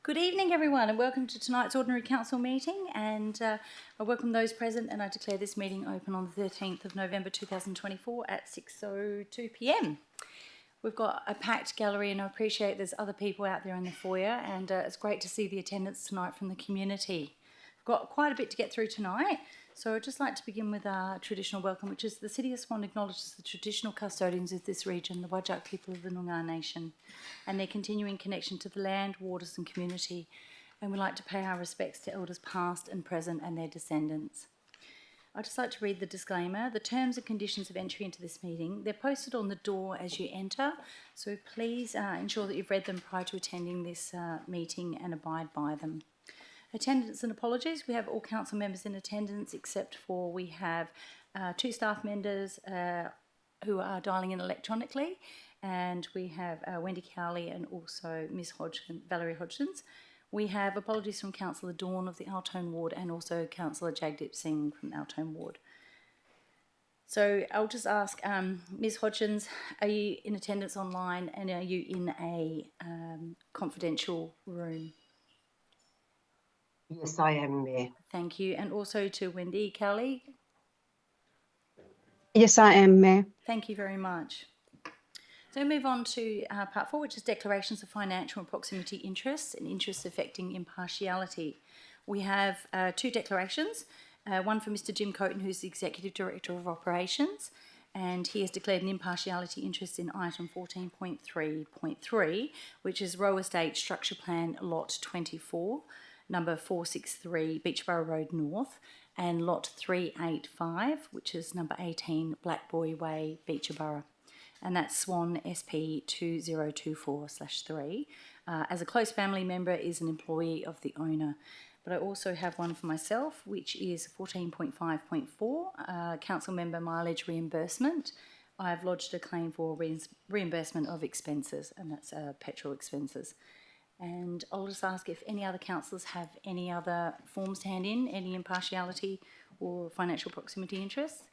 Good evening, everyone, and welcome to tonight's Ordinary Council meeting. And I welcome those present, and I declare this meeting open on the 13th of November 2024 at 6:02 p.m. We've got a packed gallery, and I appreciate there's other people out there in the foyer, and it's great to see the attendance tonight from the community. We've got quite a bit to get through tonight, so I'd just like to begin with our traditional welcome, which is the City of Swan acknowledges the traditional custodians of this region, the Whadjuk people of the Noongar Nation, and their continuing connection to the land, waters and community, and we'd like to pay our respects to elders past and present and their descendants. I'd just like to read the disclaimer. The terms and conditions of entry into this meeting, they're posted on the door as you enter, so please ensure that you've read them prior to attending this meeting and abide by them. Attendance and apologies. We have all council members in attendance except for we have two staff members who are dialing in electronically, and we have Wendy Cowley and also Ms. Valerie Hodgkins. We have apologies from Councillor Dawn of the Altone Ward and also Councillor Jagdeep Singh from Altone Ward. So I'll just ask Ms. Hodgkins, are you in attendance online and are you in a confidential room? Yes, I am, Mayor. Thank you. And also to Wendy Cowley. Yes, I am, Mayor. Thank you very much. So we move on to part 4, which is declarations of financial and proximity interests and interests affecting impartiality. We have two declarations, one for Mr. Jim Coaten, who's the Executive Director of Operations, and he has declared an impartiality interest in item 14.3.3, which is Roe Estate Structure Plan Lot 24, number 463 Beachborough Road North, and Lot 385, which is number 18 Black Boy Way, Beachborough. And that's Swan SP 2024/3. As a close family member, is an employee of the owner. But I also have one for myself, which is 14.5.4, council member mileage reimbursement. I have lodged a claim for reimbursement of expenses, and that's petrol expenses. And I'll just ask if any other councillors have any other forms to hand in, any impartiality or financial proximity interests.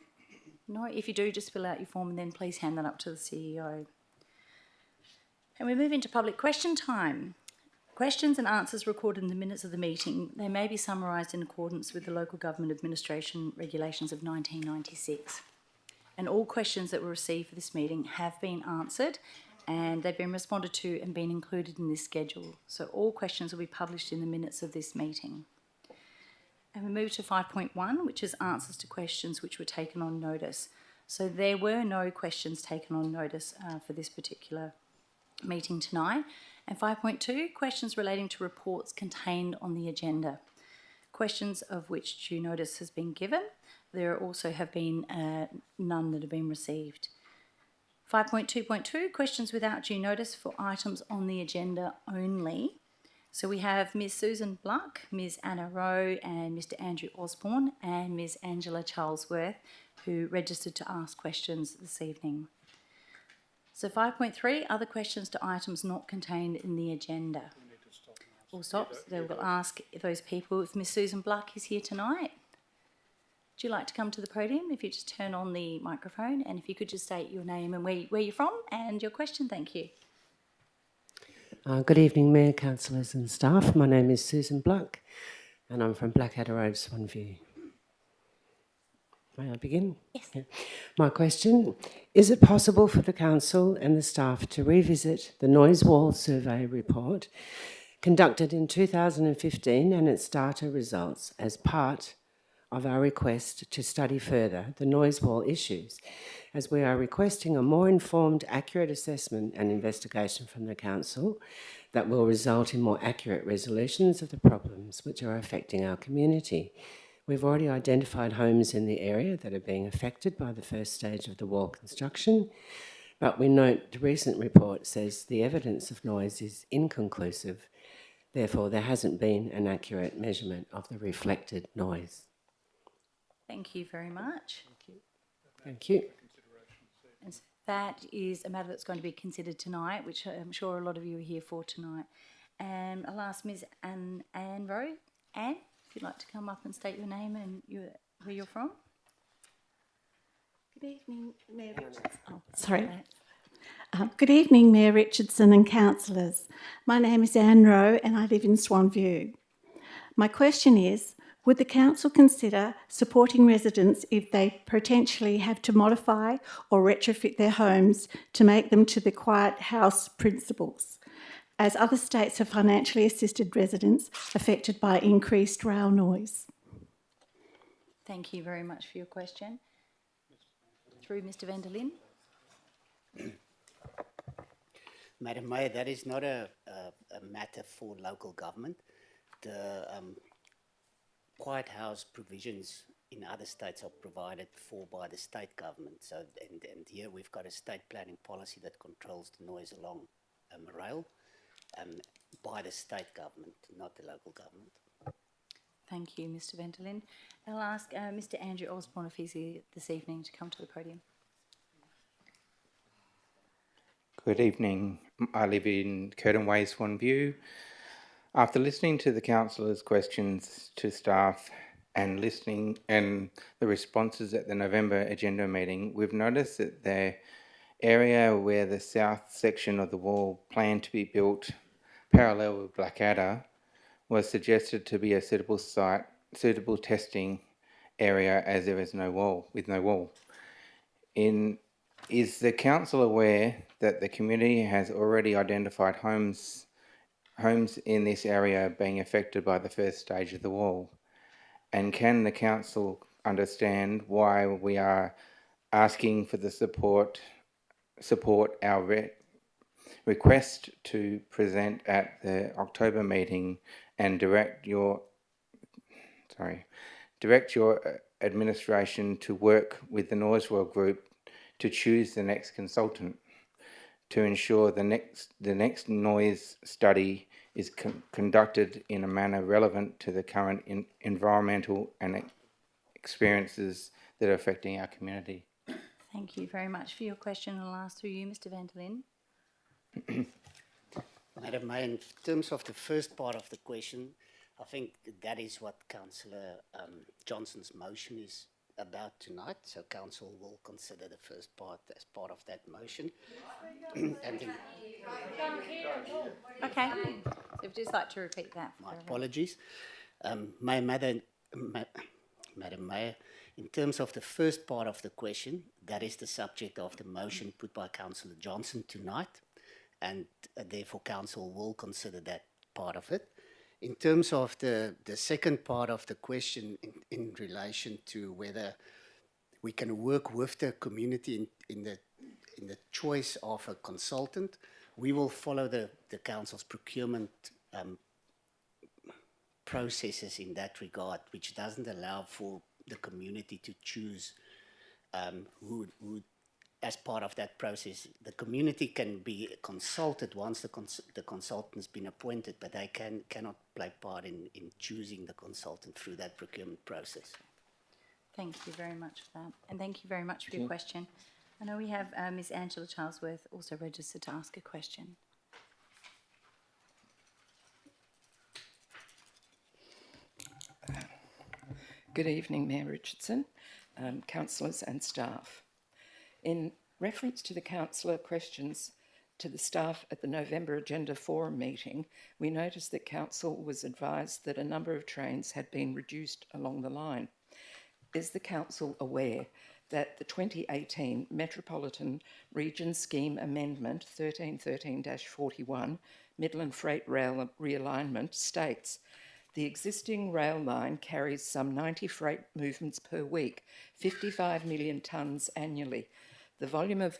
No, if you do, just fill out your form and then please hand that up to the CEO. And we move into public question time. Questions and answers recorded in the minutes of the meeting, they may be summarised in accordance with the Local Government Administration Regulations of 1996. And all questions that were received for this meeting have been answered and they've been responded to and been included in this schedule. So all questions will be published in the minutes of this meeting. And we move to 5.1, which is answers to questions which were taken on notice. So there were no questions taken on notice for this particular meeting tonight. And 5.2, questions relating to reports contained on the agenda. Questions of which due notice has been given. There also have been none that have been received. 5.2.2, questions without due notice for items on the agenda only. So we have Ms. Susan Bluck, Ms. Anna Rowe and Mr. Andrew Osborne and Ms. Angela Charlesworth who registered to ask questions this evening. So 5.3, other questions to items not contained in the agenda. All stops. They will ask those people if Ms. Susan Bluck is here tonight. Would you like to come to the podium? If you just turn on the microphone and if you could just state your name and where you're from and your question, thank you. Good evening, Mayor, councillors and staff. My name is Susan Bluck and I'm from Blackadder Road, Swanview. May I begin? Yes. Yeah. My question, is it possible for the council and the staff to revisit the noise wall survey report conducted in 2015 and its data results as part of our request to study further the noise wall issues, as we are requesting a more informed, accurate assessment and investigation from the council that will result in more accurate resolutions of the problems which are affecting our community. We've already identified homes in the area that are being affected by the first stage of the wall construction, but we note the recent report says the evidence of noise is inconclusive, therefore there hasn't been an accurate measurement of the reflected noise. Thank you very much. Thank you. And so that is a matter that's going to be considered tonight, which I'm sure a lot of you are here for tonight. And I'll ask Ms. Anne Rowe. Anne, if you'd like to come up and state your name and where you're from. Good evening, Mayor. Oh, sorry. Good evening, Mayor Richardson and councillors. My name is Anne Rowe and I live in Swanview. My question is, would the council consider supporting residents if they potentially have to modify or retrofit their homes to make them to the quiet house principles, as other states have financially assisted residents affected by increased rail noise? Thank you very much for your question. Through Mr van der Linde. Madam Mayor, that is not a matter for local government. The quiet house provisions in other states are provided for by the state government. So, and here we've got a state planning policy that controls the noise along rail by the state government, not the local government. Thank you, Mr van der Linde. I'll ask Mr Andrew Osborne if he's here this evening to come to the podium. Good evening. I live in Curtin Way, Swanview. After listening to the councillors' questions to staff and listening and the responses at the November agenda meeting, we've noticed that the area where the south section of the wall planned to be built parallel with Blackadder was suggested to be a suitable site, suitable testing area, as there is no wall, with no wall. Is the council aware that the community has already identified homes in this area being affected by the first stage of the wall? And can the council understand why we are asking for the support our request to present at the October meeting and direct your administration to work with the Noisewell Group to choose the next consultant to ensure the next noise study is conducted in a manner relevant to the current environmental and experiences that are affecting our community? Thank you very much for your question. I'll ask through you, Mr van der Linde. Madam Mayor, in terms of the first part of the question, I think that is what Councillor Johnson's motion is about tonight. So council will consider the first part as part of that motion. And then, Okay, so if you'd just like to repeat that. my apologies. Madam Mayor, in terms of the first part of the question, that is the subject of the motion put by Councillor Johnson tonight, and therefore council will consider that part of it. In terms of the second part of the question in relation to whether we can work with the community in the choice of a consultant, we will follow the council's procurement processes in that regard, which doesn't allow for the community to choose who as part of that process. The community can be consulted once the consultant has been appointed, but they cannot play part in choosing the consultant through that procurement process. Thank you very much for that. And thank you very much for your question. I know we have Ms Angela Charlesworth also registered to ask a question. Good evening, Mayor Richardson, councillors and staff. In reference to the councillor questions to the staff at the November Agenda Forum meeting, we noticed that council was advised that a number of trains had been reduced along the line. Is the council aware that the 2018 Metropolitan Region Scheme Amendment 1313-41 Midland Freight Rail Realignment states the existing rail line carries some 90 freight movements per week, 55 million tonnes annually. The volume of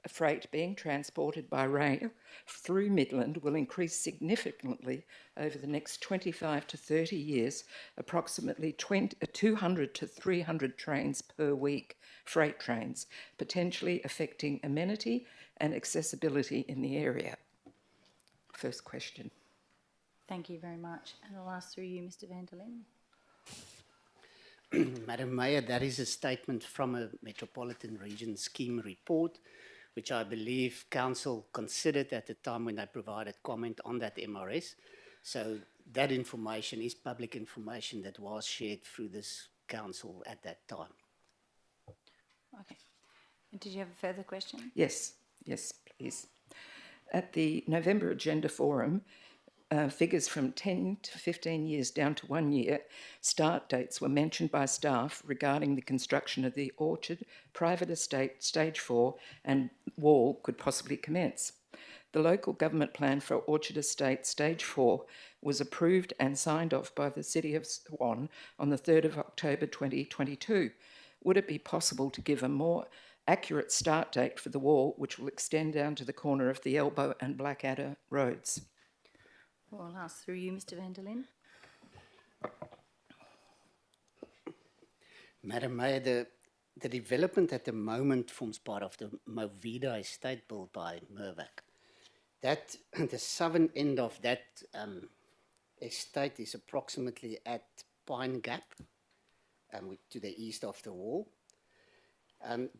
freight being transported by rail through Midland will increase significantly over the next 25 to 30 years, approximately 200 to 300 trains per week, freight trains, potentially affecting amenity and accessibility in the area. First question. Thank you very much. And I'll ask through you, Mr van der Linde. Madam Mayor, that is a statement from a Metropolitan Region Scheme report, which I believe council considered at the time when they provided comment on that MRS. So that information is public information that was shared through this council at that time. Okay. And did you have a further question? Yes, please. At the November Agenda Forum, figures from 10 to 15 years down to 1 year start dates were mentioned by staff regarding the construction of the Orchard private estate Stage 4 and wall could possibly commence. The local government plan for Orchard Estate Stage 4 was approved and signed off by the City of Swan on the 3rd of October 2022. Would it be possible to give a more accurate start date for the wall, which will extend down to the corner of the Elbow and Blackadder roads? Well, I'll ask through you, Mr. van der Linde. Madam Mayor, the development at the moment forms part of the Movida estate built by Mirvac. That, the southern end of that estate is approximately at Pine Gap, to the east of the wall.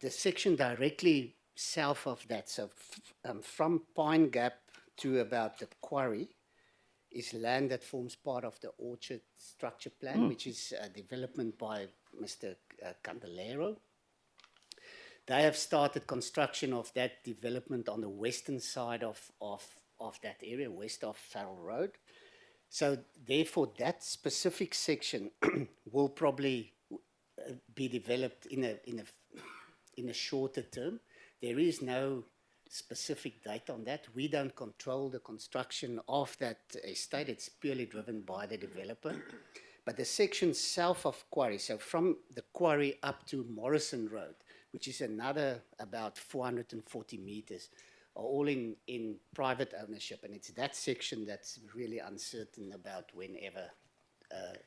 The section directly south of that, so from Pine Gap to about the quarry, is land that forms part of the Orchard Structure Plan, which is development by Mr. Candelero. They have started construction of that development on the western side of that area, west of Farrell Road. So therefore, that specific section will probably be developed in a shorter term. There is no specific date on that. We don't control the construction of that estate. It's purely driven by the developer. But the section south of Quarry, so from the Quarry up to Morrison Road, which is another about 440 meters, are all in private ownership. And it's that section that's really uncertain about whenever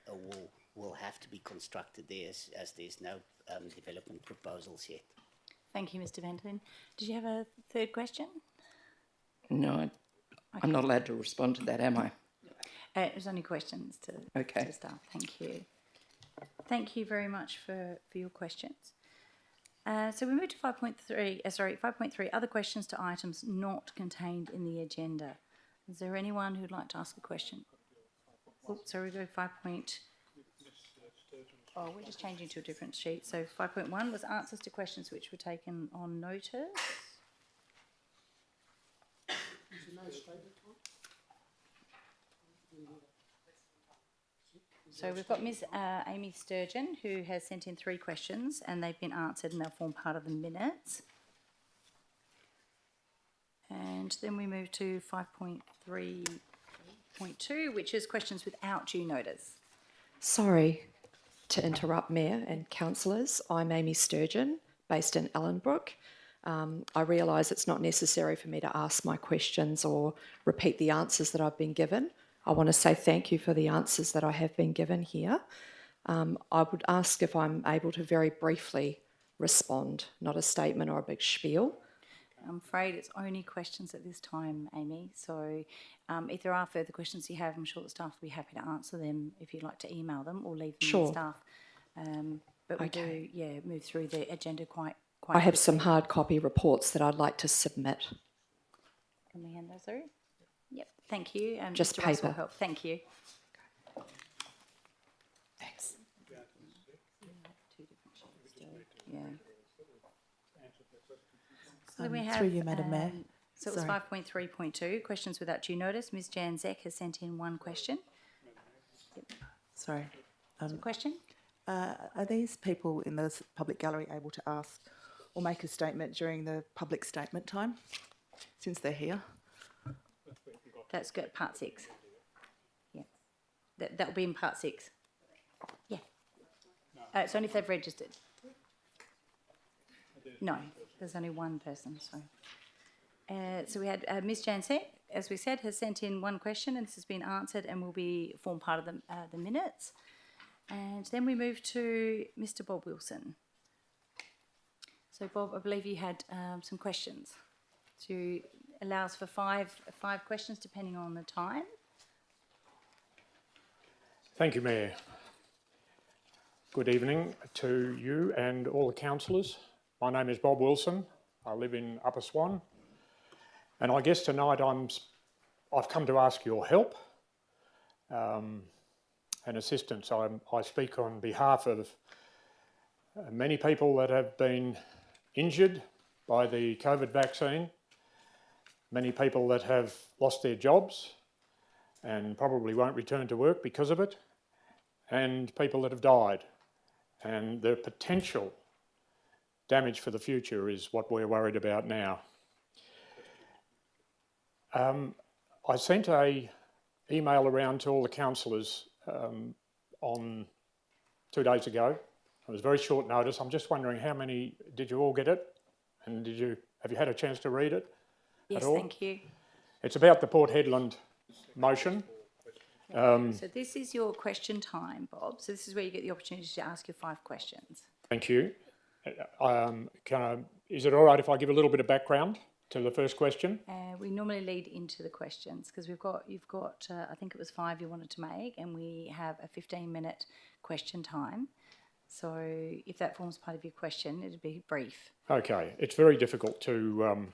a wall will have to be constructed there, as there's no development proposals yet. Thank you, Mr. van der Linde. Did you have a third question? No, I'm not allowed to respond to that, am I? It was only questions to staff. Thank you. Thank you very much for your questions. So we move to 5.3, other questions to items not contained in the agenda. Is there anyone who'd like to ask a question? Oh, sorry, we go 5. Oh, we're just changing to a different sheet. So 5.1 was answers to questions which were taken on notice. So we've got Ms. Amy Sturgeon, who has sent in 3 questions, and they've been answered and they'll form part of the minutes. And then we move to 5.3.2, which is questions without due notice. Sorry to interrupt, Mayor and councillors. I'm Amy Sturgeon, based in Ellenbrook. I realise it's not necessary for me to ask my questions or repeat the answers that I've been given. I want to say thank you for the answers that I have been given here. I would ask if I'm able to very briefly respond, not a statement or a big spiel. I'm afraid it's only questions at this time, Amy. So if there are further questions you have, I'm sure the staff will be happy to answer them if you'd like to email them or leave them with staff. But we do, move through the agenda quite I have some hard copy reports that I'd like to submit. Can we hand those through? Yep, thank you. Just Mr. Russell paper. will help. Thank you. Thanks. Yeah. So then we have, through you, Madam Mayor. So it was 5.3.2, questions without due notice. Ms. Jan Zek has sent in 1 question. Yep. Sorry. Question? Are these people in the public gallery able to ask or make a statement during the public statement time, since they're here? That's good, part 6. Yeah. That'll be in part 6. Yeah. It's only if they've registered. No, there's only 1 person, so. So we had Ms. Janset, as we said, has sent in 1 question, and this has been answered and will form part of the minutes. And then we move to Mr. Bob Wilson. So Bob, I believe you had some questions. So allows for five questions depending on the time. Thank you, Mayor. Good evening to you and all the councillors. My name is Bob Wilson. I live in Upper Swan. And I guess tonight I've come to ask your help and assistance. I speak on behalf of many people that have been injured by the COVID vaccine, many people that have lost their jobs and probably won't return to work because of it, and people that have died. And the potential damage for the future is what we're worried about now. I sent an email around to all the councillors on 2 days ago. It was very short notice. I'm just wondering how many, did you all get it? And have you had a chance to read it? Yes, at all? thank you. It's about the Port Hedland motion. So this is your question time, Bob. So this is where you get the opportunity to ask your 5 questions. Thank you. Is it all right if I give a little bit of background to the first question? We normally lead into the questions because you've got I think it was 5 you wanted to make, and we have a 15-minute question time. So if that forms part of your question, it'd be brief. Okay, it's very difficult to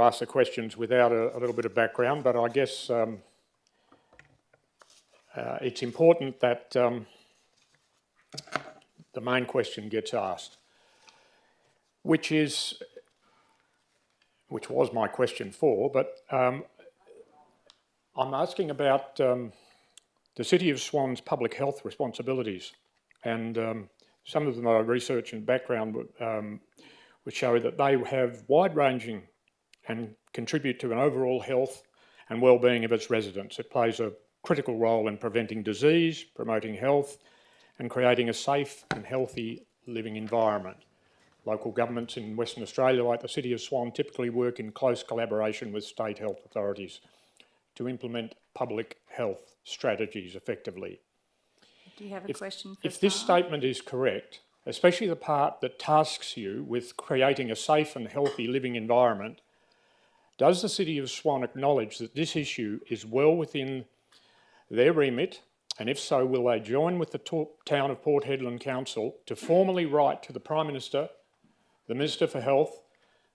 ask the questions without a little bit of background, but I guess it's important that the main question gets asked, which was my question 4, but I'm asking about the City of Swan's public health responsibilities, and some of my research and background would show that they have wide-ranging and contribute to an overall health and well-being of its residents. It plays a critical role in preventing disease, promoting health, and creating a safe and healthy living environment. Local governments in Western Australia, like the City of Swan, typically work in close collaboration with state health authorities to implement public health strategies effectively. Do you have a question for If this staff? statement is correct, especially the part that tasks you with creating a safe and healthy living environment, does the City of Swan acknowledge that this issue is well within their remit, and if so, will they join with the Town of Port Hedland Council to formally write to the Prime Minister, the Minister for Health,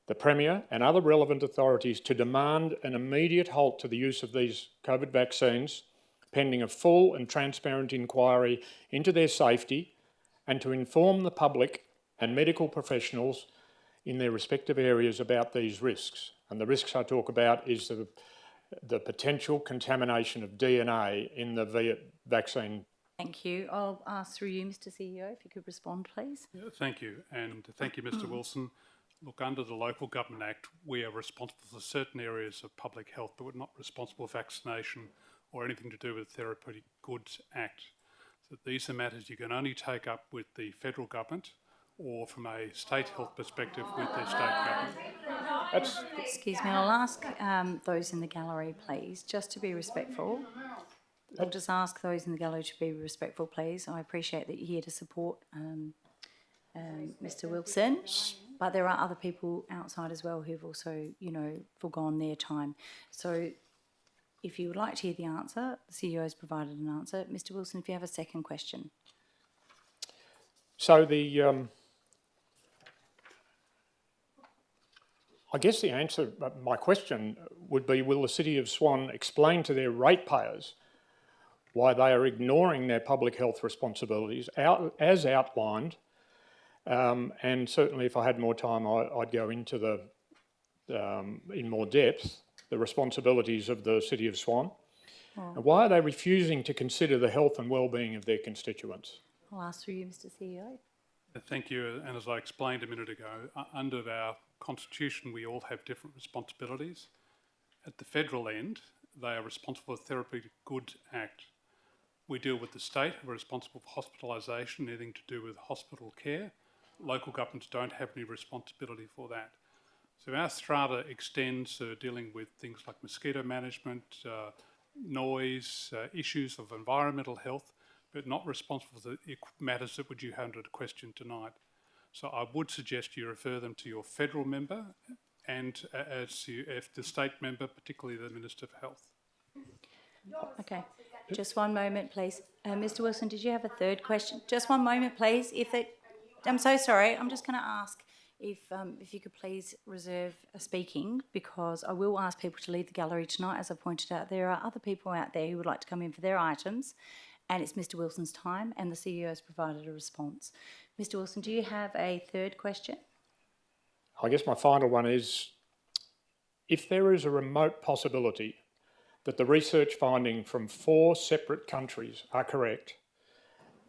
the Premier and other relevant authorities to demand an immediate halt to the use of these COVID vaccines, pending a full and transparent inquiry into their safety, and to inform the public and medical professionals in their respective areas about these risks? And the risks I talk about is the potential contamination of DNA in the vaccine. Thank you. I'll ask through you, Mr. CEO, if you could respond, please. Yeah, thank you, and thank you, Mr. Wilson. Look, under the Local Government Act, we are responsible for certain areas of public health, but we're not responsible for vaccination or anything to do with the Therapeutic Goods Act. So these are matters you can only take up with the federal government or from a state health perspective with the state government. Excuse me, I'll ask those in the gallery, please, just to be respectful. I'll just ask those in the gallery to be respectful, please. I appreciate that you're here to support Mr. Wilson, but there are other people outside as well who've also, forgone their time. So if you would like to hear the answer, the CEO has provided an answer. Mr. Wilson, if you have a second question. So I guess the answer, my question would be, will the City of Swan explain to their ratepayers why they are ignoring their public health responsibilities as outlined? And certainly if I had more time, I'd go into in more depth, the responsibilities of the City of Swan. Oh. And why are they refusing to consider the health and well-being of their constituents? I'll ask through you, Mr. CEO. Thank you, and as I explained a minute ago, under our Constitution we all have different responsibilities. At the federal end, they are responsible for the Therapeutic Goods Act. We deal with the state, who are responsible for hospitalisation, anything to do with hospital care. Local governments don't have any responsibility for that. So our strata extends dealing with things like mosquito management, noise, issues of environmental health, but not responsible for the matters that would you have under the question tonight. So I would suggest you refer them to your federal member and if the state member, particularly the Minister for Health. Okay, just one moment, please. Mr. Wilson, did you have a third question? Just one moment, please. I'm so sorry. I'm just going to ask if you could please reserve speaking, because I will ask people to leave the gallery tonight. As I pointed out, there are other people out there who would like to come in for their items, and it's Mr. Wilson's time, and the CEO has provided a response. Mr. Wilson, do you have a third question? I guess my final one is if there is a remote possibility that the research finding from 4 separate countries are correct,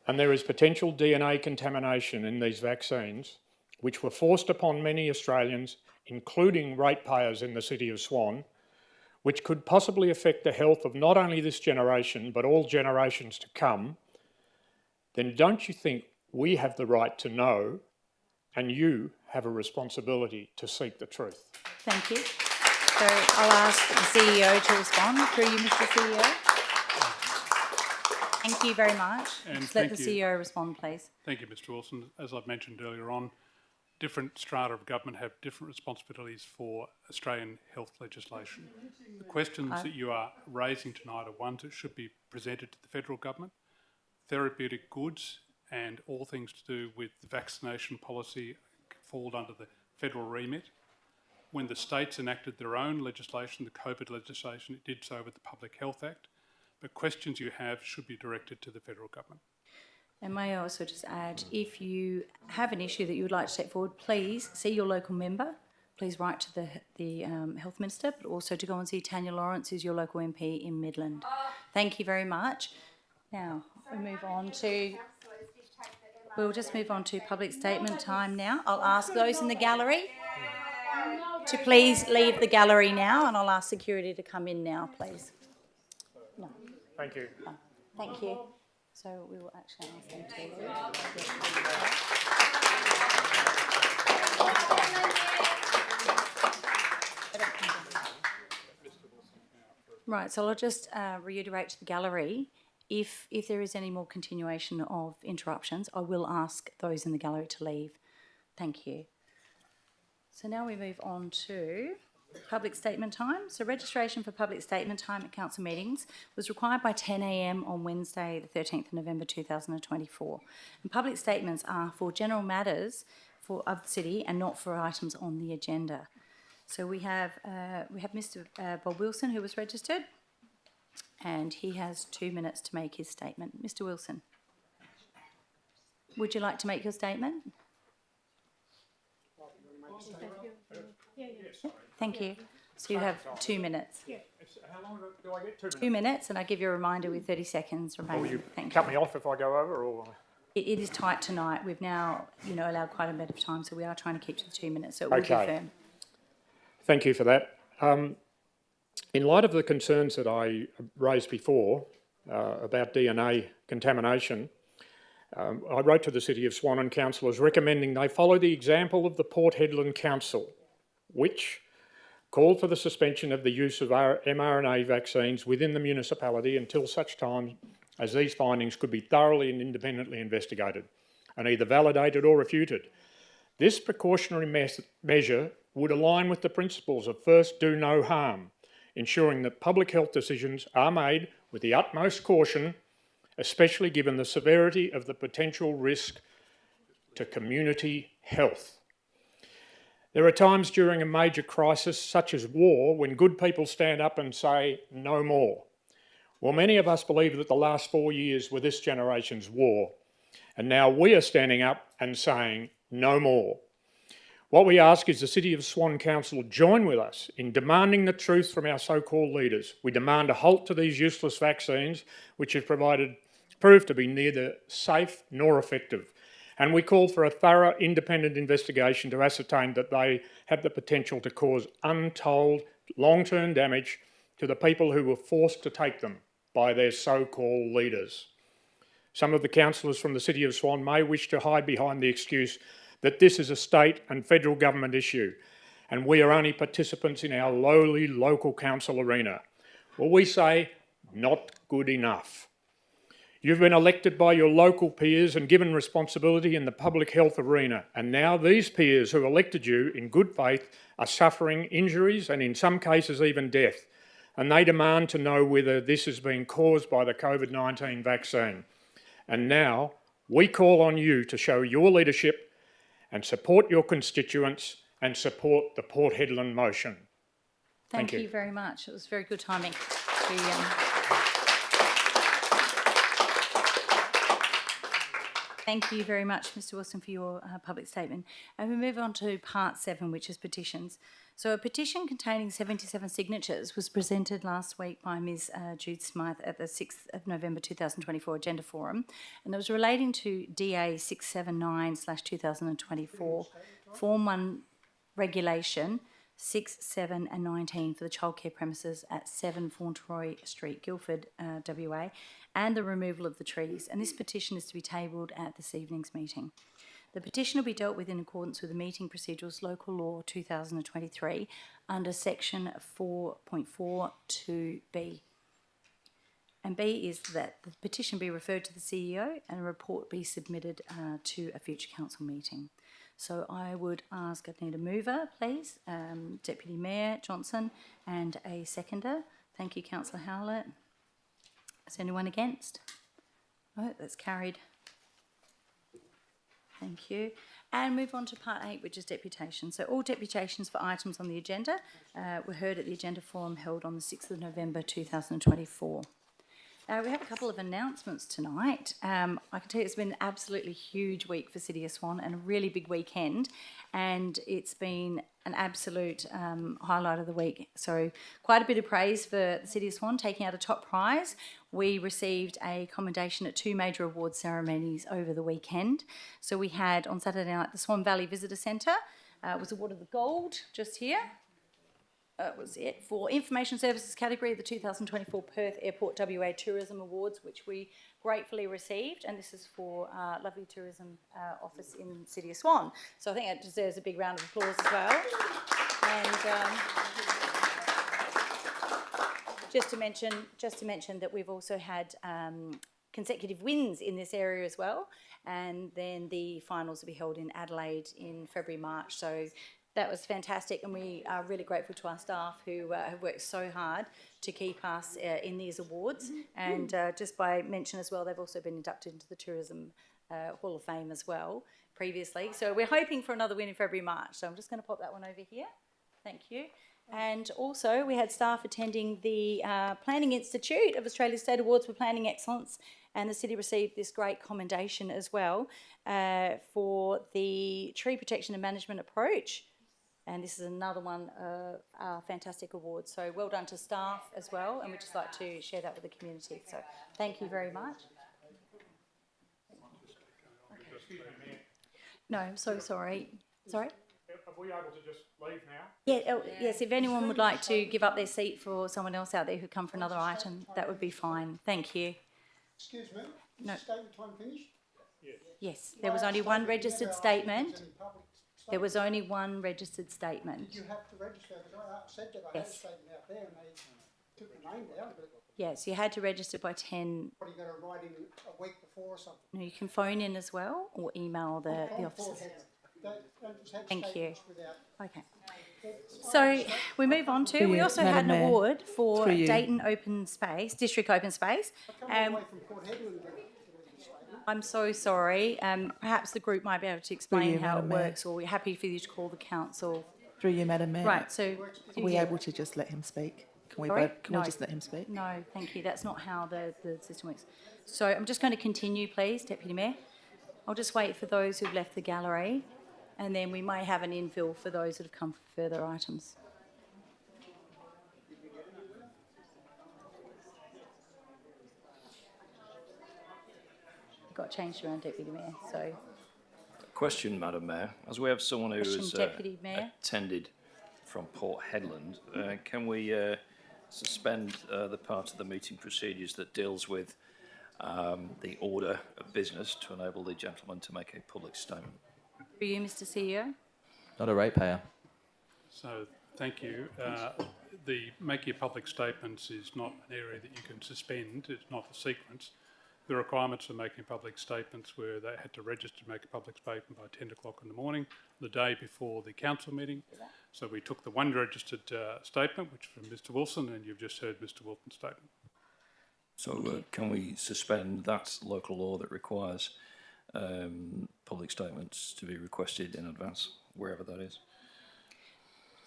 and there is potential DNA contamination in these vaccines, which were forced upon many Australians, including ratepayers in the City of Swan, which could possibly affect the health of not only this generation, but all generations to come, then don't you think we have the right to know, and you have a responsibility to seek the truth? Thank you. So I'll ask the CEO to respond. Through you, Mr. CEO. Thank you very much. And Just let the thank you. CEO respond, please. Thank you, Mr. Wilson. As I've mentioned earlier on, different strata of government have different responsibilities for Australian health legislation. The questions that you are raising tonight are ones that should be presented to the federal government. Therapeutic goods and all things to do with the vaccination policy fall under the federal remit. When the states enacted their own legislation, the COVID legislation, it did so with the Public Health Act. But questions you have should be directed to the federal government. And may I also just add, if you have an issue that you would like to take forward, please see your local member. Please write to the Health Minister, but also to go and see Tanya Lawrence, who's your local MP in Midland. Thank you very much. Now, we'll just move on to public statement time now. I'll ask those in the gallery to please leave the gallery now, and I'll ask security to come in now, please. No. Thank you. Oh, thank you. So we will actually ask them to leave. Right, so I'll just reiterate to the gallery, if there is any more continuation of interruptions, I will ask those in the gallery to leave. Thank you. So now we move on to public statement time. So registration for public statement time at council meetings was required by 10 a.m. on Wednesday the 13th of November 2024. And public statements are for general matters of the city and not for items on the agenda. So we have Mr. Bob Wilson, who was registered, and he has 2 minutes to make his statement. Mr. Wilson, would you like to make your statement? Thank you. So you have 2 minutes. How long do I get? 2 minutes? 2 minutes, and I give you a reminder with 30 seconds remaining. Will you Thank cut you. me off if I go over, or? It is tight tonight. We've now, allowed quite a bit of time, so we are trying to keep to the 2 minutes. So it will be Okay. firm. Thank you for that. In light of the concerns that I raised before about DNA contamination, I wrote to the City of Swan and councillors recommending they follow the example of the Port Hedland Council, which called for the suspension of the use of our mRNA vaccines within the municipality until such time as these findings could be thoroughly and independently investigated and either validated or refuted. This precautionary measure would align with the principles of first do no harm, ensuring that public health decisions are made with the utmost caution, especially given the severity of the potential risk to community health. There are times during a major crisis such as war when good people stand up and say no more. Well, many of us believe that the last 4 years were this generation's war, and now we are standing up and saying no more. What we ask is the City of Swan Council join with us in demanding the truth from our so-called leaders. We demand a halt to these useless vaccines, which have proved to be neither safe nor effective. And we call for a thorough independent investigation to ascertain that they have the potential to cause untold long-term damage to the people who were forced to take them by their so-called leaders. Some of the councillors from the City of Swan may wish to hide behind the excuse that this is a state and federal government issue and we are only participants in our lowly local council arena. Well, we say, not good enough. You've been elected by your local peers and given responsibility in the public health arena, and now these peers who elected you in good faith are suffering injuries and in some cases even death, and they demand to know whether this has been caused by the COVID-19 vaccine. And now we call on you to show your leadership and support your constituents and support the Port Hedland motion. Thank you very much. It was very good timing. Thank you very much, Mr Wilson, for your public statement. And we move on to part 7, which is petitions. So a petition containing 77 signatures was presented last week by Ms Jude Smythe at the 6th of November 2024 Agenda Forum, and it was relating to DA 679/2024 Form 1 Regulation 6, 7 and 19 for the childcare premises at 7 Fauntleroy Street, Guildford, WA, and the removal of the trees. And this petition is to be tabled at this evening's meeting. The petition will be dealt with in accordance with the Meeting Procedurals Local Law 2023 under section 4.42B. And B is that the petition be referred to the CEO and a report be submitted to a future council meeting. So I would ask, I'd need a mover, please, Deputy Mayor Johnson, and a seconder. Thank you, Councillor Howlett. Is anyone against? No, that's carried. Thank you. And move on to part 8, which is deputation. So all deputations for items on the agenda were heard at the agenda forum held on the 6th of November 2024. We have a couple of announcements tonight. I can tell you it's been an absolutely huge week for City of Swan and a really big weekend, and it's been an absolute highlight of the week. So quite a bit of praise for the City of Swan taking out a top prize. We received a commendation at 2 major award ceremonies over the weekend. So we had on Saturday night the Swan Valley Visitor Centre was awarded the gold just here. Was it for Information Services category, the 2024 Perth Airport WA Tourism Awards, which we gratefully received, and this is for lovely tourism office in City of Swan. So I think it deserves a big round of applause as well. And just to mention that we've also had consecutive wins in this area as well, and then the finals will be held in Adelaide in February, March. So that was fantastic, and we are really grateful to our staff who have worked so hard to keep us in these awards. And just by mention as well, they've also been inducted into the Tourism Hall of Fame as well previously. So we're hoping for another win in February, March. So I'm just going to pop that one over here. Thank you. And also we had staff attending the Planning Institute of Australia's State Awards for Planning Excellence, and the city received this great commendation as well for the tree protection and management approach. And this is another one of our fantastic awards. So well done to staff as well, and we'd just like to share that with the community. So thank you very much. No, I'm so sorry. Sorry? Are we able to just leave now? Yeah, yes, if anyone would like to give up their seat for someone else out there who come for another item, that would be fine. Thank you. Excuse me, is No. the statement time finished? Yes, there was only one registered statement. There was only one registered statement. Did you have to register? Because I said that I had a Yes. statement out there and they took the name down, but Yes, you had to register by 10. what are you going to write in a week before or something? No, you can phone in as well or email the On officers. forehead. Don't just have Thank you. statements without. Okay. So we move on to, we also had an Madam Mayor. award for Through you. Dayton Open Space, District Open Space. Come all the way from Port Hedland to read the statement. I'm so sorry. Perhaps the group might be able to explain you, how it Madam Mayor. works, or we're happy for you to call the council. Through you, Madam Mayor. Right, so... Are we able to just let him speak? Can we Sorry? vote? Can No. we just let him speak? No, thank you. That's not how the system works. So I'm just going to continue, please, Deputy Mayor. I'll just wait for those who've left the gallery, and then we may have an infill for those that have come for further items. It got changed around, Deputy Mayor, so... Question, Madam Mayor. As we have someone who Question, has Deputy Mayor. attended from Port Hedland, can we suspend the part of the meeting procedures that deals with the order of business to enable the gentleman to make a public statement? For you, Mr CEO? Not a ratepayer. So, thank you. The make your public statements is not an area that you can suspend. It's not a sequence. The requirements for making public statements were they had to register to make a public statement by 10 o'clock in the morning, the day before the council meeting. So we took the one registered statement, which from Mr Wilson, and you've just heard Mr Wilson's statement. So can we suspend that local law that requires public statements to be requested in advance, wherever that is?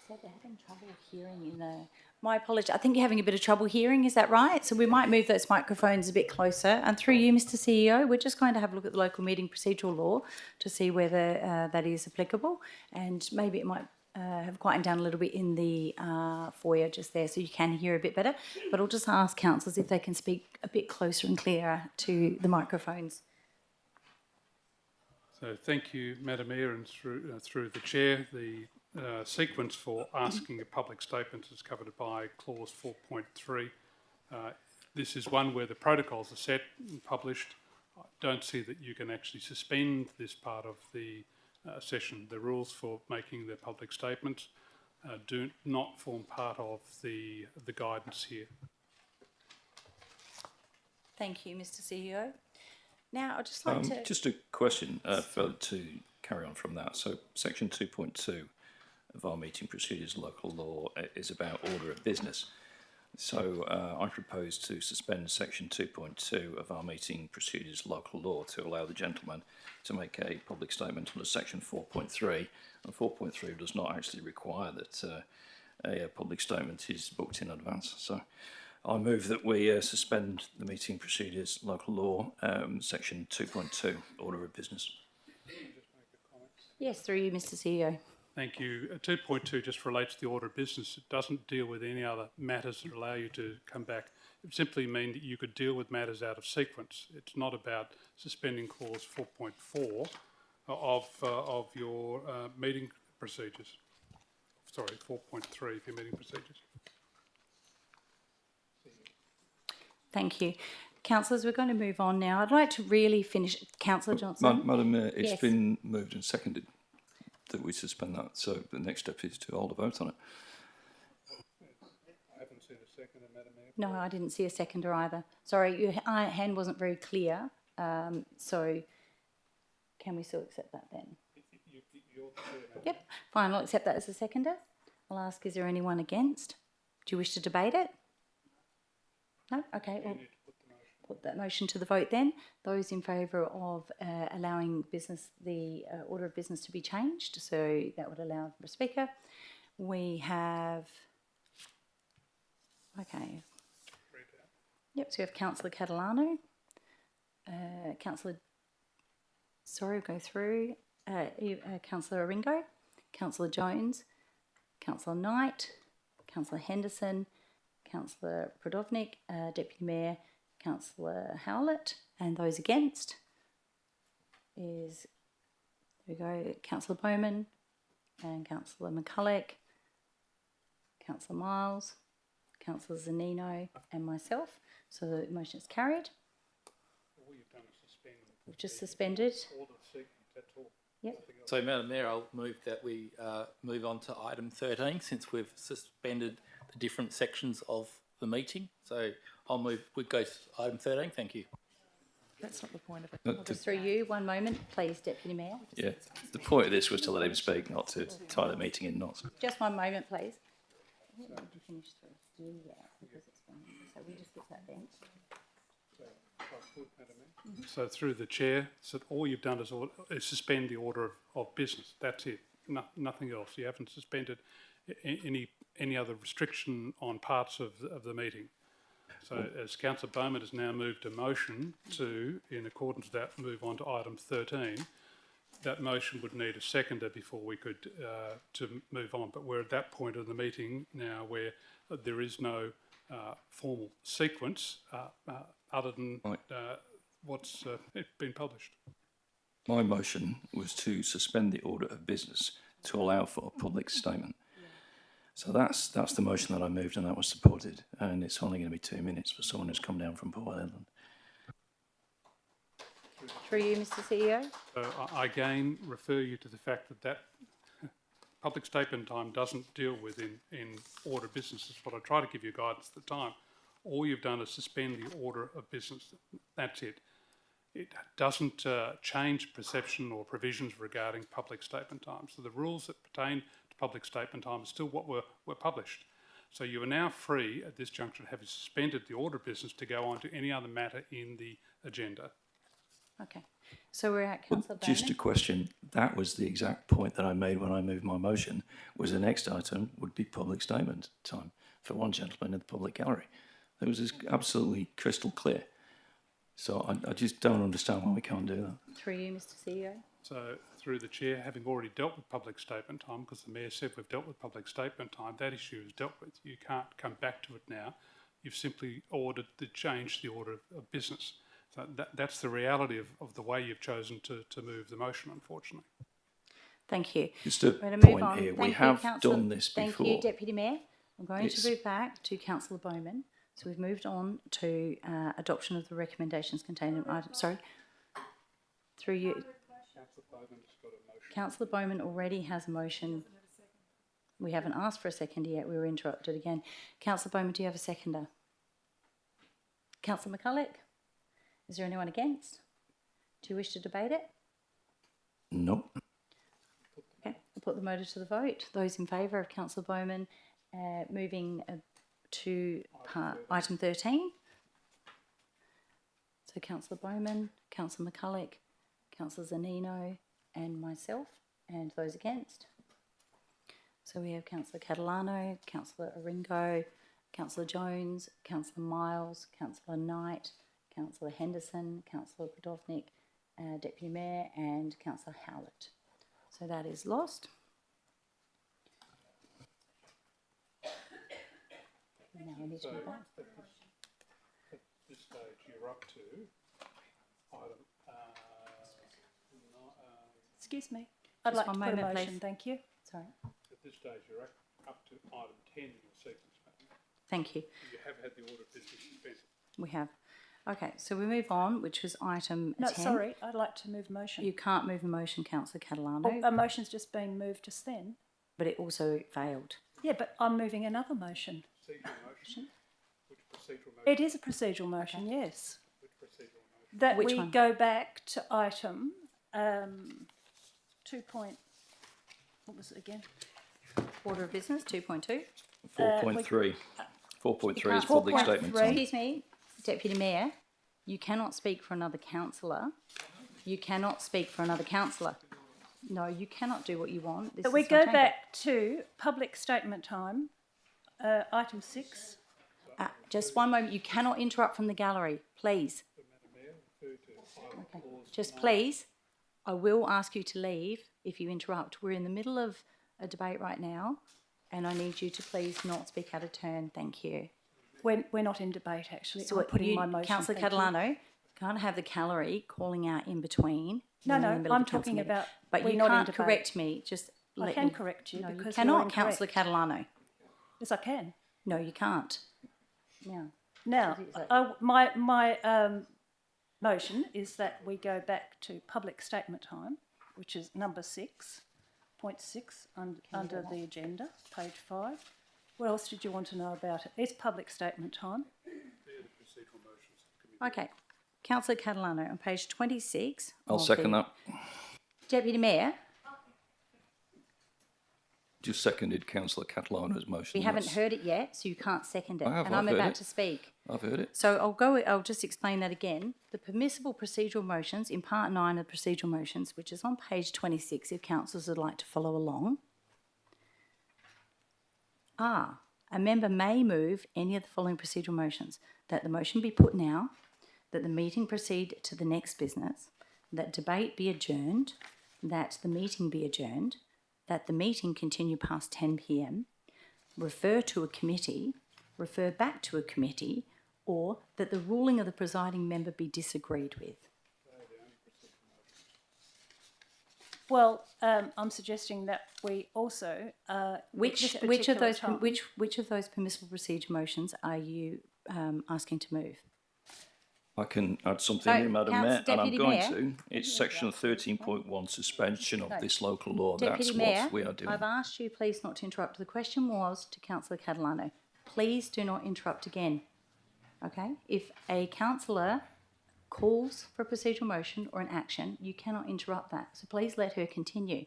So they're having trouble hearing in the... My apologies. I think you're having a bit of trouble hearing, is that right? So we might move those microphones a bit closer. And through you, Mr CEO, we're just going to have a look at the local meeting procedural law to see whether that is applicable. And maybe it might have quietened down a little bit in the foyer just there so you can hear a bit better. But I'll just ask councillors if they can speak a bit closer and clearer to the microphones. So thank you, Madam Mayor, and through the chair. The sequence for asking a public statement is covered by clause 4.3. This is one where the protocols are set and published. I don't see that you can actually suspend this part of the session. The rules for making the public statements do not form part of the guidance here. Thank you, Mr CEO. Now, I'd just like to... Just a question to carry on from that. So section 2.2 of our meeting procedures local law is about order of business. So I propose to suspend section 2.2 of our meeting procedures local law to allow the gentleman to make a public statement under section 4.3. And 4.3 does not actually require that a public statement is booked in advance. So I move that we suspend the meeting procedures local law, section 2.2, order of business. Yes, through you, Mr CEO. Thank you. 2.2 just relates to the order of business. It doesn't deal with any other matters that allow you to come back. It simply means that you could deal with matters out of sequence. It's not about suspending clause 4.4 of your meeting procedures. Sorry, 4.3 of your meeting procedures. Thank you. Councillors, we're going to move on now. I'd like to really finish... Councillor Johnson? Madam Mayor, it's Yes. been moved and seconded that we suspend that, so the next step is to hold a vote on it. I haven't seen a seconder, Madam Mayor. No, I didn't see a seconder either. Sorry, your hand wasn't very clear. So can we still accept that then? You're the chair, Madam. Yep, fine, I'll accept that as a seconder. I'll ask, is there anyone against? Do you wish to debate it? No? Okay, we'll put that motion to the vote then. Those in favour of allowing the order of business to be changed, so that would allow the speaker. We have... Okay. Yep, so we have Councillor Catalano, Councillor... Sorry, we'll go through. Councillor Ringo, Councillor Jones, Councillor Knight, Councillor Henderson, Councillor Prodovnik, Deputy Mayor, Councillor Howlett, and those against is, there we go, Councillor Bowman and Councillor McCulloch, Councillor Miles, Councillor Zanino and myself. So the motion is carried. All you've done is suspend. We've just suspended. Order sequence, that's all. Yep. So, Madam Mayor, I'll move that we move on to item 13 since we've suspended the different sections of the meeting. So I'll move, we go to item 13. Thank you. That's not the point of it. I'll just through you. One moment, please, Deputy Mayor. Yeah, the point of this was to let him speak, not to tie the meeting in knots. Just one moment, please. Finish through. Yeah, because it's been, so we just get that then. So through the chair, so all you've done is suspend the order of business. That's it. Nothing else. You haven't suspended any other restriction on parts of the meeting. So as Councillor Bowman has now moved a motion to, in accordance with that, move on to item 13, that motion would need a seconder before we could to move on. But we're at that point of the meeting now where there is no formal sequence other than what's been published. My motion was to suspend the order of business to allow for a public statement. So that's the motion that I moved, and that was supported. And it's only going to be 2 minutes for someone who's come down from Port Hedland. Through you, Mr. CEO. So I again refer you to the fact that public statement time doesn't deal with in order of business. Is what I try to give you guidance at the time. All you've done is suspend the order of business. That's it. It doesn't change perception or provisions regarding public statement time. So the rules that pertain to public statement time are still what were published. So you are now free at this juncture, having suspended the order of business, to go on to any other matter in the agenda. Okay. So we're at Councillor Bowman. Just a question. That was the exact point that I made when I moved my motion, was the next item would be public statement time for one gentleman in the public gallery. It was just absolutely crystal clear. So I just don't understand why we can't do that. Through you, Mr CEO. So through the chair, having already dealt with public statement time, because the mayor said we've dealt with public statement time, that issue is dealt with. You can't come back to it now. You've simply ordered to change the order of business. So that's the reality of the way you've chosen to move the motion, unfortunately. Thank you. Just a We're going to move point on. here. We Thank you, have Councillor- done this Thank before. you, Deputy Mayor. I'm going It's- to move back to Councillor Bowman. So we've moved on to adoption of the recommendations contained in item. Sorry. Through you. Councillor Bowman already has a motion. We haven't asked for a seconder yet. We were interrupted again. Councillor Bowman, do you have a seconder? Councillor McCulloch? Is there anyone against? Do you wish to debate it? Nope. Okay, I'll put the motion to the vote. Those in favour of Councillor Bowman moving to item 13. So Councillor Bowman, Councillor McCulloch, Councillor Zanino and myself, and those against. So we have Councillor Catalano, Councillor Oringo, Councillor Jones, Councillor Miles, Councillor Knight, Councillor Henderson, Councillor Podovnik, Deputy Mayor and Councillor Howlett. So that is lost. Now we need to move on. At this stage, you're up to item. Excuse me. I'd Just like to one put a moment, motion. please. Thank you. Sorry. At this stage, you're up to item 10 in your sequence, ma'am. Thank you. You have had the order of business suspended. We have. Okay, so we move on, which was item No, 10. sorry. I'd like to move a motion. You can't move a motion, Councillor Catalano, Well, a motion's just been moved just then. but it also failed. Yeah, but I'm moving another motion. Procedural motion? Which procedural motion? It is a procedural motion, yes. Which procedural motion? That Which we one? go back to item 2 point, what was it again? Order of business, 2.2. 4.3. 4.3 is can't- public 4.3. statement time. Excuse me, Deputy Mayor, you cannot speak for another councillor. You cannot speak for another councillor. No, you cannot do what you want. This But we is go not chamber. back to public statement time, item 6. Just one moment. You cannot interrupt from the gallery, please. Okay. Just please, I will ask you to leave if you interrupt. We're in the middle of a debate right now, and I need you to please not speak out of turn. Thank you. We're not in debate, actually. So I'm what putting you, my motion. Councillor thank you. Catalano, can't have the gallery calling out in between. No, when we're no, in the middle of I'm a council talking meeting. about But we're you not in can't debate. correct me. Just I let can me. correct you No, because you you're cannot, incorrect. Councillor Catalano. Yes, I can. No, you can't. Now, Now, my motion is that we go back to public statement time, which is number 6.6 under the agenda, page 5. What else did you want to know about it? It's public statement time. okay. Councillor Catalano on page 26. I'll of second the- that. Deputy Mayor, Just seconded Councillor Catalano's motion. we haven't That's- heard it yet, so you can't second it. I have, and I've I'm heard about it. to speak. I've heard it. So I'll just explain that again. The permissible procedural motions in part 9 of procedural motions, which is on page 26 if councillors would like to follow along, are a member may move any of the following procedural motions: that the motion be put now, that the meeting proceed to the next business, that debate be adjourned, that the meeting be adjourned, that the meeting continue past 10 p.m, refer to a committee, refer back to a committee, or that the ruling of the presiding member be disagreed with. Well, I'm suggesting that we also Which of those permissible procedure motions are you asking to move? I can add something So, in, Madam Mayor, and I'm Deputy going Mayor. to. It's section 13.1, suspension of this local law. Deputy That's Mayor, what we are doing. I've asked you please not to interrupt. The question was to Councillor Catalano. Please do not interrupt again. Okay? If a councillor calls for a procedural motion or an action, you cannot interrupt that. So please let her continue.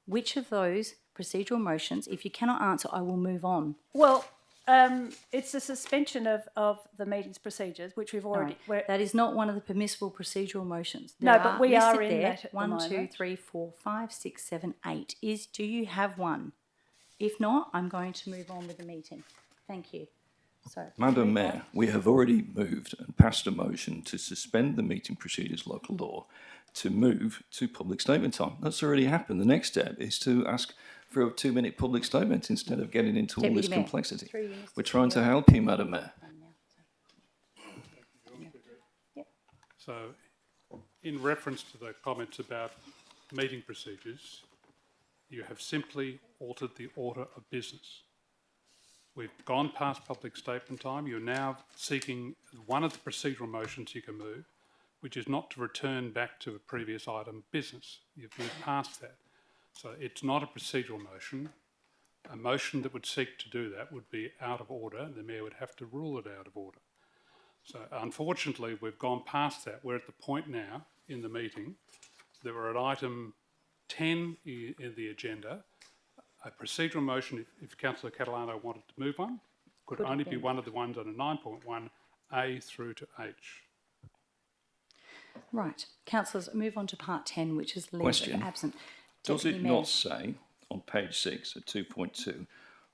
Which of those procedural motions, if you cannot answer, I will move on. Well, it's a suspension of the meeting's procedures, which we've already. That is not one of the permissible procedural motions. No, There but we are listed in there, that at the 1, 2, moment. 3, 4, 5, 6, 7, 8. Do you have one? If not, I'm going to move on with the meeting. Thank you. So, Madam Mayor, we have already moved and passed a motion to suspend the meeting procedures local law to move to public statement time. That's already happened. The next step is to ask for a 2-minute public statement instead of getting into all Deputy this Mayor, complexity. through you, Mr. We're trying to Chair. help you, Madam Mayor. So, in reference to the comments about meeting procedures, you have simply altered the order of business. We've gone past public statement time. You're now seeking one of the procedural motions you can move, which is not to return back to a previous item of business. You've moved past that. So it's not a procedural motion. A motion that would seek to do that would be out of order, and the Mayor would have to rule it out of order. So unfortunately, we've gone past that. We're at the point now in the meeting that we're at item 10 in the agenda. A procedural motion, if Councillor Catalano wanted to move one, could only be one of the ones under 9.1A through to H. Right. Councillors, move on to part 10, which is leave Question. of absence. Does Deputy it Mayor. not say on page 6 at 2.2,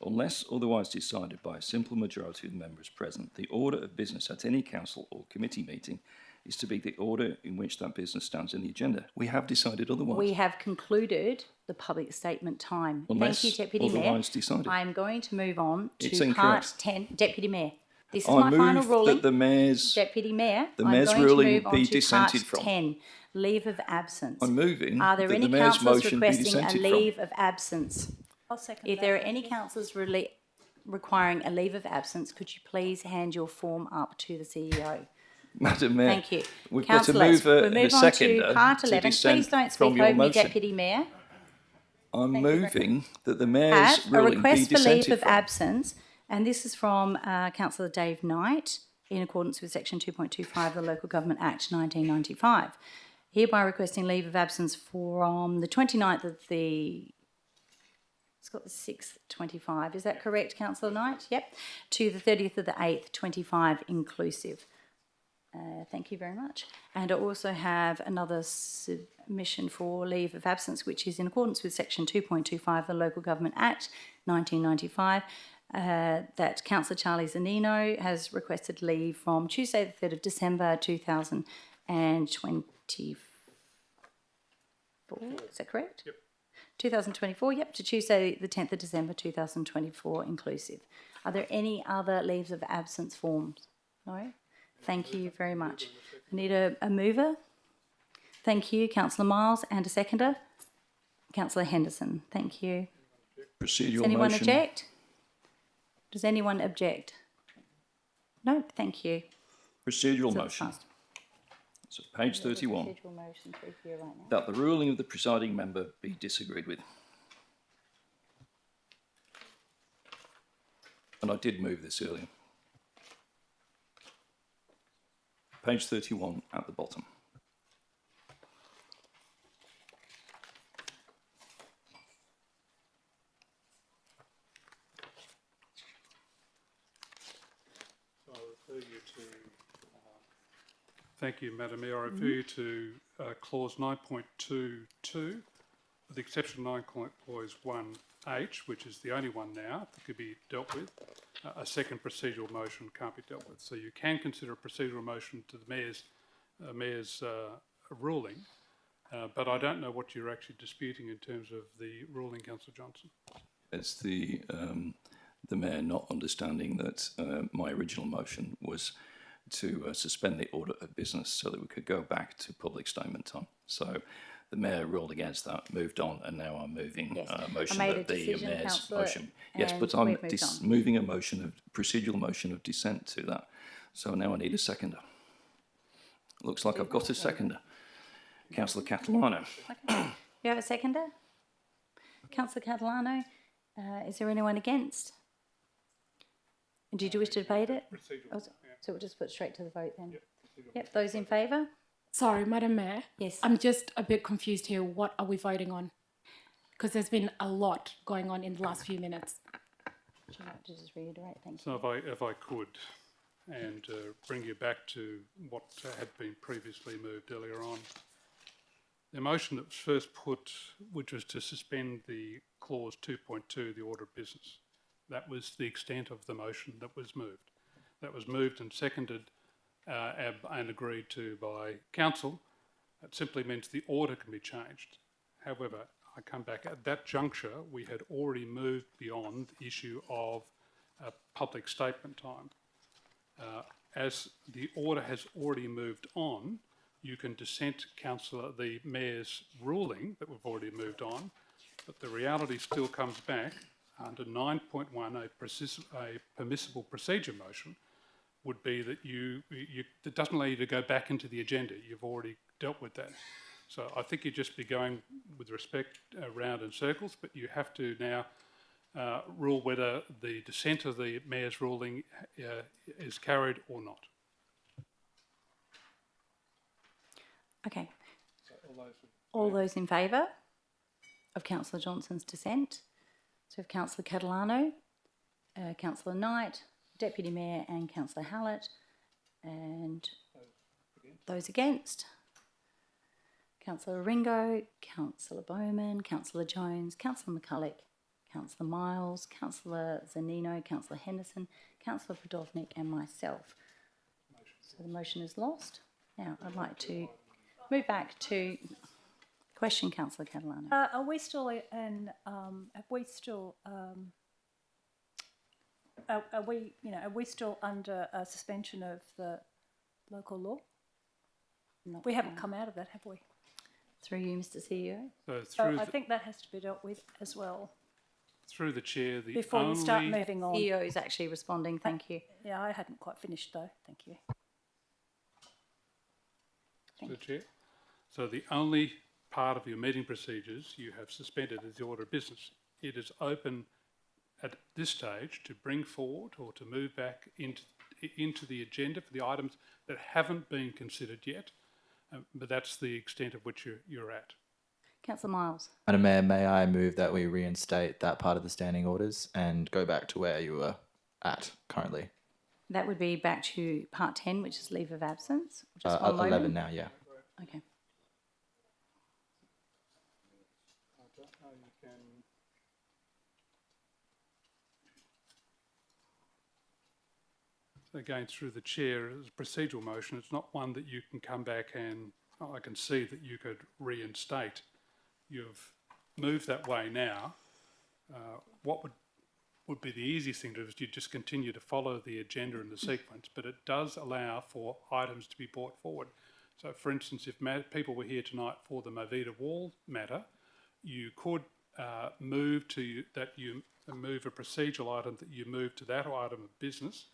unless otherwise decided by a simple majority of the members present, the order of business at any council or committee meeting is to be the order in which that business stands in the agenda? We have decided otherwise. We have concluded the public statement time. Unless Thank you, Deputy Mayor. otherwise decided. I'm going to move on It's to part incorrect. 10. Deputy Mayor, this is I my final move ruling. that the Mayor's Deputy Mayor, the I'm Mayor's going ruling to move on be to dissented part from. 10, leave of absence. I'm moving Are there that any the Mayor's councillors motion be requesting a dissented leave of absence? I'll second If that. there are any councillors requiring a leave of absence, could you please hand your form up to the CEO? Madam Mayor, Thank you. we've got a Councillors, mover we and a move on seconder to part to 11. dissent Please don't from speak your over me, motion. Deputy Mayor. I'm Thank you very moving that the Mayor's Have a ruling be request for leave dissented of from. absence, and this is from Councillor Dave Knight, in accordance with Section 2.25 of the Local Government Act 1995. Hereby requesting leave of absence from the 29th of the... It's got the 6th, 25. Is that correct, Councillor Knight? Yep. To the 30th of the 8th, 25 inclusive. Thank you very much. And I also have another submission for leave of absence, which is in accordance with Section 2.25 of the Local Government Act 1995, that Councillor Charlie Zanino has requested leave from Tuesday the 3rd of December 2024. Is that correct? Yep. 2024, yep, to Tuesday the 10th of December 2024 inclusive. Are there any other leaves of absence forms? No? Thank you very much. I need a mover. Thank you, Councillor Miles, and a seconder. Councillor Henderson, thank you. Procedural Does anyone motion. object? Does anyone object? No, thank you. Procedural So it's motion. passed. So page 31. Procedural motion through here right now. That the ruling of the presiding member be disagreed with. And I did move this earlier. Page 31 at the bottom. So I refer you to, thank you, Madam Mayor. I refer you to clause 9.22, with the exception of 9 clause 1H, which is the only one now that could be dealt with. A second procedural motion can't be dealt with. So you can consider a procedural motion to the Mayor's ruling, but I don't know what you're actually disputing in terms of the ruling, Councillor Johnson. It's the Mayor not understanding that my original motion was to suspend the order of business so that we could go back to public statement time. So the Mayor ruled against that, moved on, and now I'm moving Yes. a motion I made that a the decision, Mayor's Councillor, motion. Yes, and but I'm we've moved on. moving a motion of procedural motion of dissent to that. So now I need a seconder. Looks like I've got a seconder. Councillor Catalano. You have a seconder? Councillor Catalano, is there anyone against? And did you wish to debate it? Oh, so we'll just put straight to the vote then. Yep, those in favour? Sorry, Madam Mayor. Yes. I'm just a bit confused here. What are we voting on? Because there's been a lot going on in the last few minutes. Would you like to just reiterate? Thank So you. if I could, and bring you back to what had been previously moved earlier on. The motion that was first put, which was to suspend the clause 2.2, the order of business, that was the extent of the motion that was moved. That was moved and seconded and agreed to by council. It simply means the order can be changed. However, I come back, at that juncture, we had already moved beyond the issue of public statement time. As the order has already moved on, you can dissent the Mayor's ruling that we've already moved on, but the reality still comes back under 9.1, a permissible procedure motion would be that it doesn't allow you to go back into the agenda. You've already dealt with that. So I think you'd just be going, with respect, round in circles, but you have to now rule whether the dissent of the Mayor's ruling is carried or not. Okay. All those in favour of Councillor Johnson's dissent? So we have Councillor Catalano, Councillor Knight, Deputy Mayor and Councillor Hallett, and those against? Councillor Ringo, Councillor Bowman, Councillor Jones, Councillor McCulloch, Councillor Miles, Councillor Zanino, Councillor Henderson, Councillor Podovnik and myself. So the motion is lost. Now I'd like to move back to question, Councillor Catalano. Are we still in? Have we still? Are we? Are we still under a suspension of the local law? We haven't come out of that, have we? Through you, Mr. CEO. So I think that has to be dealt with as well. Through the chair, Before we start moving on. CEO is actually responding. Thank you. Yeah, I hadn't quite finished though. Thank you. The chair. So the only part of your meeting procedures you have suspended is the order of business. It is open at this stage to bring forward or to move back into the agenda for the items that haven't been considered yet, but that's the extent of which you're at. Councillor Miles. Madam Mayor, may I move that we reinstate that part of the standing orders and go back to where you were at currently? That would be back to part 10, which is leave of absence. Just 11 now, yeah. Okay. Again, through the chair, as a procedural motion, it's not one that you can come back and I can see that you could reinstate. You've moved that way now. What would be the easiest thing to do is you just continue to follow the agenda and the sequence, but it does allow for items to be brought forward. So, for instance, if people were here tonight for the Movida Wall matter, you could move a procedural item that you move to that item of business.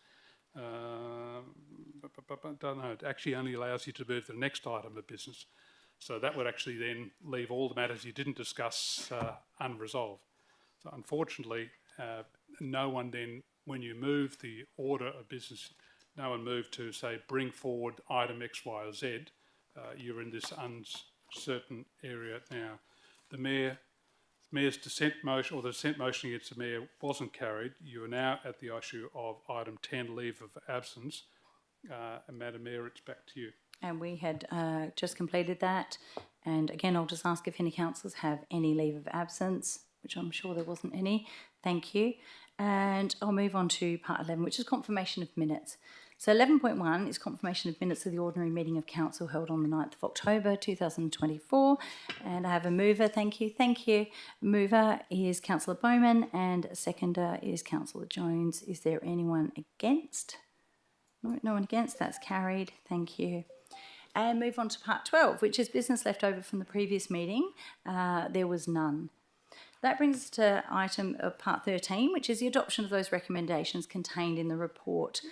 Don't know, it actually only allows you to move to the next item of business. So that would actually then leave all the matters you didn't discuss unresolved. So unfortunately, no one then, when you move the order of business, no one moved to say bring forward item X, Y or Z. You're in this uncertain area now. The Mayor's dissent motion, or the dissent motion against the Mayor wasn't carried. You are now at the issue of item 10, leave of absence. And Madam Mayor, it's back to you. And we had just completed that. And again, I'll just ask if any councillors have any leave of absence, which I'm sure there wasn't any. Thank you. And I'll move on to part 11, which is confirmation of minutes. So 11.1 is confirmation of minutes of the ordinary meeting of council held on the 9th of October 2024. And I have a mover, thank you. Mover is Councillor Bowman and a seconder is Councillor Jones. Is there anyone against? No one against, that's carried, thank you. And move on to part 12, which is business left over from the previous meeting. There was none. That brings us to item of part 13, which is the adoption of those recommendations contained in the report.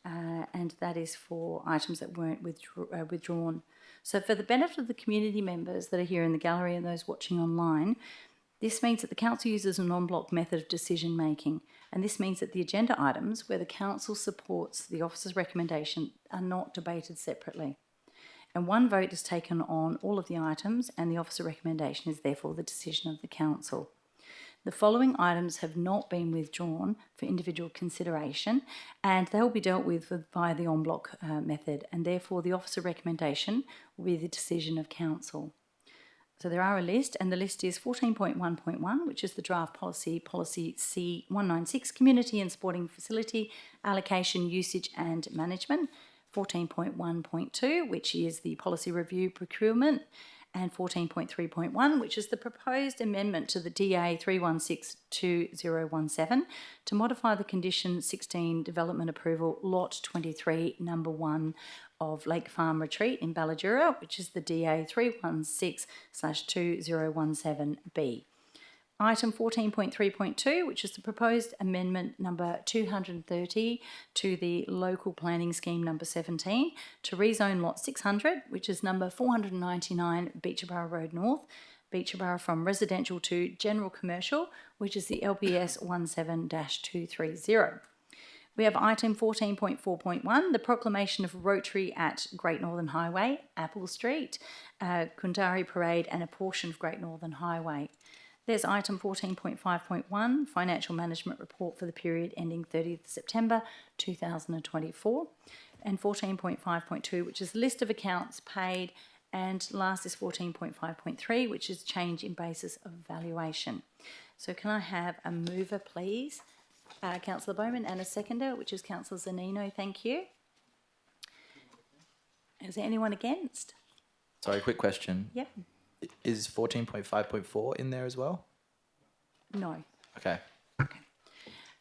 And that is for items that weren't withdrawn. So for the benefit of the community members that are here in the gallery and those watching online, this means that the council uses a non-block method of decision making, and this means that the agenda items where the council supports the officer's recommendation are not debated separately. And one vote is taken on all of the items, and the officer recommendation is therefore the decision of the council. The following items have not been withdrawn for individual consideration, and they will be dealt with via the en bloc method, and therefore the officer recommendation will be the decision of council. So there are a list, and the list is 14.1.1, which is the draft policy C196, Community and Sporting Facility Allocation, Usage and Management, 14.1.2, which is the policy review procurement, and 14.3.1, which is the proposed amendment to the DA 3162017 to modify the condition 16 development approval lot 23 number 1 of Lake Farm Retreat in Ballajura, which is the DA 316/2017B. Item 14.3.2, which is the proposed amendment number 230 to the local planning scheme number 17 to rezone lot 600, which is number 499 Beecherburra Road North, Beecherburra, from residential to general commercial, which is the LPS 17-230. We have item 14.4.1, the proclamation of Rotary at Great Northern Highway, Apple Street, Kundari Parade, and a portion of Great Northern Highway. There's item 14.5.1, financial management report for the period ending 30th September 2024, and 14.5.2, which is list of accounts paid, and last is 14.5.3, which is change in basis of valuation. So can I have a mover, please? Councillor Bowman, and a seconder, which is Councillor Zanino. Thank you. Is there anyone against? Sorry, quick question. Yep. Is 14.5.4 in there as well? No. Okay.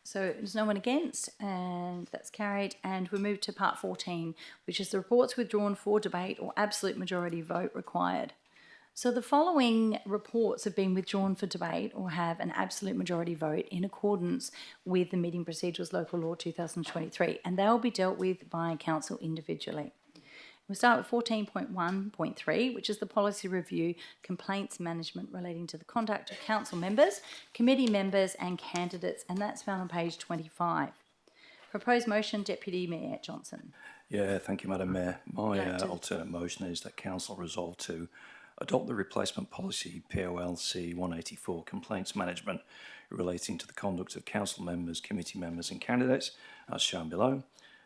So there's no one against, and that's carried. And we move to part 14, which is the reports withdrawn for debate or absolute majority vote required. So the following reports have been withdrawn for debate or have an absolute majority vote in accordance with the Meeting Procedures Local Law 2023, and they will be dealt with by council individually. We'll start with 14.1.3, which is the policy review complaints management relating to the conduct of council members, committee members and candidates, and that's found on page 25. Proposed motion, Deputy Mayor Johnson. Yeah, thank you, Madam Mayor. My alternate motion is that council resolve to adopt the replacement policy POLC 184 complaints management relating to the conduct of council members, committee members and candidates as shown below.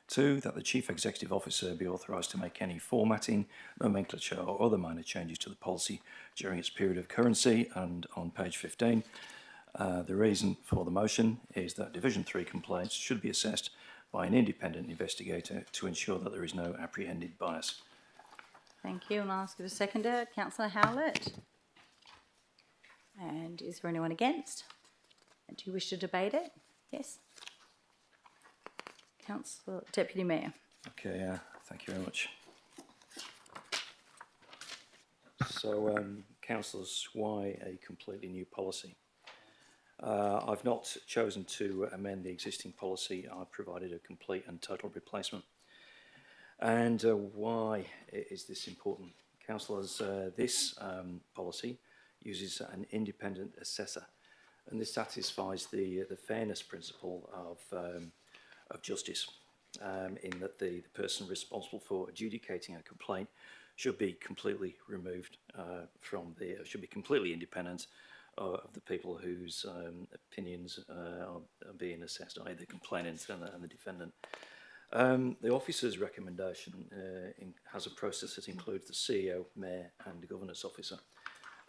2, that the Chief Executive Officer be authorised to make any formatting, nomenclature or other minor changes to the policy during its period of currency. And on page 15, the reason for the motion is that Division 3 complaints should be assessed by an independent investigator to ensure that there is no apprehended bias. Thank you, and I'll ask for a seconder, Councillor Howlett. And is there anyone against? And do you wish to debate it? Yes. Councillor, Deputy Mayor. Okay, thank you very much. So, councillors, why a completely new policy? I've not chosen to amend the existing policy. I've provided a complete and total replacement. And why is this important? Councillors, this policy uses an independent assessor, and this satisfies the fairness principle of justice, in that the person responsible for adjudicating a complaint should be completely removed should be completely independent of the people whose opinions are being assessed, i.e. the complainant and the defendant. The officer's recommendation has a process that includes the CEO, Mayor and the Governance Officer.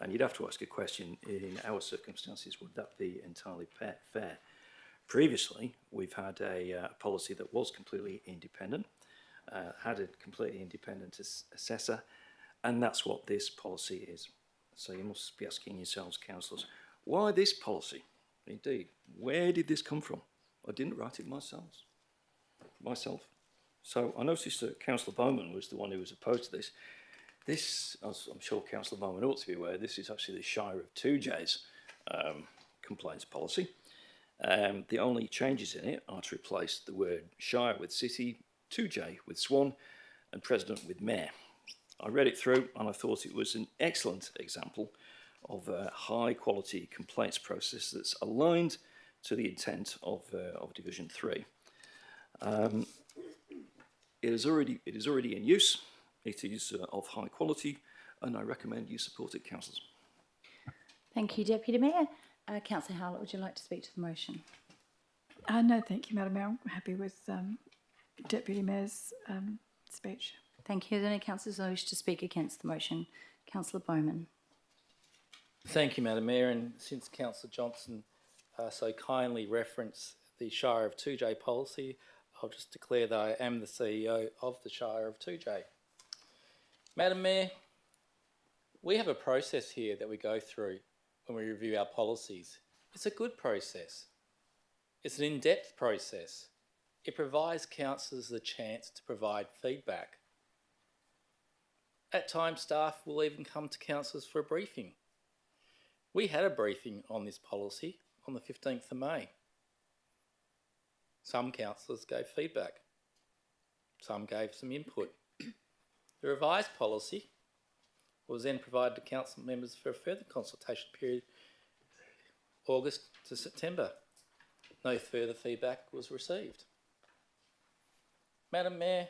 And you'd have to ask a question, in our circumstances, would that be entirely fair? Previously, we've had a policy that was completely independent, had a completely independent assessor, and that's what this policy is. So you must be asking yourselves, councillors, why this policy? Indeed, where did this come from? I didn't write it myself. So I noticed that Councillor Bowman was the one who was opposed to this. This, as I'm sure Councillor Bowman ought to be aware, this is actually the Shire of 2J's complaints policy. The only changes in it are to replace the word Shire with City, 2J with Swan, and President with Mayor. I read it through and I thought it was an excellent example of a high quality complaints process that's aligned to the intent of Division 3. It is already in use, it is of high quality, and I recommend you support it, councillors. Thank you, Deputy Mayor. Councillor Howlett, would you like to speak to the motion? No, thank you, Madam Mayor. I'm happy with Deputy Mayor's speech. Thank you. Are there any councillors who wish to speak against the motion? Councillor Bowman. Thank you, Madam Mayor. And since Councillor Johnson so kindly referenced the Shire of 2J policy, I'll just declare that I am the CEO of the Shire of 2J. Madam Mayor, we have a process here that we go through when we review our policies. It's a good process. It's an in-depth process. It provides councillors the chance to provide feedback. At times, staff will even come to councillors for a briefing. We had a briefing on this policy on the 15th of May. Some councillors gave feedback. Some gave some input. The revised policy was then provided to council members for a further consultation period, August to September. No further feedback was received. Madam Mayor,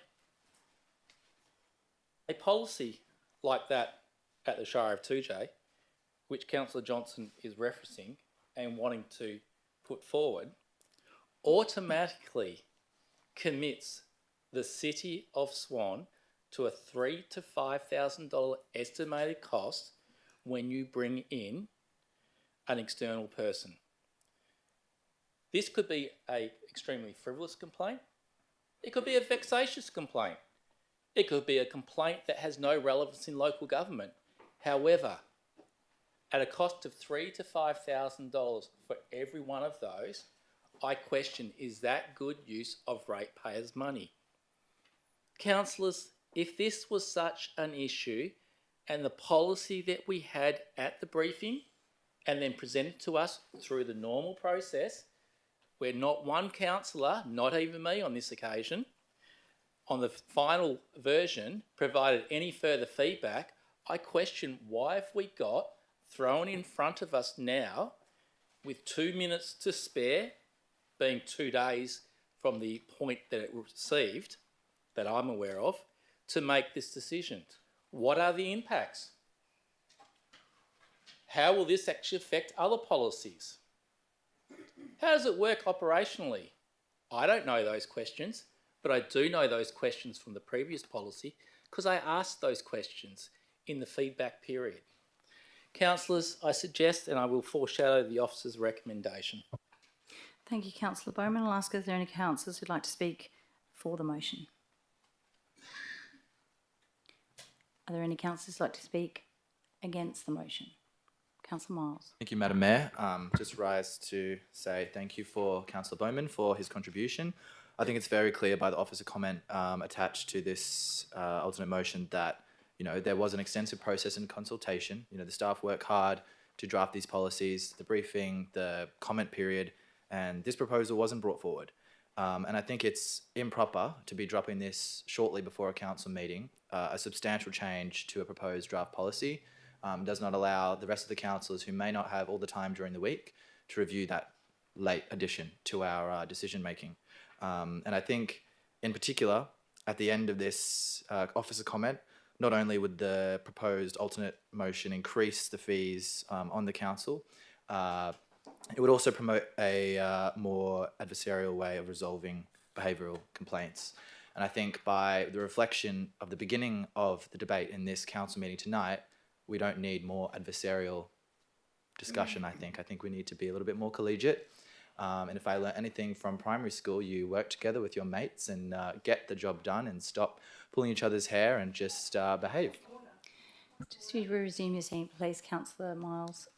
a policy like that at the Shire of 2J, which Councillor Johnson is referencing and wanting to put forward, automatically commits the City of Swan to a $3,000 to $5,000 estimated cost when you bring in an external person. This could be an extremely frivolous complaint. It could be a vexatious complaint. It could be a complaint that has no relevance in local government. However, at a cost of $3,000 to $5,000 for every one of those, I question, is that good use of ratepayers' money? Councillors, if this was such an issue and the policy that we had at the briefing and then presented to us through the normal process, where not one councillor, not even me on this occasion, on the final version provided any further feedback, I question why have we got thrown in front of us now with 2 minutes to spare, being 2 days from the point that it received, that I'm aware of, to make this decision. What are the impacts? How will this actually affect other policies? How does it work operationally? I don't know those questions, but I do know those questions from the previous policy because I asked those questions in the feedback period. Councillors, I suggest and I will foreshadow the officer's recommendation. Thank you, Councillor Bowman. I'll ask if there are any councillors who'd like to speak for the motion. Are there any councillors who'd like to speak against the motion? Councillor Miles. Thank you, Madam Mayor. Just rise to say thank you for Councillor Bowman for his contribution. I think it's very clear by the officer comment attached to this alternate motion that there was an extensive process and consultation. The staff work hard to draft these policies, the briefing, the comment period, and this proposal wasn't brought forward. And I think it's improper to be dropping this shortly before a council meeting. A substantial change to a proposed draft policy does not allow the rest of the councillors who may not have all the time during the week to review that late addition to our decision making. And I think in particular, at the end of this officer comment, not only would the proposed alternate motion increase the fees on the council, it would also promote a more adversarial way of resolving behavioural complaints. And I think by the reflection of the beginning of the debate in this council meeting tonight, we don't need more adversarial discussion, I think we need to be a little bit more collegiate. And if I learned anything from primary school, you work together with your mates and get the job done and stop pulling each other's hair and just behave. Just to resume your seat, please, Councillor Miles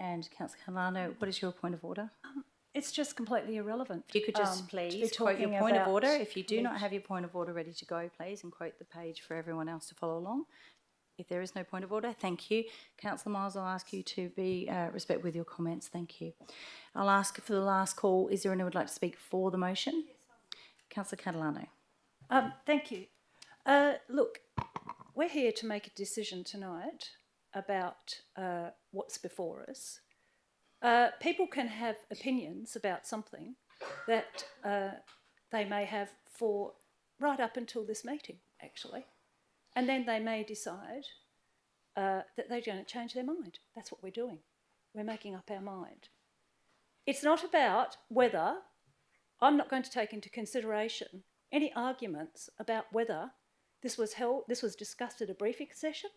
and Councillor Carlano. What is your point of order? It's just completely irrelevant. If you could just please quote your point of order. If you do not have your point of order ready to go, please, and quote the page for everyone else to follow along. If there is no point of order, thank you. Councillor Miles, I'll ask you to be respectful with your comments. Thank you. I'll ask for the last call. Is there anyone who would like to speak for the motion? Councillor Catalano. Thank you. Look, we're here to make a decision tonight about what's before us. People can have opinions about something that they may have for right up until this meeting, actually. And then they may decide that they're going to change their mind. That's what we're doing. We're making up our mind. It's not about whether, I'm not going to take into consideration any arguments about whether this was discussed at a briefing session,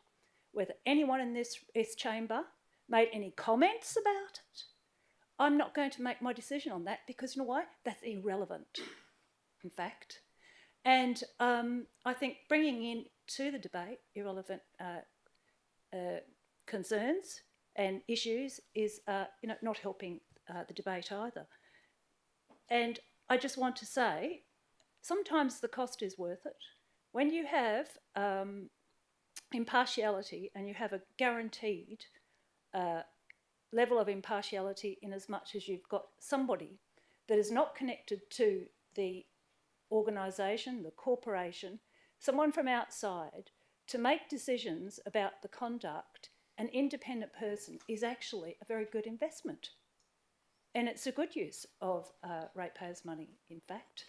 whether anyone in this chamber made any comments about it. I'm not going to make my decision on that because, you know why? That's irrelevant, in fact. And I think bringing in to the debate irrelevant concerns and issues is not helping the debate either. And I just want to say, sometimes the cost is worth it. When you have impartiality and you have a guaranteed level of impartiality in as much as you've got somebody that is not connected to the organisation, the corporation, someone from outside to make decisions about the conduct, an independent person is actually a very good investment. And it's a good use of ratepayers' money, in fact.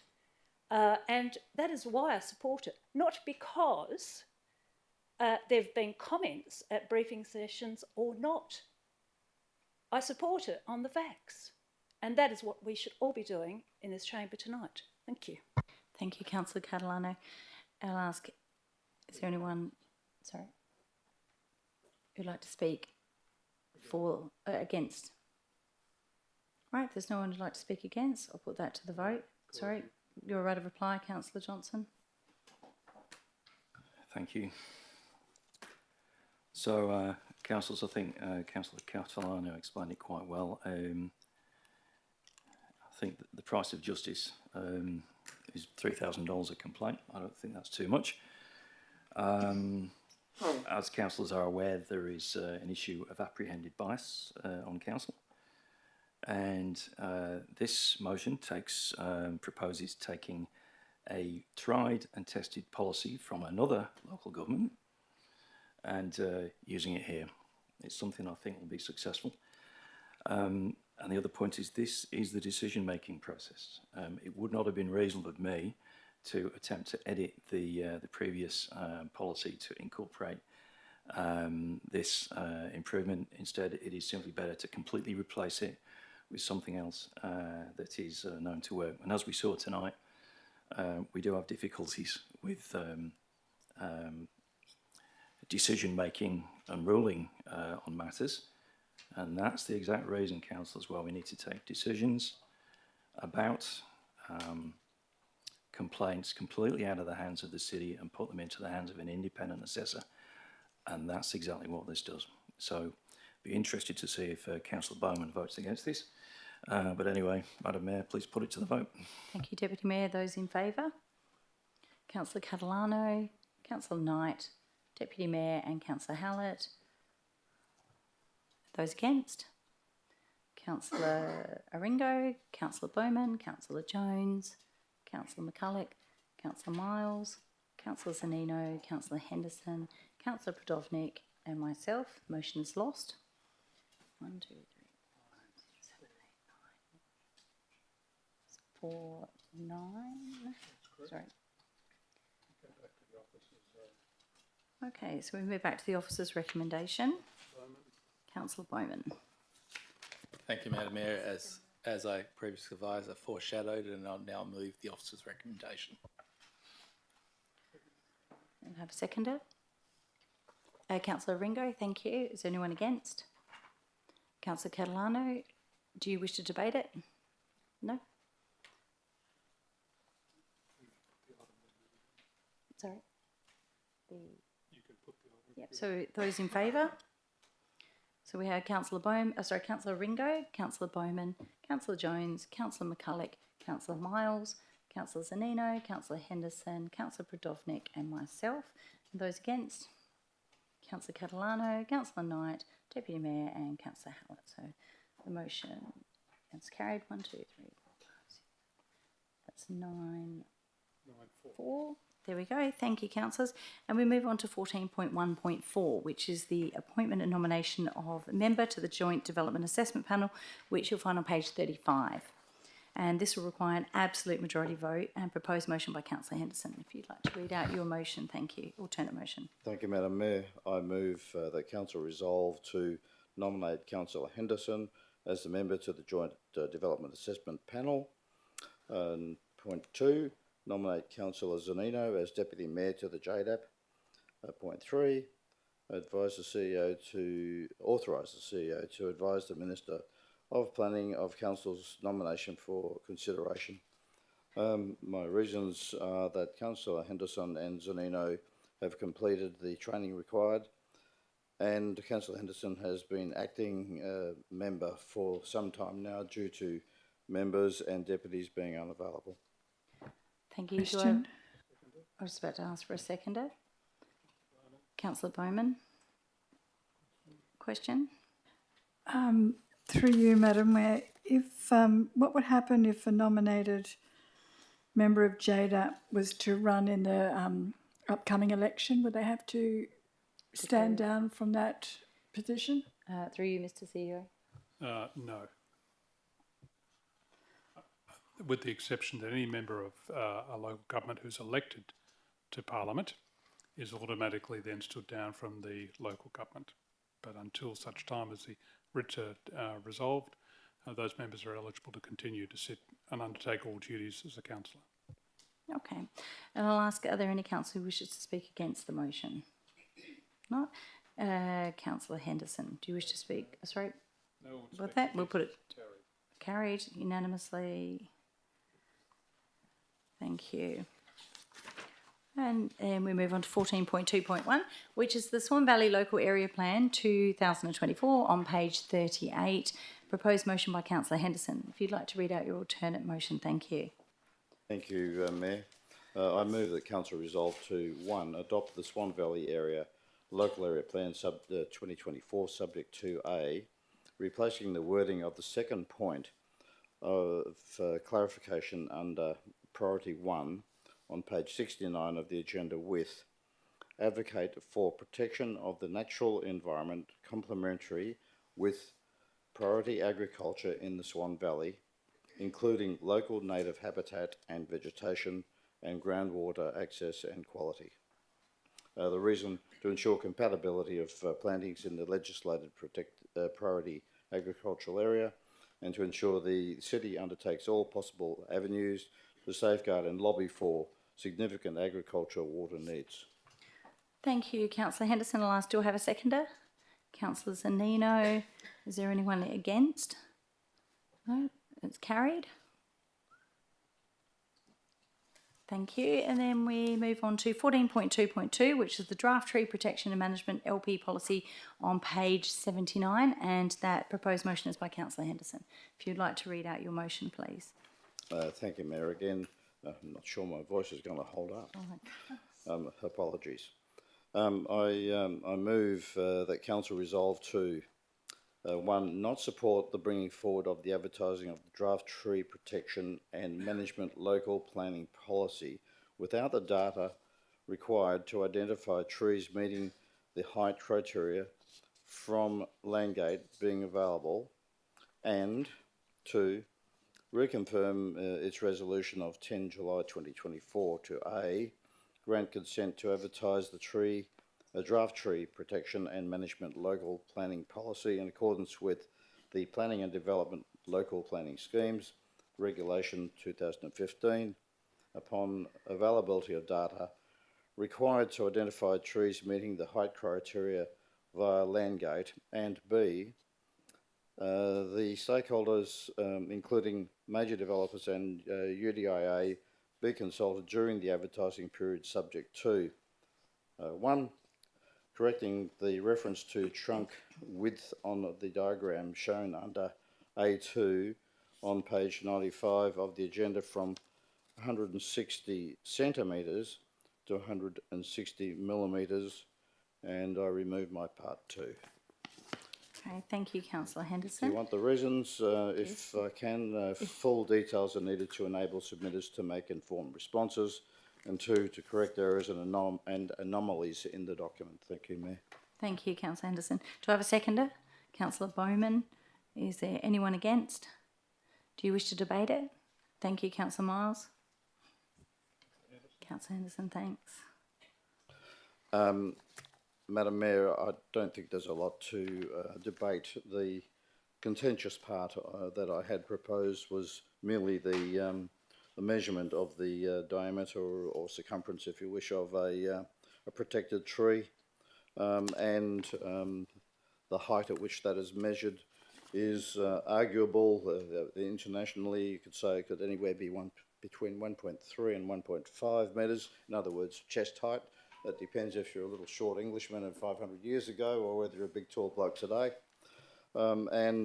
And that is why I support it, not because there have been comments at briefing sessions or not. I support it on the facts. And that is what we should all be doing in this chamber tonight. Thank you. Thank you, Councillor Catalano. I'll ask, is there anyone, who'd like to speak for, against? Right, if there's no one who'd like to speak against, I'll put that to the vote. Sorry, your right of reply, Councillor Johnson. Thank you. So, councillors, I think Councillor Catalano explained it quite well. I think that the price of justice is $3,000 a complaint. I don't think that's too much. As councillors are aware, there is an issue of apprehended bias on council. And this motion proposes taking a tried and tested policy from another local government and using it here. It's something I think will be successful. And the other point is this is the decision-making process. It would not have been reasonable of me to attempt to edit the previous policy to incorporate this improvement. Instead, it is simply better to completely replace it with something else that is known to work. And as we saw tonight, we do have difficulties with decision-making and ruling on matters. And that's the exact reason, councillors, why we need to take decisions about complaints completely out of the hands of the city and put them into the hands of an independent assessor. And that's exactly what this does. So be interested to see if Councillor Bowman votes against this. But anyway, Madam Mayor, please put it to the vote. Thank you, Deputy Mayor. Those in favour? Councillor Catalano, Councillor Knight, Deputy Mayor and Councillor Hallett. Those against? Councillor Aringo, Councillor Bowman, Councillor Jones, Councillor McCulloch, Councillor Miles, Councillor Zanino, Councillor Henderson, Councillor Prodovnik and myself. Motion is lost. 1, 2, 3, 4, 5, 6, 7, 8, 9. 4, 9. Sorry. Okay, so we move back to the officer's recommendation. Councillor Bowman. Thank you, Madam Mayor. As I previously advised, I foreshadowed and I'll now move the officer's recommendation. And have a seconder. Councillor Ringo, thank you. Is there anyone against? Councillor Catalano, do you wish to debate it? No? Sorry. Yep. So those in favour? So we have Councillor Councillor Ringo, Councillor Bowman, Councillor Jones, Councillor McCulloch, Councillor Miles, Councillor Zanino, Councillor Henderson, Councillor Prodovnik and myself. And those against? Councillor Catalano, Councillor Knight, Deputy Mayor and Councillor Hallett. So the motion is carried. 1, 2, 3, 4, 5, 6. That's 9, 4. There we go. Thank you, councillors. And we move on to 14.1.4, which is the appointment and nomination of a member to the Joint Development Assessment Panel, which you'll find on page 35. And this will require an absolute majority vote and proposed motion by Councillor Henderson. If you'd like to read out your motion, thank you. Alternate motion. Thank you, Madam Mayor. I move that Council resolve to nominate Councillor Henderson as the member to the Joint Development Assessment Panel. Point 2, nominate Councillor Zanino as Deputy Mayor to the JDAP. Point 3, authorise the CEO to advise the Minister of Planning of Council's nomination for consideration. My reasons are that Councillor Henderson and Zanino have completed the training required, and Councillor Henderson has been acting member for some time now due to members and deputies being unavailable. Thank you. Question. I was about to ask for a seconder. Councillor Bowman. Question? Through you, Madam Mayor, if what would happen if a nominated member of JDAP was to run in the upcoming election? Would they have to stand down from that position? Through you, Mr. CEO. No. With the exception that any member of a local government who's elected to Parliament is automatically then stood down from the local government. But until such time as the writs are resolved, those members are eligible to continue to sit and undertake all duties as a councillor. Okay. And I'll ask, are there any councillor who wishes to speak against the motion? Not. Councillor Henderson, do you wish to speak? Sorry? No. With that, we'll put it carried unanimously. Thank you. And we move on to 14.2.1, which is the Swan Valley Local Area Plan 2024 on page 38. Proposed motion by Councillor Henderson. If you'd like to read out your alternate motion, thank you. Thank you, Mayor. I move that Council resolve to 1, adopt the Swan Valley Area Local Area Plan 2024 subject to A, replacing the wording of the second point of clarification under priority 1 on page 69 of the agenda with advocate for protection of the natural environment complementary with priority agriculture in the Swan Valley, including local native habitat and vegetation and groundwater access and quality. The reason to ensure compatibility of plantings in the legislated priority agricultural area and to ensure the city undertakes all possible avenues to safeguard and lobby for significant agricultural water needs. Thank you, Councillor Henderson. I'll ask, do I have a seconder? Councillor Zanino. Is there anyone against? No, it's carried. Thank you. And then we move on to 14.2.2, which is the Draft Tree Protection and Management LP policy on page 79. And that proposed motion is by Councillor Henderson. If you'd like to read out your motion, please. Thank you, Mayor. Again, I'm not sure my voice is going to hold up. Apologies. I move that Council resolve to 1, not support the bringing forward of the advertising of the Draft Tree Protection and Management Local Planning Policy without the data required to identify trees meeting the height criteria from Landgate being available, and 2, reconfirm its resolution of 10 July 2024 to A, grant consent to advertise a draft tree protection and management local planning policy in accordance with the Planning and Development Local Planning Schemes Regulation 2015 upon availability of data required to identify trees meeting the height criteria via Landgate, and B, the stakeholders, including major developers and UDIA, be consulted during the advertising period subject to 1, correcting the reference to trunk width on the diagram shown under A2 on page 95 of the agenda from 160 centimetres to 160 millimetres, and I remove my part 2. Okay, thank you, Councillor Henderson. Do you want the reasons? If I can, full details are needed to enable submitters to make informed responses, and 2, to correct errors and anomalies in the document. Thank you, Mayor. Thank you, Councillor Henderson. Do I have a seconder? Councillor Bowman. Is there anyone against? Do you wish to debate it? Thank you, Councillor Miles. Councillor Henderson, thanks. Madam Mayor, I don't think there's a lot to debate. The contentious part that I had proposed was merely the measurement of the diameter or circumference, if you wish, of a protected tree, and the height at which that is measured is arguable. Internationally, you could say it could anywhere be between 1.3 and 1.5 metres. In other words, chest height. That depends if you're a little short Englishman of 500 years ago or whether you're a big tall bloke today. That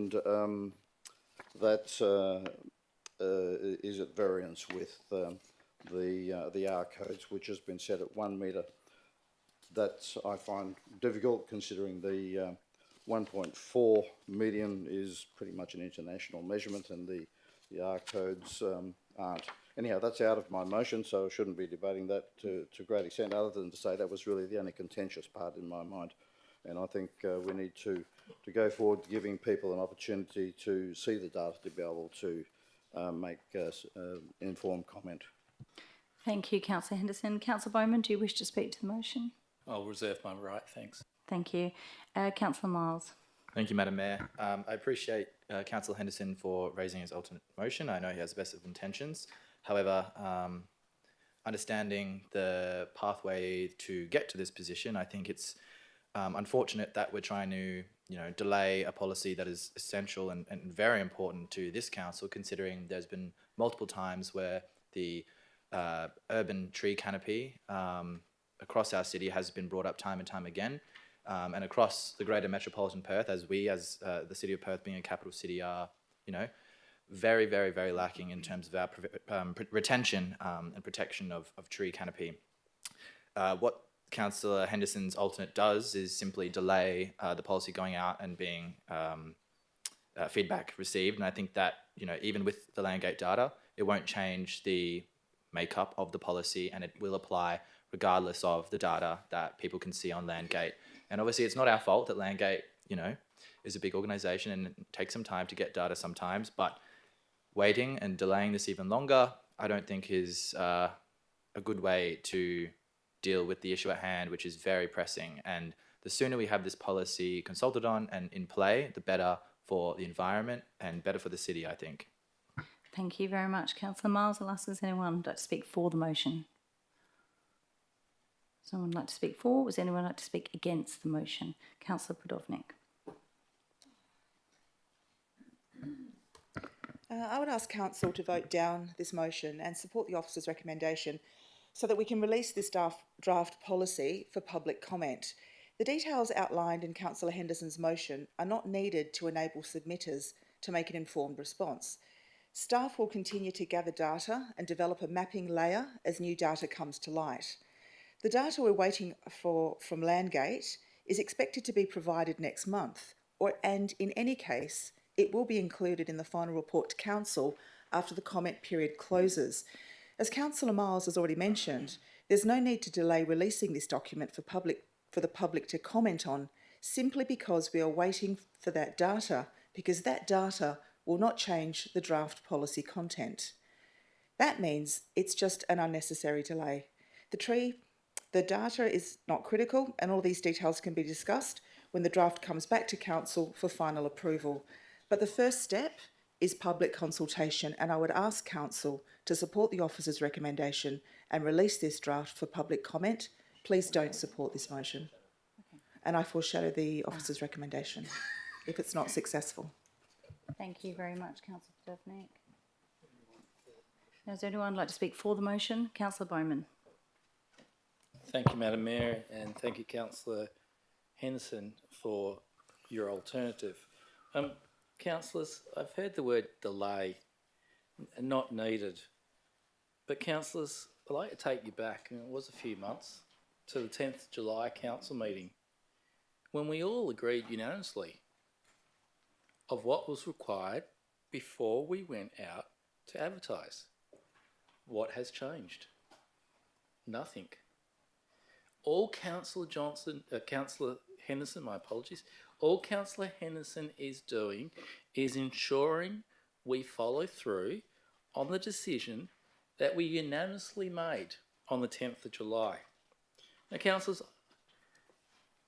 is at variance with the R codes, which has been set at 1 metre. That I find difficult, considering the 1.4 median is pretty much an international measurement, and the R codes aren't. Anyhow, that's out of my motion, so I shouldn't be debating that to a great extent, other than to say that was really the only contentious part in my mind. And I think we need to go forward, giving people an opportunity to see the data to be able to make informed comment. Thank you, Councillor Henderson. Councillor Bowman, do you wish to speak to the motion? I'll reserve my right, thanks. Thank you. Councillor Miles. Thank you, Madam Mayor. I appreciate Councillor Henderson for raising his alternate motion. I know he has the best of intentions. However, understanding the pathway to get to this position, I think it's unfortunate that we're trying to, delay a policy that is essential and very important to this council, considering there's been multiple times where the urban tree canopy across our city has been brought up time and time again, and across the greater metropolitan Perth, as the city of Perth being a capital city are, very, very, very lacking in terms of our retention and protection of tree canopy. What Councillor Henderson's alternate does is simply delay the policy going out and being feedback received, and I think that, even with the Landgate data, it won't change the makeup of the policy, and it will apply regardless of the data that people can see on Landgate. And obviously it's not our fault that Landgate, is a big organisation and it takes some time to get data sometimes, but waiting and delaying this even longer, I don't think is a good way to deal with the issue at hand, which is very pressing. And the sooner we have this policy consulted on and in play, the better for the environment and better for the city, I think. Thank you very much, Councillor Miles. I'll ask, does anyone like to speak for the motion? Does anyone like to speak for? Does anyone like to speak against the motion? Councillor Podovnik. I would ask Council to vote down this motion and support the officer's recommendation so that we can release this draft policy for public comment. The details outlined in Councillor Henderson's motion are not needed to enable submitters to make an informed response. Staff will continue to gather data and develop a mapping layer as new data comes to light. The data we're waiting for from Landgate is expected to be provided next month, and in any case, it will be included in the final report to Council after the comment period closes. As Councillor Miles has already mentioned, there's no need to delay releasing this document for the public to comment on, simply because we are waiting for that data, because that data will not change the draft policy content. That means it's just an unnecessary delay. The data is not critical, and all these details can be discussed when the draft comes back to Council for final approval. But the first step is public consultation, and I would ask Council to support the officer's recommendation and release this draft for public comment. Please don't support this motion. And I foreshadow the officer's recommendation if it's not successful. Thank you very much, Councillor Podovnik. Does anyone like to speak for the motion? Councillor Bowman. Thank you, Madam Mayor, and thank you, Councillor Henderson, for your alternative. Councillors, I've heard the word delay, not needed, but councillors, I'd like to take you back, and it was a few months, to the 10th July council meeting, when we all agreed unanimously of what was required before we went out to advertise. What has changed? Nothing. All Councillor Henderson, my apologies, all Councillor Henderson is doing is ensuring we follow through on the decision that we unanimously made on the 10th of July. Now, councillors,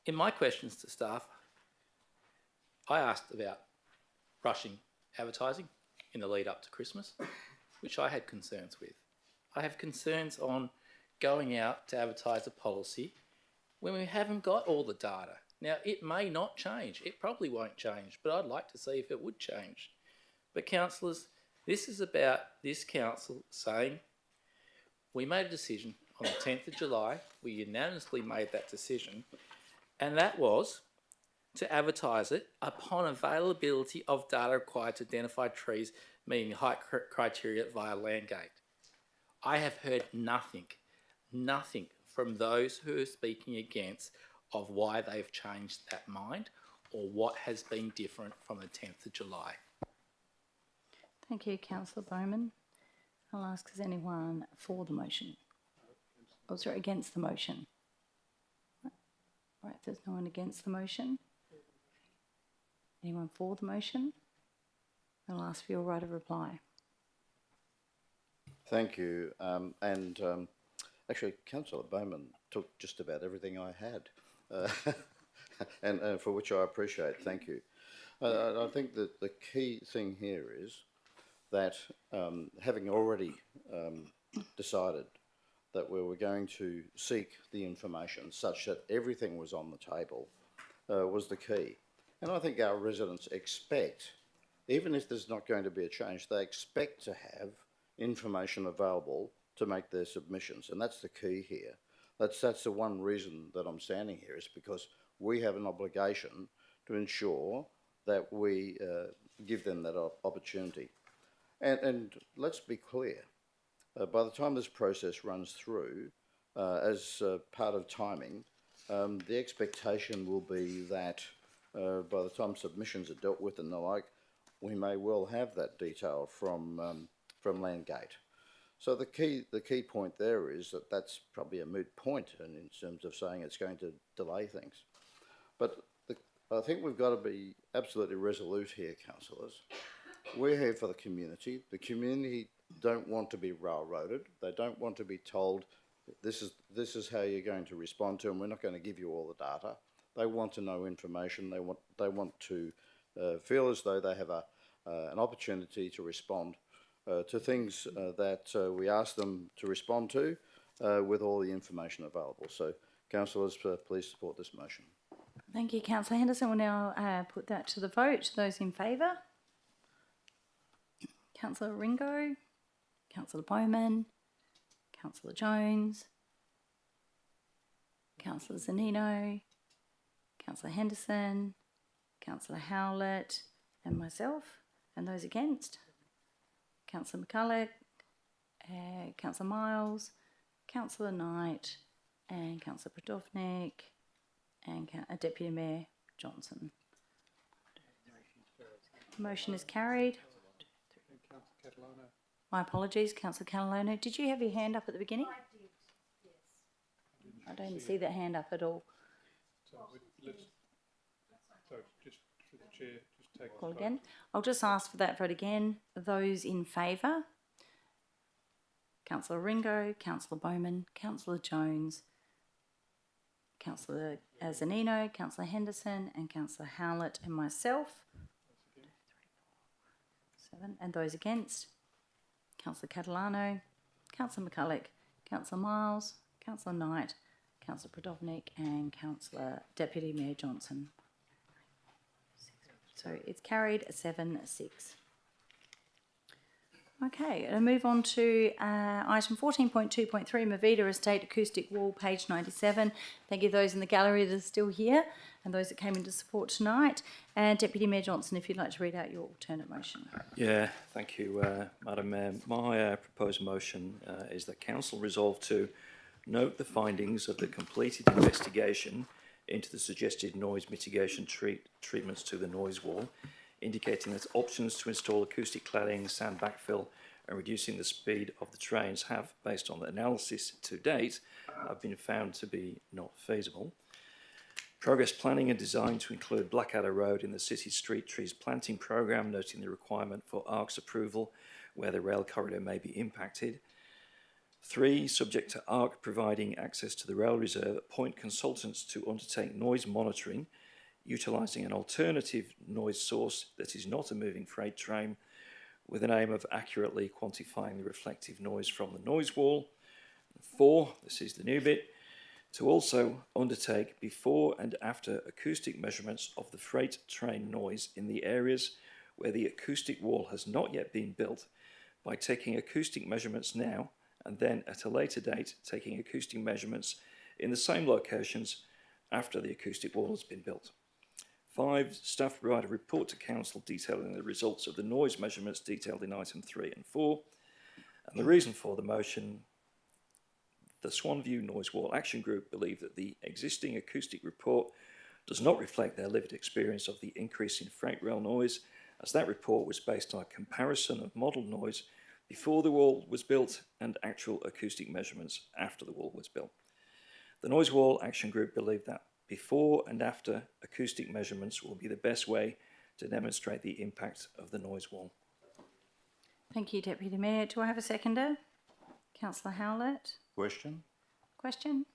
in my questions to staff, I asked about rushing advertising in the lead up to Christmas, which I had concerns with. I have concerns on going out to advertise a policy when we haven't got all the data. Now, it may not change. It probably won't change, but I'd like to see if it would change. But councillors, this is about this council saying, we made a decision on the 10th of July, we unanimously made that decision, and that was to advertise it upon availability of data required to identify trees meeting height criteria via Landgate. I have heard nothing from those who are speaking against of why they've changed that mind or what has been different from the 10th of July. Thank you, Councillor Bowman. I'll ask, is anyone for the motion? Oh, sorry, against the motion? Right, if there's no one against the motion. Anyone for the motion? I'll ask for your right of reply. Thank you. Actually, Councillor Bowman took just about everything I had, and for which I appreciate. Thank you. I think that the key thing here is that having already decided that we were going to seek the information such that everything was on the table was the key. And I think our residents expect, even if there's not going to be a change, they expect to have information available to make their submissions. And that's the key here. That's the one reason that I'm standing here, is because we have an obligation to ensure that we give them that opportunity. And let's be clear, by the time this process runs through, as part of timing, the expectation will be that by the time submissions are dealt with and the like, we may well have that detail from Landgate. So the key point there is that that's probably a moot point in terms of saying it's going to delay things. But I think we've got to be absolutely resolute here, councillors. We're here for the community. The community don't want to be railroaded. They don't want to be told this is how you're going to respond to, and we're not going to give you all the data. They want to know information. They want to feel as though they have an opportunity to respond to things that we ask them to respond to with all the information available. So, councillors, please support this motion. Thank you, Councillor Henderson. We'll now put that to the vote. Those in favour? Councillor Ringo, Councillor Bowman, Councillor Jones, Councillor Zanino, Councillor Henderson, Councillor Howlett, and myself. And those against? Councillor McCulloch, Councillor Miles, Councillor Knight, and Councillor Podovnik, and Deputy Mayor Johnson. The motion is carried. My apologies, Councillor Catalano. Did you have your hand up at the beginning? I did, yes. I don't see that hand up at all. So just through the chair, just take Call again. I'll just ask for that vote again. Those in favour? Councillor Ringo, Councillor Bowman, Councillor Jones, Councillor Zanino, Councillor Henderson, and Councillor Howlett, and myself. 7. And those against? Councillor Catalano, Councillor McCulloch, Councillor Miles, Councillor Knight, Councillor Podovnik, and Councillor Deputy Mayor Johnson. So it's carried 7-6. Okay, I'll move on to item 14.2.3, Movida Estate Acoustic Wall, page 97. Thank you those in the gallery that are still here and those that came in to support tonight. And Deputy Mayor Johnson, if you'd like to read out your alternate motion. Yeah, thank you, Madam Mayor. My proposed motion is that Council resolve to note the findings of the completed investigation into the suggested noise mitigation treatments to the noise wall, indicating that options to install acoustic cladding, sound backfill and reducing the speed of the trains have, based on the analysis to date, have been found to be not feasible. Progress planning and design to include Blackadder Road in the City Street Trees Planting Programme, noting the requirement for ARC's approval where the rail corridor may be impacted. 3, subject to ARC providing access to the rail reserve, appoint consultants to undertake noise monitoring utilising an alternative noise source that is not a moving freight train, with an aim of accurately quantifying the reflective noise from the noise wall. 4, this is the new bit, to also undertake before and after acoustic measurements of the freight train noise in the areas where the acoustic wall has not yet been built, by taking acoustic measurements now and then at a later date taking acoustic measurements in the same locations after the acoustic wall has been built. 5, staff provide a report to council detailing the results of the noise measurements detailed in item 3 and 4. And the reason for the motion: the Swanview Noise Wall Action Group believe that the existing acoustic report does not reflect their lived experience of the increase in freight rail noise, as that report was based on a comparison of model noise before the wall was built and actual acoustic measurements after the wall was built. The Noise Wall Action Group believe that before and after acoustic measurements will be the best way to demonstrate the impact of the noise wall. Thank you, Deputy Mayor. Do I have a seconder? Councillor Howlett. Question? Question?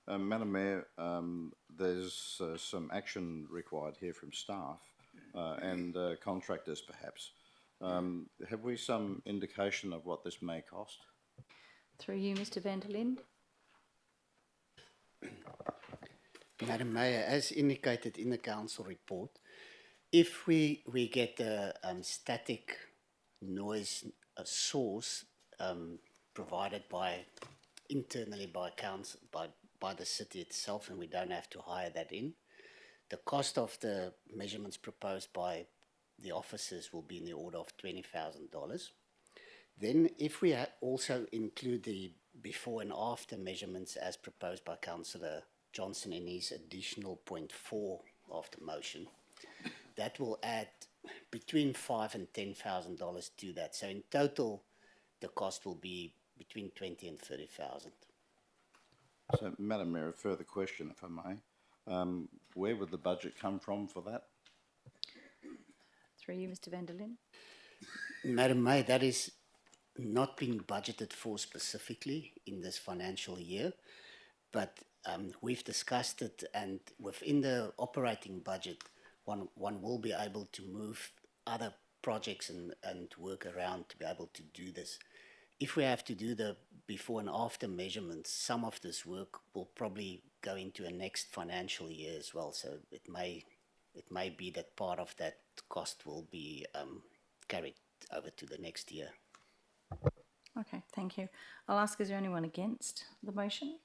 Madam Mayor, there's some action required here from staff and contractors perhaps. Have we some indication of what this may cost? Through you, Mr van der Linde. Madam Mayor, as indicated in the council report, if we get a static noise source provided internally by council, by the city itself, and we don't have to hire that in, the cost of the measurements proposed by the officers will be in the order of $20,000. Then if we also include the before and after measurements as proposed by Councillor Johnson in his additional point 4 of the motion, that will add between $5,000 and $10,000 to that. So in total, the cost will be between $20,000 and $30,000. So, Madam Mayor, a further question, if I may. Where would the budget come from for that? Through you, Mr van der Linde. Madam Mayor, that is not been budgeted for specifically in this financial year, but we've discussed it, and within the operating budget, one will be able to move other projects and work around to be able to do this. If we have to do the before and after measurements, some of this work will probably go into a next financial year as well. So it may be that part of that cost will be carried over to the next year. Okay, thank you. I'll ask, is there anyone against the motion?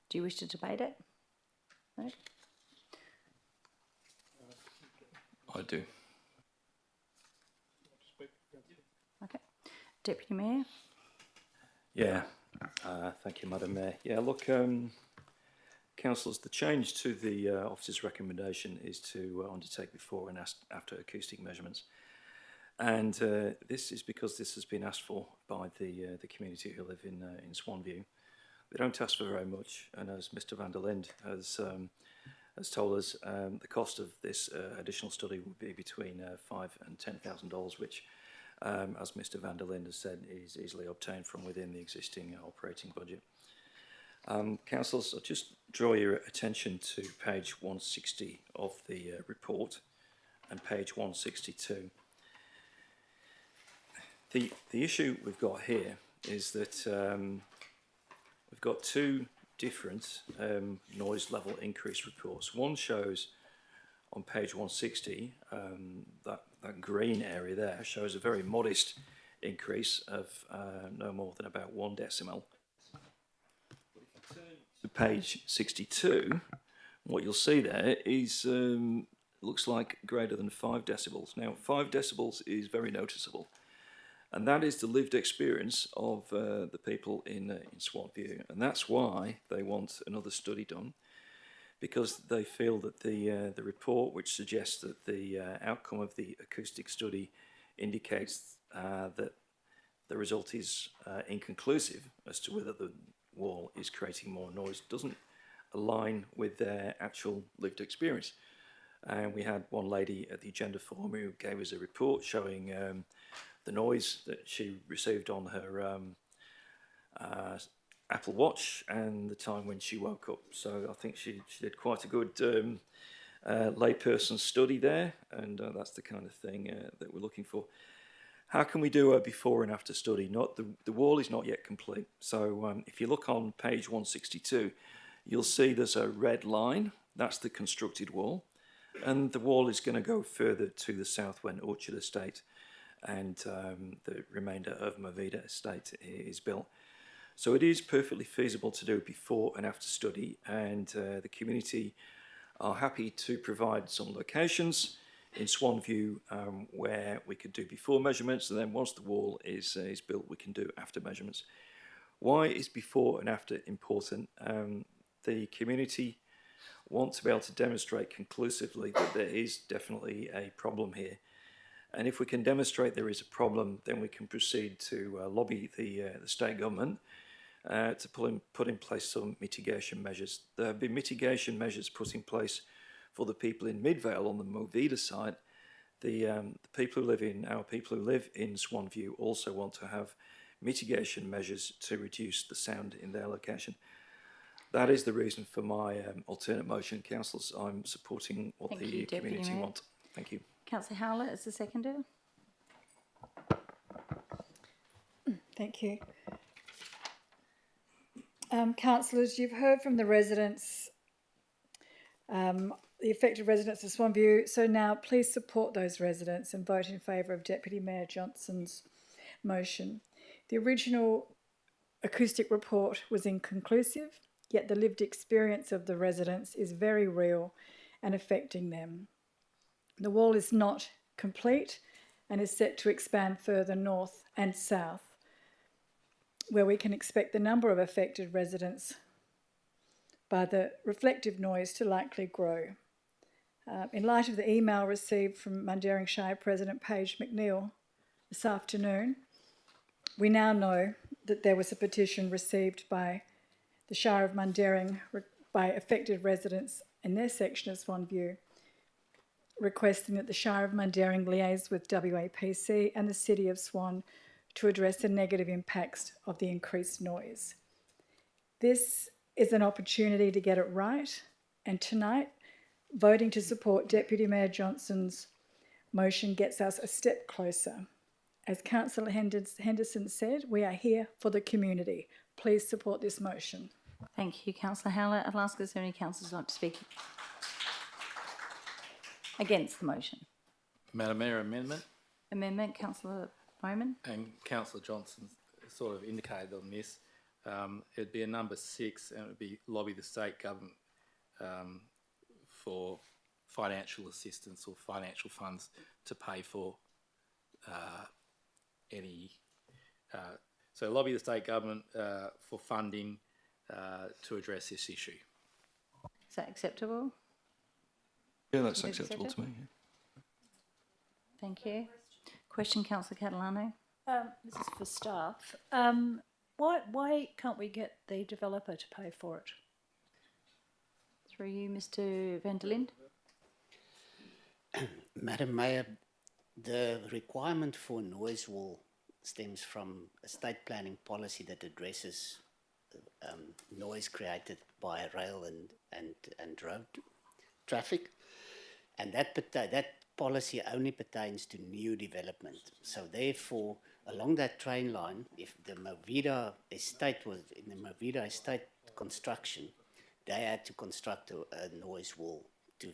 Do you wish to debate it? No? I do. Okay. Deputy Mayor? Yeah, thank you, Madam Mayor. Yeah, look, councillors, the change to the officer's recommendation is to undertake before and after acoustic measurements. And this is because this has been asked for by the community who live in Swanview. They don't ask for very much, and as Mr van der Linde has told us, the cost of this additional study would be between $5,000 and $10,000, which, as Mr van der Linde has said, is easily obtained from within the existing operating budget. Councillors, I'll just draw your attention to page 160 of the report and page 162. The issue we've got here is that we've got two different noise level increase reports. One shows on page 160, that green area there shows a very modest increase of no more than about 1 decibel. To page 62, what you'll see there is looks like greater than 5 decibels. Now, 5 decibels is very noticeable. And that is the lived experience of the people in Swanview. And that's why they want another study done, because they feel that the report, which suggests that the outcome of the acoustic study indicates that the result is inconclusive as to whether the wall is creating more noise, doesn't align with their actual lived experience. And we had one lady at the agenda forum who gave us a report showing the noise that she received on her Apple Watch and the time when she woke up. So I think she did quite a good layperson study there, and that's the kind of thing that we're looking for. How can we do a before and after study? The wall is not yet complete. So if you look on page 162, you'll see there's a red line. That's the constructed wall. And the wall is going to go further to the south when Orchard Estate and the remainder of Movida Estate is built. So it is perfectly feasible to do before and after study, and the community are happy to provide some locations in Swanview where we could do before measurements, and then once the wall is built, we can do after measurements. Why is before and after important? The community want to be able to demonstrate conclusively that there is definitely a problem here. And if we can demonstrate there is a problem, then we can proceed to lobby the state government to put in place some mitigation measures. There have been mitigation measures put in place for the people in Midvale on the Movida side. Our people who live in Swanview also want to have mitigation measures to reduce the sound in their location. That is the reason for my alternate motion, councillors. I'm supporting what the community want. Thank you. Councillor Howlett is the seconder. Thank you. Councillors, you've heard from the residents, the affected residents of Swanview, so now please support those residents and vote in favour of Deputy Mayor Johnson's motion. The original acoustic report was inconclusive, yet the lived experience of the residents is very real and affecting them. The wall is not complete and is set to expand further north and south, where we can expect the number of affected residents by the reflective noise to likely grow. In light of the email received from Mundaring Shire President Paige McNeill this afternoon, we now know that there was a petition received by the Shire of Mundaring by affected residents in their section of Swanview, requesting that the Shire of Mundaring liaise with WAPC and the City of Swan to address the negative impacts of the increased noise. This is an opportunity to get it right, and tonight, voting to support Deputy Mayor Johnson's motion gets us a step closer. As Councillor Henderson said, we are here for the community. Please support this motion. Thank you, Councillor Howlett. I'll ask if there are any councillors who want to speak against the motion. Madam Mayor, amendment. Amendment, Councillor Bowman. And Councillor Johnson sort of indicated on this. It'd be a number 6, and it would be lobby the state government for financial assistance or financial funds to pay for so lobby the state government for funding to address this issue. Is that acceptable? Yeah, that's acceptable to me. Yeah. Thank you. Question, Councillor Catalano. This is for staff. Why can't we get the developer to pay for it? Through you, Mr. van der Linde. Madam Mayor, the requirement for noise wall stems from a state planning policy that addresses noise created by rail and road traffic, and that policy only pertains to new development. So therefore, along that train line, if the Movida estate was in the Movida estate construction, they had to construct a noise wall to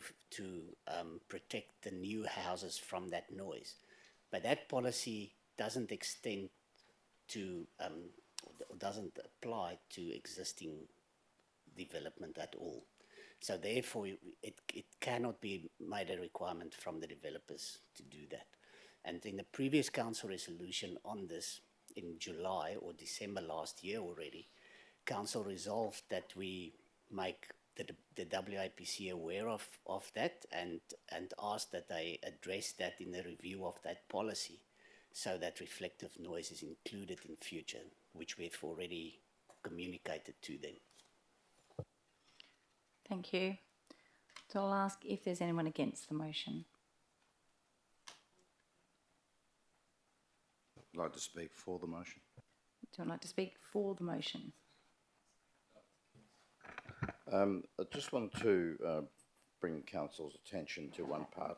protect the new houses from that noise. But that policy doesn't extend to, doesn't apply to existing development at all. So therefore, it cannot be made a requirement from the developers to do that. And in the previous council resolution on this, in July or December last year already, council resolved that we make the WAPC aware of that and asked that they address that in the review of that policy, so that reflective noise is included in future, which we've already communicated to them. Thank you. So I'll ask if there's anyone against the motion. I'd like to speak for the motion. Do you like to speak for the motion? I just want to bring council's attention to one part.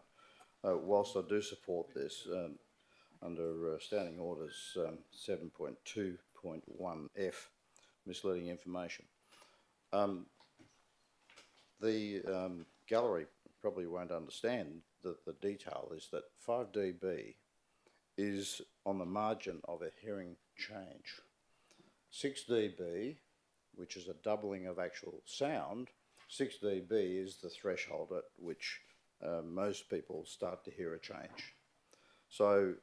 Whilst I do support this, under Standing Orders 7.2.1F, misleading information, the gallery probably won't understand that the detail is that 5 dB is on the margin of a hearing change. 6 dB, which is a doubling of actual sound, 6 dB is the threshold at which most people start to hear a change. So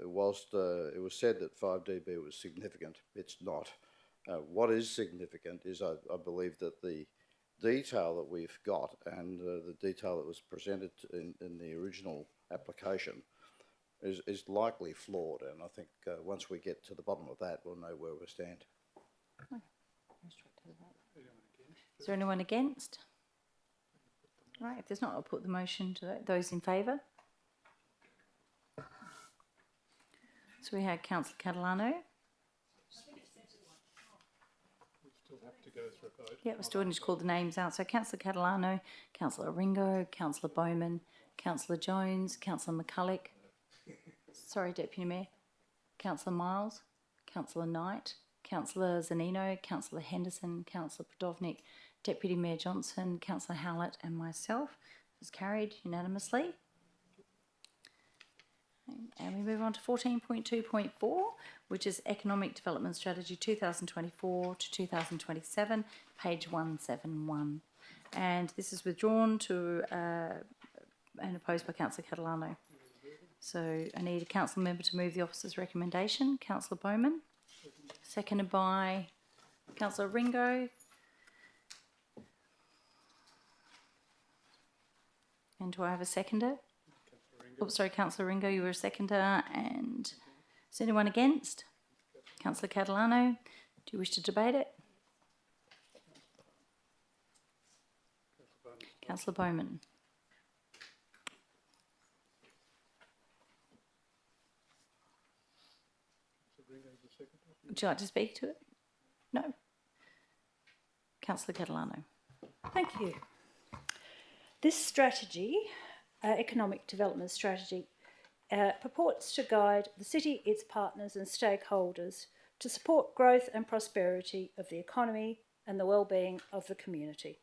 whilst it was said that 5 dB was significant, it's not. What is significant is I believe that the detail that we've got and the detail that was presented in the original application is likely flawed, and I think once we get to the bottom of that, we'll know where we stand. Is there anyone against? Right, if there's not, I'll put the motion to those in favour. So we had Councillor Catalano. Yeah, we still need to call the names out. So Councillor Catalano, Councillor Ringo, Councillor Bowman, Councillor Jones, Councillor McCulloch, sorry, Deputy Mayor, Councillor Miles, Councillor Knight, Councillor Zanino, Councillor Henderson, Councillor Podovnik, Deputy Mayor Johnson, Councillor Howlett and myself. It was carried unanimously. And we move on to 14.2.4, which is Economic Development Strategy 2024 to 2027, page 171. And this is withdrawn to and opposed by Councillor Catalano. So I need a council member to move the officer's recommendation. Councillor Bowman, seconded by Councillor Ringo. And do I have a seconder? Oh, sorry, Councillor Ringo, you were a seconder. And is anyone against? Councillor Catalano, do you wish to debate it? Councillor Bowman. Would you like to speak to it? No. Councillor Catalano. Thank you. This strategy, economic development strategy, purports to guide the city, its partners and stakeholders to support growth and prosperity of the economy and the well-being of the community.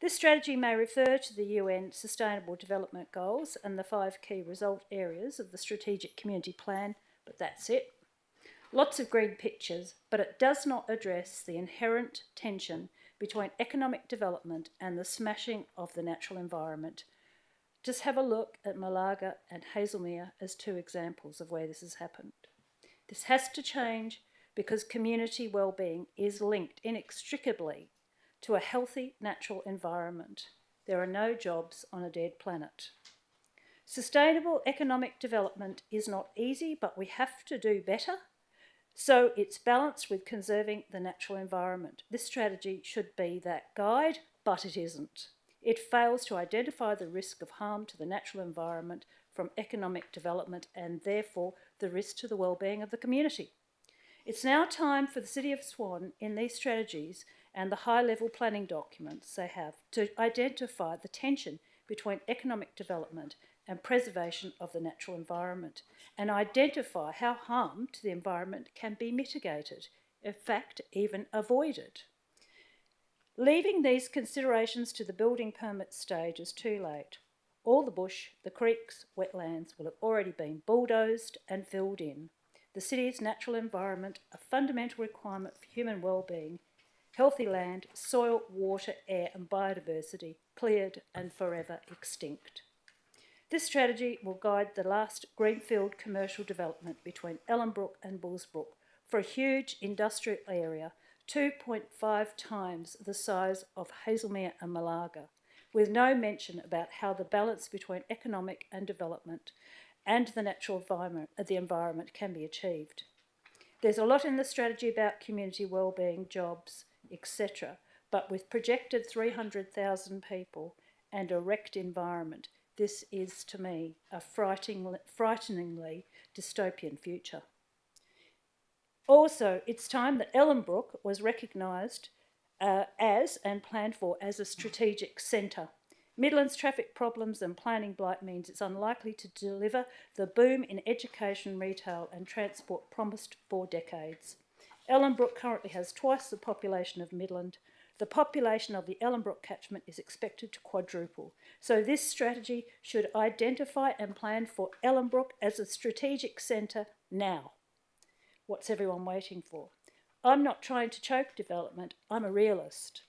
This strategy may refer to the UN Sustainable Development Goals and the 5 key result areas of the Strategic Community Plan, but that's it. Lots of green pictures, but it does not address the inherent tension between economic development and the smashing of the natural environment. Just have a look at Malaga and Hazelmere as 2 examples of where this has happened. This has to change because community well-being is linked inextricably to a healthy natural environment. There are no jobs on a dead planet. Sustainable economic development is not easy, but we have to do better. So it's balanced with conserving the natural environment. This strategy should be that guide, but it isn't. It fails to identify the risk of harm to the natural environment from economic development and therefore the risk to the well-being of the community. It's now time for the City of Swan in these strategies and the high-level planning documents they have to identify the tension between economic development and preservation of the natural environment and identify how harm to the environment can be mitigated, in fact, even avoided. Leaving these considerations to the building permit stage is too late. All the bush, the creeks, wetlands will have already been bulldozed and filled in. The city's natural environment, a fundamental requirement for human well-being, healthy land, soil, water, air and biodiversity, cleared and forever extinct. This strategy will guide the last greenfield commercial development between Ellenbrook and Bullsbrook for a huge industrial area 2.5 times the size of Hazelmere and Malaga, with no mention about how the balance between economic and development and the natural environment can be achieved. There's a lot in the strategy about community wellbeing, jobs, etc., but with projected 300,000 people and a wrecked environment, this is, to me, a frighteningly dystopian future. Also, it's time that Ellenbrook was recognised as and planned for as a strategic centre. Midlands traffic problems and planning blight means it's unlikely to deliver the boom in education, retail and transport promised for decades. Ellenbrook currently has twice the population of Midland. The population of the Ellenbrook catchment is expected to quadruple. So this strategy should identify and plan for Ellenbrook as a strategic centre now. What's everyone waiting for? I'm not trying to choke development, I'm a realist.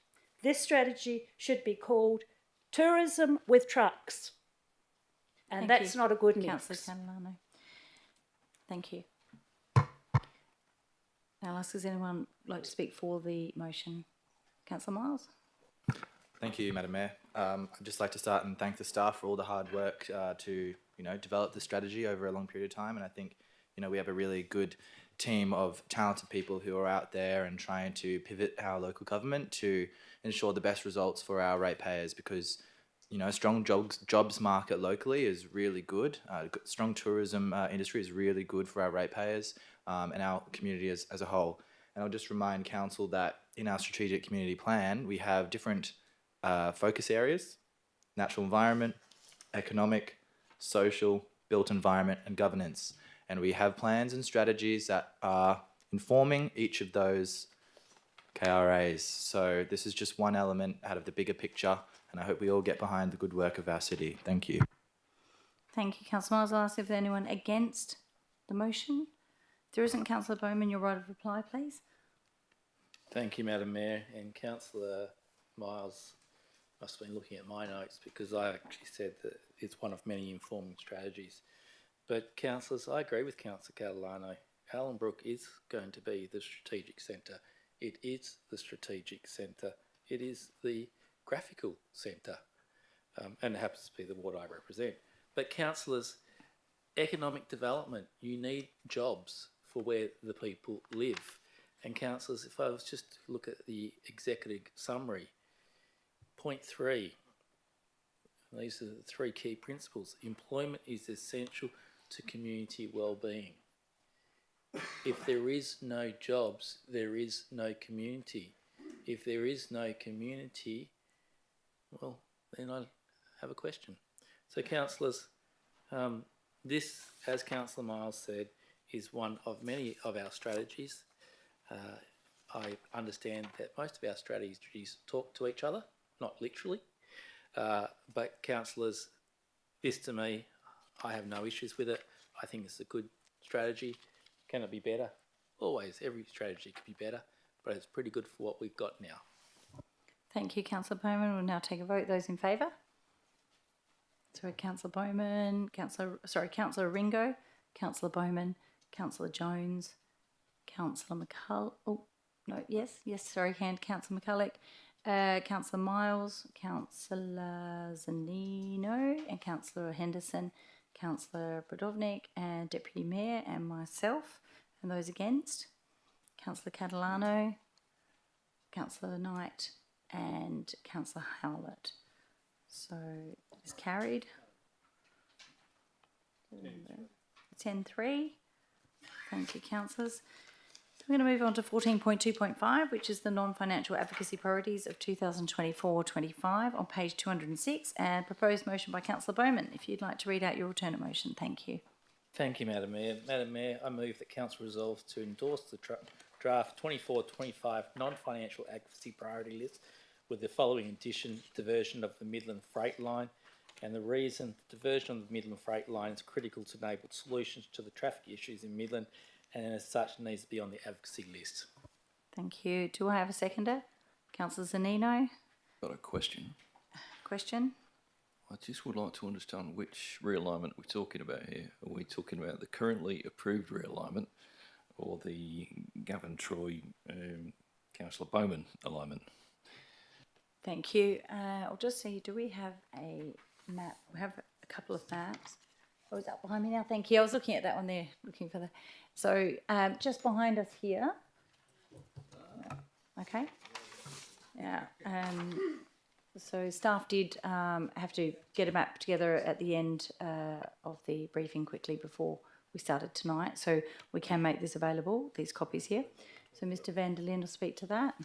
This strategy should be called tourism with trucks. And Thank that's you, not a good Councillor mix. Catalano. Thank you. I'll ask, does anyone like to speak for the motion? Councillor Miles? Thank you, Madam Mayor. I'd just like to start and thank the staff for all the hard work to, develop the strategy over a long period of time. And I think, we have a really good team of talented people who are out there and trying to pivot our local government to ensure the best results for our ratepayers, because a strong jobs market locally is really good. Strong tourism industry is really good for our ratepayers and our community as a whole. And I'll just remind council that in our strategic community plan, we have different focus areas: natural environment, economic, social, built environment, and governance. And we have plans and strategies that are informing each of those KRAs. So this is just one element out of the bigger picture, and I hope we all get behind the good work of our city. Thank you. Thank you, Councillor Miles. I'll ask if there's anyone against the motion. If there isn't, Councillor Bowman, your right of reply, please. Thank you, Madam Mayor. And Councillor Miles must have been looking at my notes, because I actually said that it's one of many informing strategies. But councillors, I agree with Councillor Catalano. Ellenbrook is going to be the strategic centre. It is the strategic centre. It is the graphical centre. And it happens to be the ward I represent. But councillors, economic development, you need jobs for where the people live. And councillors, if I was just to look at the executive summary, point 3, these are the 3 key principles. Employment is essential to community well-being. If there is no jobs, there is no community. If there is no community, well, then I have a question. So councillors, this, as Councillor Miles said, is one of many of our strategies. I understand that most of our strategies talk to each other, not literally, but councillors, this to me, I have no issues with it. I think it's a good strategy. Can it be better? Always, every strategy could be better, but it's pretty good for what we've got now. Thank you, Councillor Bowman. We'll now take a vote. Those in favour? So Councillor Bowman, Councillor Ringo, Councillor Bowman, Councillor Jones, Councillor McCull. Oh, no, Councillor McCulloch, Councillor Miles, Councillor Zanino, and Councillor Henderson, Councillor Brodovnik, and Deputy Mayor, and myself. And those against? Councillor Catalano, Councillor Knight, and Councillor Howlett. So it's carried. 10-3. Thank you, councillors. So we're going to move on to 14.2.5, which is the non-financial advocacy priorities of 2024-25 on page 206, and proposed motion by Councillor Bowman. If you'd like to read out your alternate motion, thank you. Thank you, Madam Mayor. Madam Mayor, I move that Council resolves to endorse the draft 24-25 non-financial advocacy priority list with the following addition: diversion of the Midland Freight Line. And the reason diversion of the Midland Freight Line is critical to enable solutions to the traffic issues in Midland, and as such needs to be on the advocacy list. Thank you. Do I have a seconder? Councillor Zanino. Got a question. Question? I just would like to understand which realignment we're talking about here. Are we talking about the currently approved realignment or the Gavin Troy, Councillor Bowman alignment? Thank you. I'll just see, do we have a map? We have a couple of maps. Oh, is that behind me now? Thank you. I was looking at that one there, looking for the... So just behind us here. Okay. Yeah. So staff did have to get a map together at the end of the briefing quickly before we started tonight. So we can make this available, these copies here. So Mr. Van der Linden will speak to that.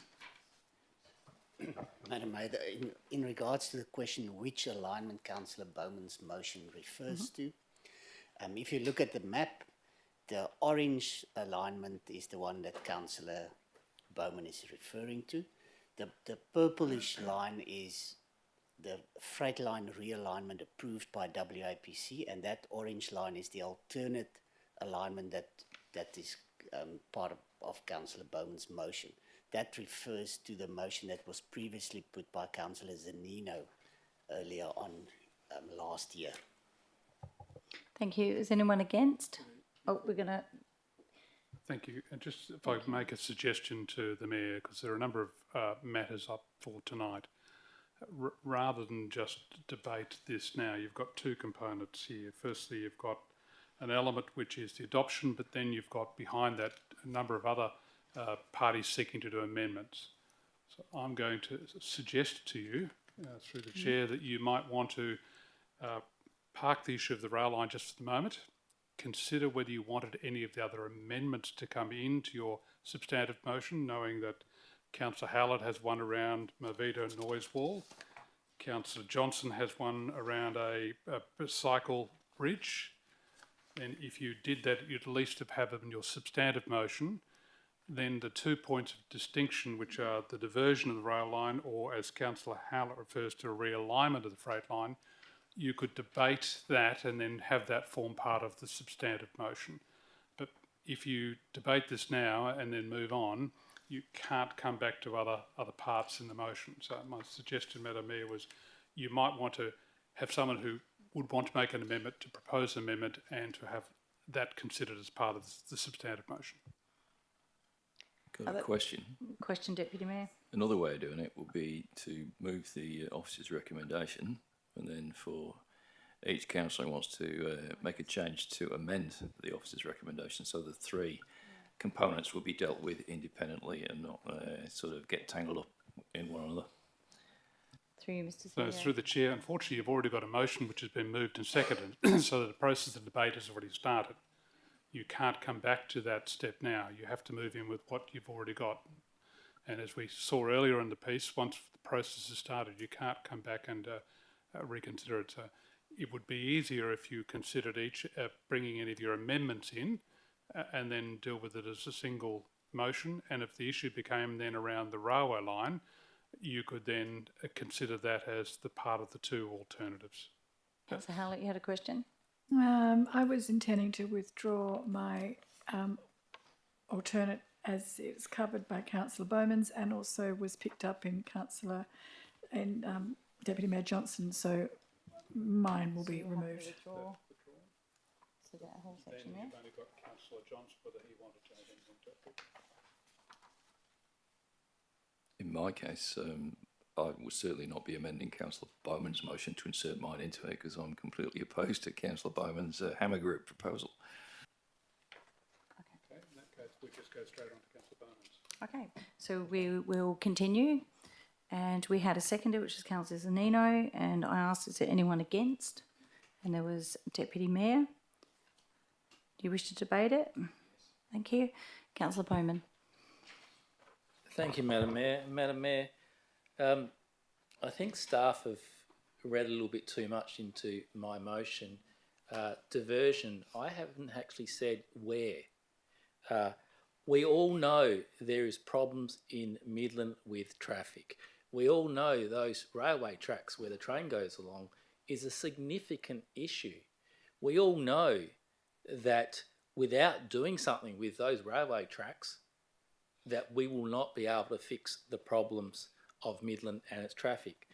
Madam Mayor, in regards to the question which alignment Councillor Bowman's motion refers to, if you look at the map, the orange alignment is the one that Councillor Bowman is referring to. The purplish line is the freight line realignment approved by WAPC, and that orange line is the alternate alignment that is part of Councillor Bowman's motion. That refers to the motion that was previously put by Councillor Zanino earlier on last year. Thank you. Is anyone against? Oh, we're going to... Thank you. And just if I could make a suggestion to the Mayor, because there are a number of matters up for tonight. Rather than just debate this now, you've got two components here. Firstly, you've got an element which is the adoption, but then you've got behind that a number of other parties seeking to do amendments. So I'm going to suggest to you, through the Chair, that you might want to park the issue of the rail line just for the moment. Consider whether you wanted any of the other amendments to come into your substantive motion, knowing that Councillor Howlett has one around Movida noise wall. Councillor Johnson has one around a cycle bridge. And if you did that, you'd at least have them in your substantive motion. Then the 2 points of distinction, which are the diversion of the rail line, or as Councillor Howlett refers to, a realignment of the freight line, you could debate that and then have that form part of the substantive motion. But if you debate this now and then move on, you can't come back to other parts in the motion. So my suggestion, Madam Mayor, was you might want to have someone who would want to make an amendment to propose an amendment and to have that considered as part of the substantive motion. Got a question. Question, Deputy Mayor. Another way of doing it would be to move the officer's recommendation, and then for each councillor who wants to make a change to amend the officer's recommendation, so the three components will be dealt with independently and not sort of get tangled up in one another. Through you, Mr. So through the Chair, unfortunately you've already got a motion which has been moved and seconded, so that the process of debate has already started. You can't come back to that step now. You have to move in with what you've already got. And as we saw earlier in the piece, once the process has started, you can't come back and reconsider it. So it would be easier if you considered each bringing any of your amendments in and then deal with it as a single motion. And if the issue became then around the railway line, you could then consider that as the part of the two alternatives. Councillor Howlett, you had a question? I was intending to withdraw my alternate as it's covered by Councillor Bowman's and also was picked up in Deputy Mayor Johnson, so mine will be removed. So that whole section there. You've only got Councillor Johnson, whether he wanted to add anything to it. In my case, I will certainly not be amending Councillor Bowman's motion to insert mine into it, because I'm completely opposed to Councillor Bowman's Hammer Group proposal. Okay, in that case, we just go straight on to Councillor Bowman's. Okay, so we will continue. And we had a seconder, which is Councillor Zanino, and I asked, is there anyone against? And there was Deputy Mayor. Do you wish to debate it? Thank you. Councillor Bowman. Thank you, Madam Mayor. Madam Mayor, I think staff have read a little bit too much into my motion. Diversion, I haven't actually said where. We all know there is problems in Midland with traffic. We all know those railway tracks where the train goes along is a significant issue. We all know that without doing something with those railway tracks, that we will not be able to fix the problems of Midland and its traffic.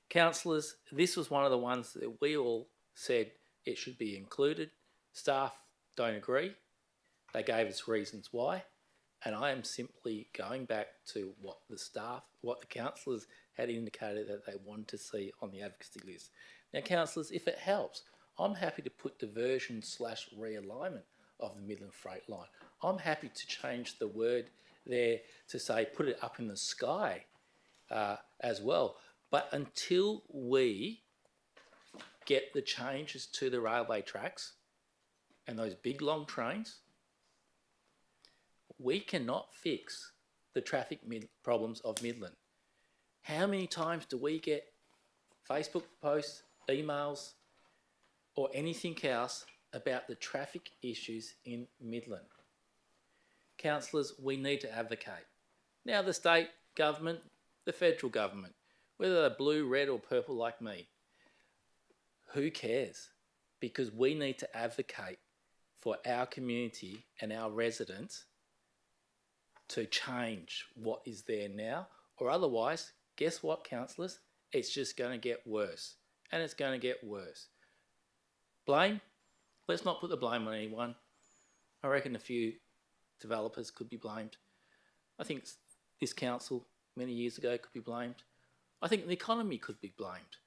Councillors, this was one of the ones that we all said it should be included. Staff don't agree. They gave us reasons why. And I am simply going back to what the councillors had indicated that they wanted to see on the advocacy list. Now, councillors, if it helps, I'm happy to put diversion / realignment of the Midland Freight Line. I'm happy to change the word there to say put it up in the sky as well. But until we get the changes to the railway tracks and those big long trains, we cannot fix the traffic problems of Midland. How many times do we get Facebook posts, emails, or anything else about the traffic issues in Midland? Councillors, we need to advocate. Now the state government, the federal government, whether they're blue, red or purple like me, who cares? Because we need to advocate for our community and our residents to change what is there now, or otherwise, guess what, councillors? It's just going to get worse, and it's going to get worse. Blame? Let's not put the blame on anyone. I reckon a few developers could be blamed. I think this council many years ago could be blamed. I think the economy could be blamed.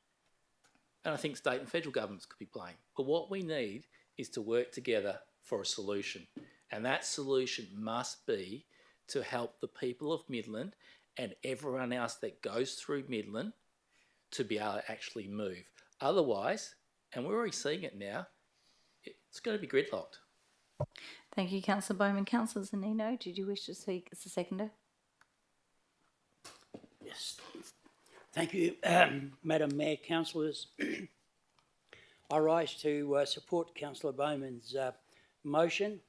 And I think state and federal governments could be blamed. But what we need is to work together for a solution. And that solution must be to help the people of Midland and everyone else that goes through Midland to be able to actually move. Otherwise, and we're already seeing it now, it's going to be gridlocked. Thank you, Councillor Bowman. Councillor Zanino, did you wish to speak as a seconder? Yes. Thank you, Madam Mayor, councillors. I rise to support Councillor Bowman's motion.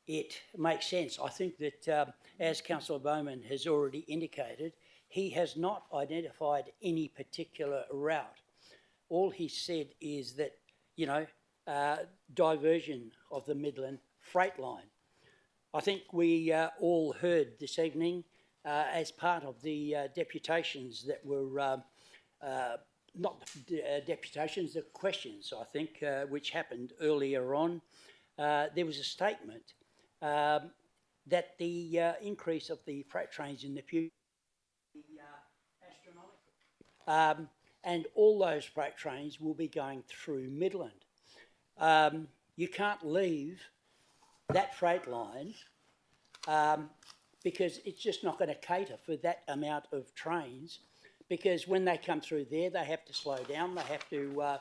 It makes sense. I think that, as Councillor Bowman has already indicated, he has not identified any particular route. All he said is that, you know, diversion of the Midland freight line. I think we all heard this evening as part of the deputations that were, not deputations, the questions, I think, which happened earlier on. There was a statement that the increase of the freight trains in the future will be astronomical. And all those freight trains will be going through Midland. You can't leave that freight line because it's just not going to cater for that amount of trains, because when they come through there, they have to slow down, they have to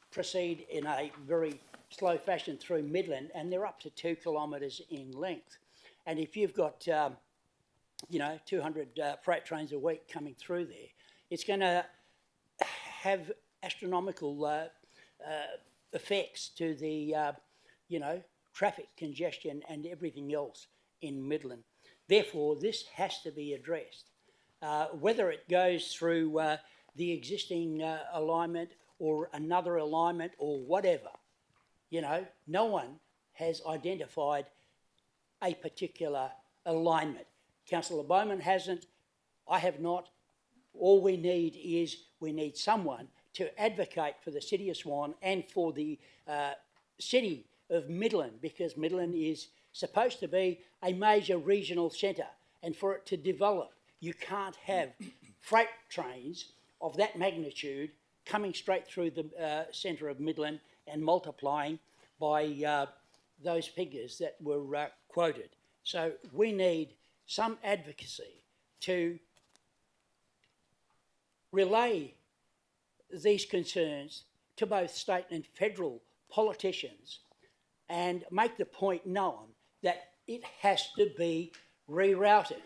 proceed in a very slow fashion through Midland, and they're up to 2 kilometres in length. And if you've got, you know, 200 freight trains a week coming through there, it's going to have astronomical effects to the, you know, traffic congestion and everything else in Midland. Therefore, this has to be addressed. Whether it goes through the existing alignment or another alignment or whatever, you know, no one has identified a particular alignment. Councillor Bowman hasn't, I have not. All we need is someone to advocate for the City of Swan and for the City of Midland, because Midland is supposed to be a major regional centre, and for it to develop, you can't have freight trains of that magnitude coming straight through the centre of Midland and multiplying by those figures that were quoted. So we need some advocacy to relay these concerns to both state and federal politicians and make the point known that it has to be rerouted.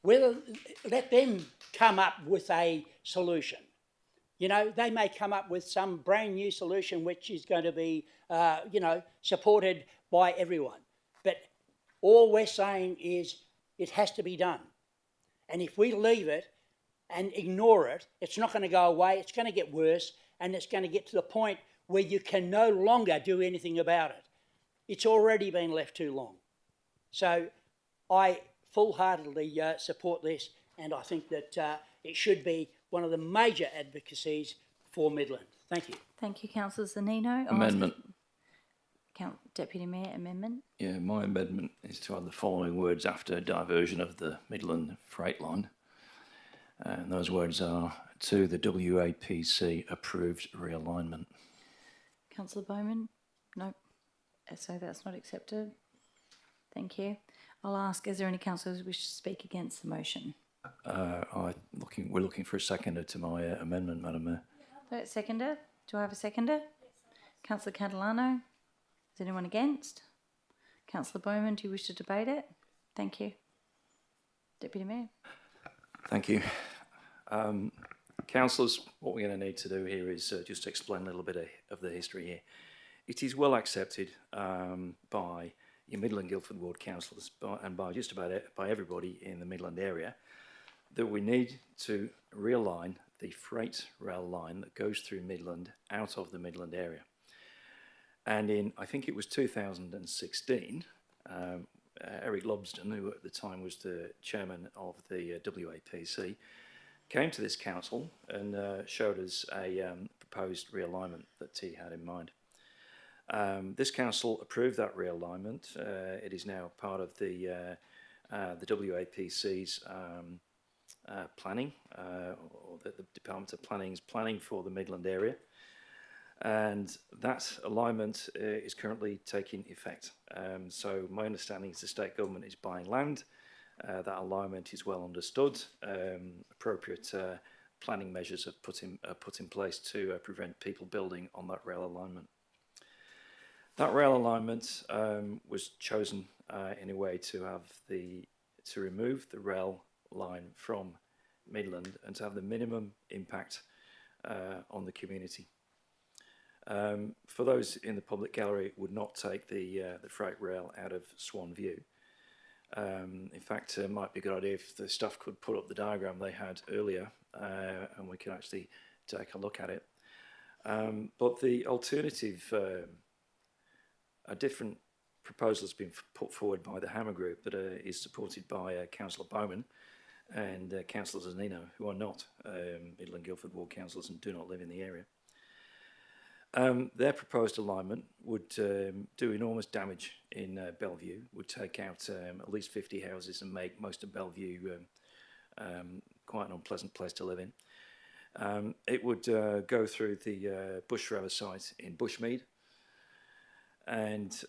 Let them come up with a solution. You know, they may come up with some brand new solution which is going to be, you know, supported by everyone. But all we're saying is it has to be done. And if we leave it and ignore it, it's not going to go away, it's going to get worse, and it's going to get to the point where you can no longer do anything about it. It's already been left too long. So I full-heartedly support this, and I think that it should be one of the major advocacies for Midland. Thank you. Thank you, Councillor Zanino. Amendment. Deputy Mayor, amendment. Yeah, my amendment is to add the following words after diversion of the Midland freight line. And those words are to the WAPC approved realignment. Councillor Bowman? No. So that's not accepted. Thank you. I'll ask, is there any councillors who wish to speak against the motion? We're looking for a seconder to my amendment, Madam Mayor. Seconder? Do I have a seconder? Councillor Catalano? Is anyone against? Councillor Bowman, do you wish to debate it? Thank you. Deputy Mayor. Thank you. Councillors, what we're going to need to do here is just explain a little bit of the history here. It is well accepted by your Midland Guildford Ward councillors and by just about by everybody in the Midland area that we need to realign the freight rail line that goes through Midland out of the Midland area. And in, I think it was 2016, Eric Lobsden, who at the time was the chairman of the WAPC, came to this council and showed us a proposed realignment that he had in mind. This council approved that realignment. It is now part of the WAPC's planning, or the Department of Planning's planning for the Midland area. And that alignment is currently taking effect. So my understanding is the state government is buying land. That alignment is well understood. Appropriate planning measures are put in place to prevent people building on that rail alignment. That rail alignment was chosen in a way to remove the rail line from Midland and to have the minimum impact on the community. For those in the public gallery, it would not take the freight rail out of Swan View. In fact, it might be a good idea if the staff could put up the diagram they had earlier and we can actually take a look at it. But the alternative, a different proposal has been put forward by the Hammer Group that is supported by Councillor Bowman and Councillor Zanino, who are not Midland Guildford Ward councillors and do not live in the area. Their proposed alignment would do enormous damage in Bellevue, would take out at least 50 houses and make most of Bellevue quite an unpleasant place to live in. It would go through the Bush Forever site in Bushmead and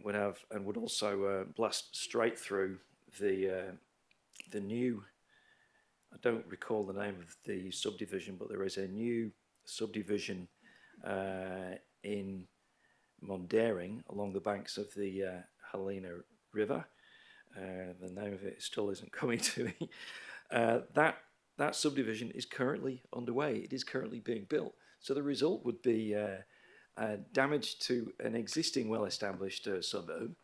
would also blast straight through the new, I don't recall the name of the subdivision, but there is a new subdivision in Mondaring along the banks of the Helena River. The name of it still isn't coming to me. That subdivision is currently underway. It is currently being built. So the result would be damage to an existing well-established suburb,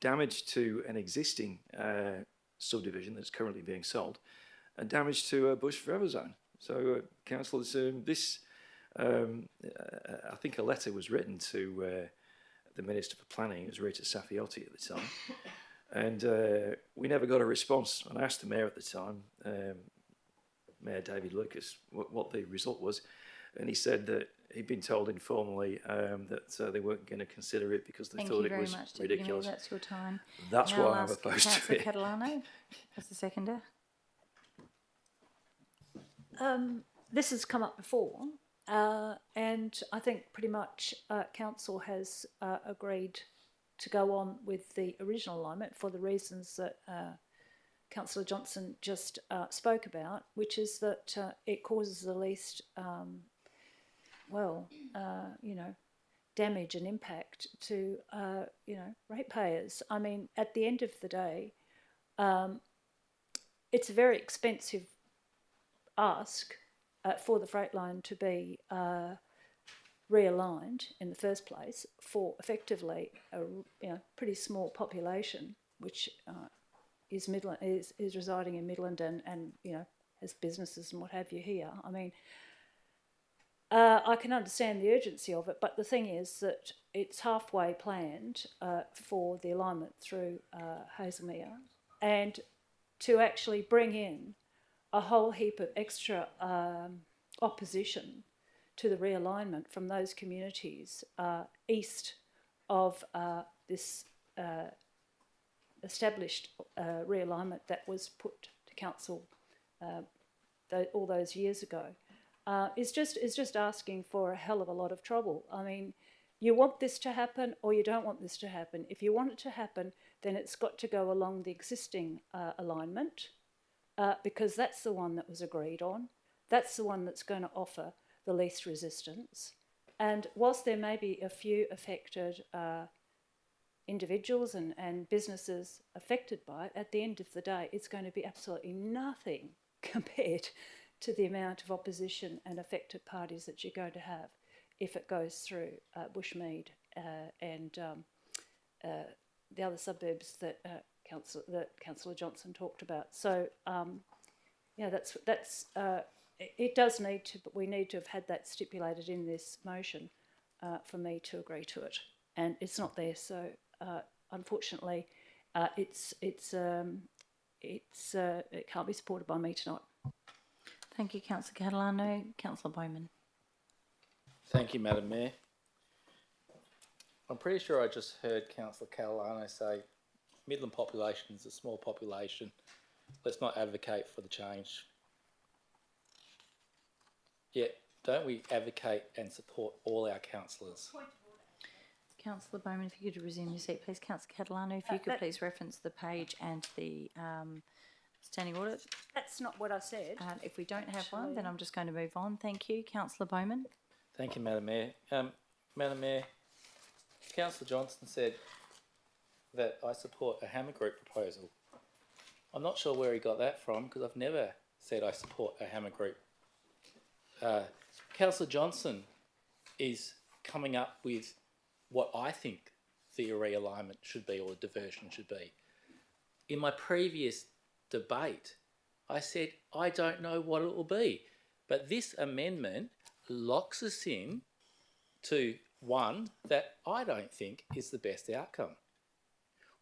damage to an existing subdivision that's currently being sold, and damage to a Bush Forever zone. So, councillors, this. I think a letter was written to the Minister for Planning, it was Rita Safiotti at the time, and we never got a response. And I asked the Mayor at the time, Mayor David Lucas, what the result was, and he said that he'd been told informally that they weren't going to consider it because they thought it was ridiculous. That's your time. That's why I'm opposed to it. Catalano as the seconder. This has come up before. And I think pretty much council has agreed to go on with the original alignment for the reasons that Councillor Johnson just spoke about, which is that it causes the least, damage and impact to, ratepayers. I mean, at the end of the day, it's a very expensive ask for the freight line to be realigned in the first place for effectively a pretty small population, which is residing in Midland and has businesses and what have you here. I mean, I can understand the urgency of it, but the thing is that it's halfway planned for the alignment through Hazelmere, and to actually bring in a whole heap of extra opposition to the realignment from those communities east of this established realignment that was put to council all those years ago is just asking for a hell of a lot of trouble. I mean, you want this to happen or you don't want this to happen. If you want it to happen, then it's got to go along the existing alignment. Because that's the one that was agreed on. That's the one that's going to offer the least resistance. And whilst there may be a few affected individuals and businesses affected by it, at the end of the day, it's going to be absolutely nothing compared to the amount of opposition and affected parties that you're going to have if it goes through Bushmead and the other suburbs that Councillor Johnson talked about. So, yeah, it does need to, but we need to have had that stipulated in this motion for me to agree to it, and it's not there. So, unfortunately, it can't be supported by me tonight. Thank you, Councillor Catalano. Councillor Bowman. Thank you, Madam Mayor. I'm pretty sure I just heard Councillor Catalano say Midland population is a small population. Let's not advocate for the change. Yet, don't we advocate and support all our councillors? Councillor Bowman, if you could resume your seat, please. Councillor Catalano, if you could please reference the page and the standing order. That's not what I said. If we don't have one, then I'm just going to move on. Thank you. Councillor Bowman. Thank you, Madam Mayor. Madam Mayor, Councillor Johnson said that I support a Hammer Group proposal. I'm not sure where he got that from, because I've never said I support a Hammer Group. Councillor Johnson is coming up with what I think the realignment should be, or the diversion should be. In my previous debate, I said I don't know what it will be, but this amendment locks us in to one that I don't think is the best outcome.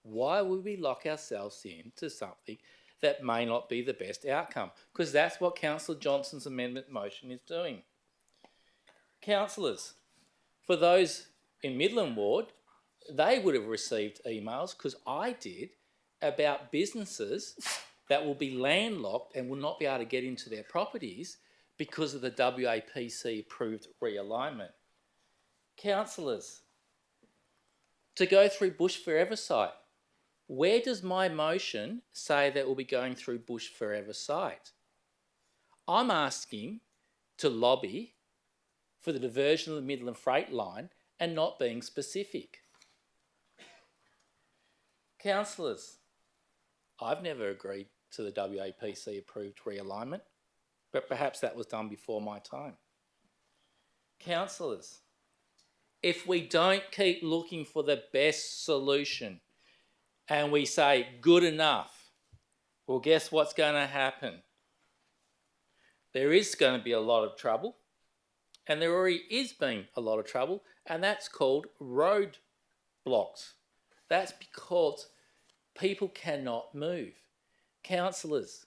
Why would we lock ourselves into something that may not be the best outcome? Because that's what Councillor Johnson's amendment motion is doing. Councillors, for those in Midland Ward, they would have received emails, because I did, about businesses that will be landlocked and will not be able to get into their properties because of the WAPC approved realignment. Councillors, to go through Bush Forever site, where does my motion say that we'll be going through Bush Forever site? I'm asking to lobby for the diversion of the Midland Freight Line and not being specific. Councillors, I've never agreed to the WAPC approved realignment, but perhaps that was done before my time. Councillors, if we don't keep looking for the best solution and we say good enough, well, guess what's going to happen? There is going to be a lot of trouble, and there already is being a lot of trouble, and that's called road blocks. That's because people cannot move. Councillors,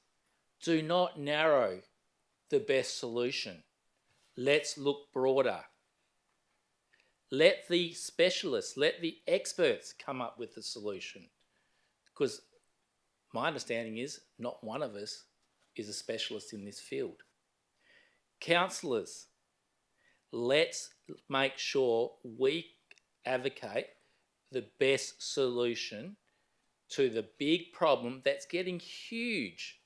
do not narrow the best solution. Let's look broader. Let the specialists, let the experts come up with the solution. Because my understanding is not one of us is a specialist in this field. Councillors, let's make sure we advocate the best solution to the big problem that's getting huge.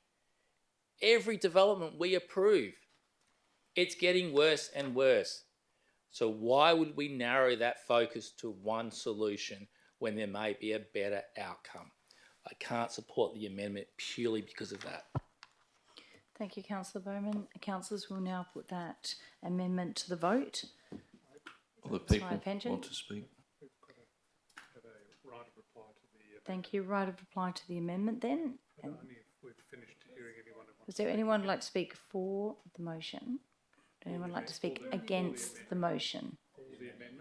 Every development we approve, it's getting worse and worse. So why would we narrow that focus to one solution when there may be a better outcome? I can't support the amendment purely because of that. Thank you, Councillor Bowman. Councillors will now put that amendment to the vote. Other people want to speak. Thank you. Right of reply to the amendment then. Only if we've finished hearing anyone. Is there anyone who'd like to speak for the motion? Would anyone like to speak against the motion?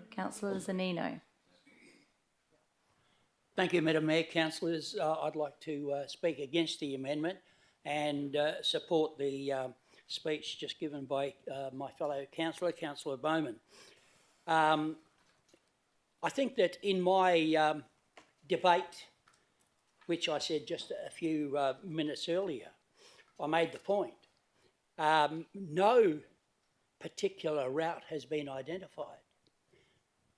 Councillor Zanino. Thank you, Madam Mayor. Councillors, I'd like to speak against the amendment and support the speech just given by my fellow councillor, Councillor Bowman. I think that in my debate, which I said just a few minutes earlier, I made the point. No particular route has been identified.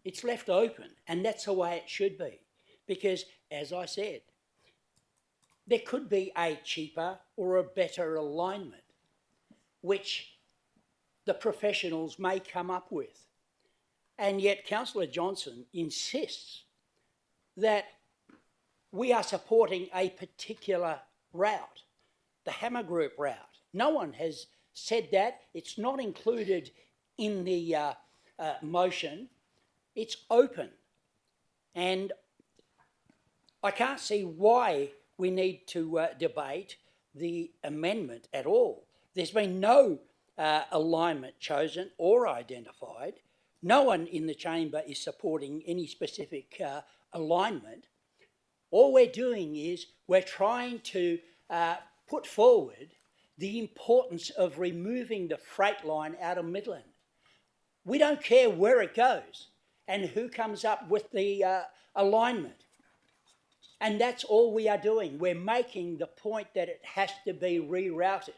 It's left open, and that's the way it should be. Because, as I said, there could be a cheaper or a better alignment, which the professionals may come up with. And yet Councillor Johnson insists that we are supporting a particular route, the Hammer Group route. No one has said that. It's not included in the motion. It's open. And I can't see why we need to debate the amendment at all. There's been no alignment chosen or identified. No one in the chamber is supporting any specific alignment. All we're doing is we're trying to put forward the importance of removing the freight line out of Midland. We don't care where it goes and who comes up with the alignment. And that's all we are doing. We're making the point that it has to be rerouted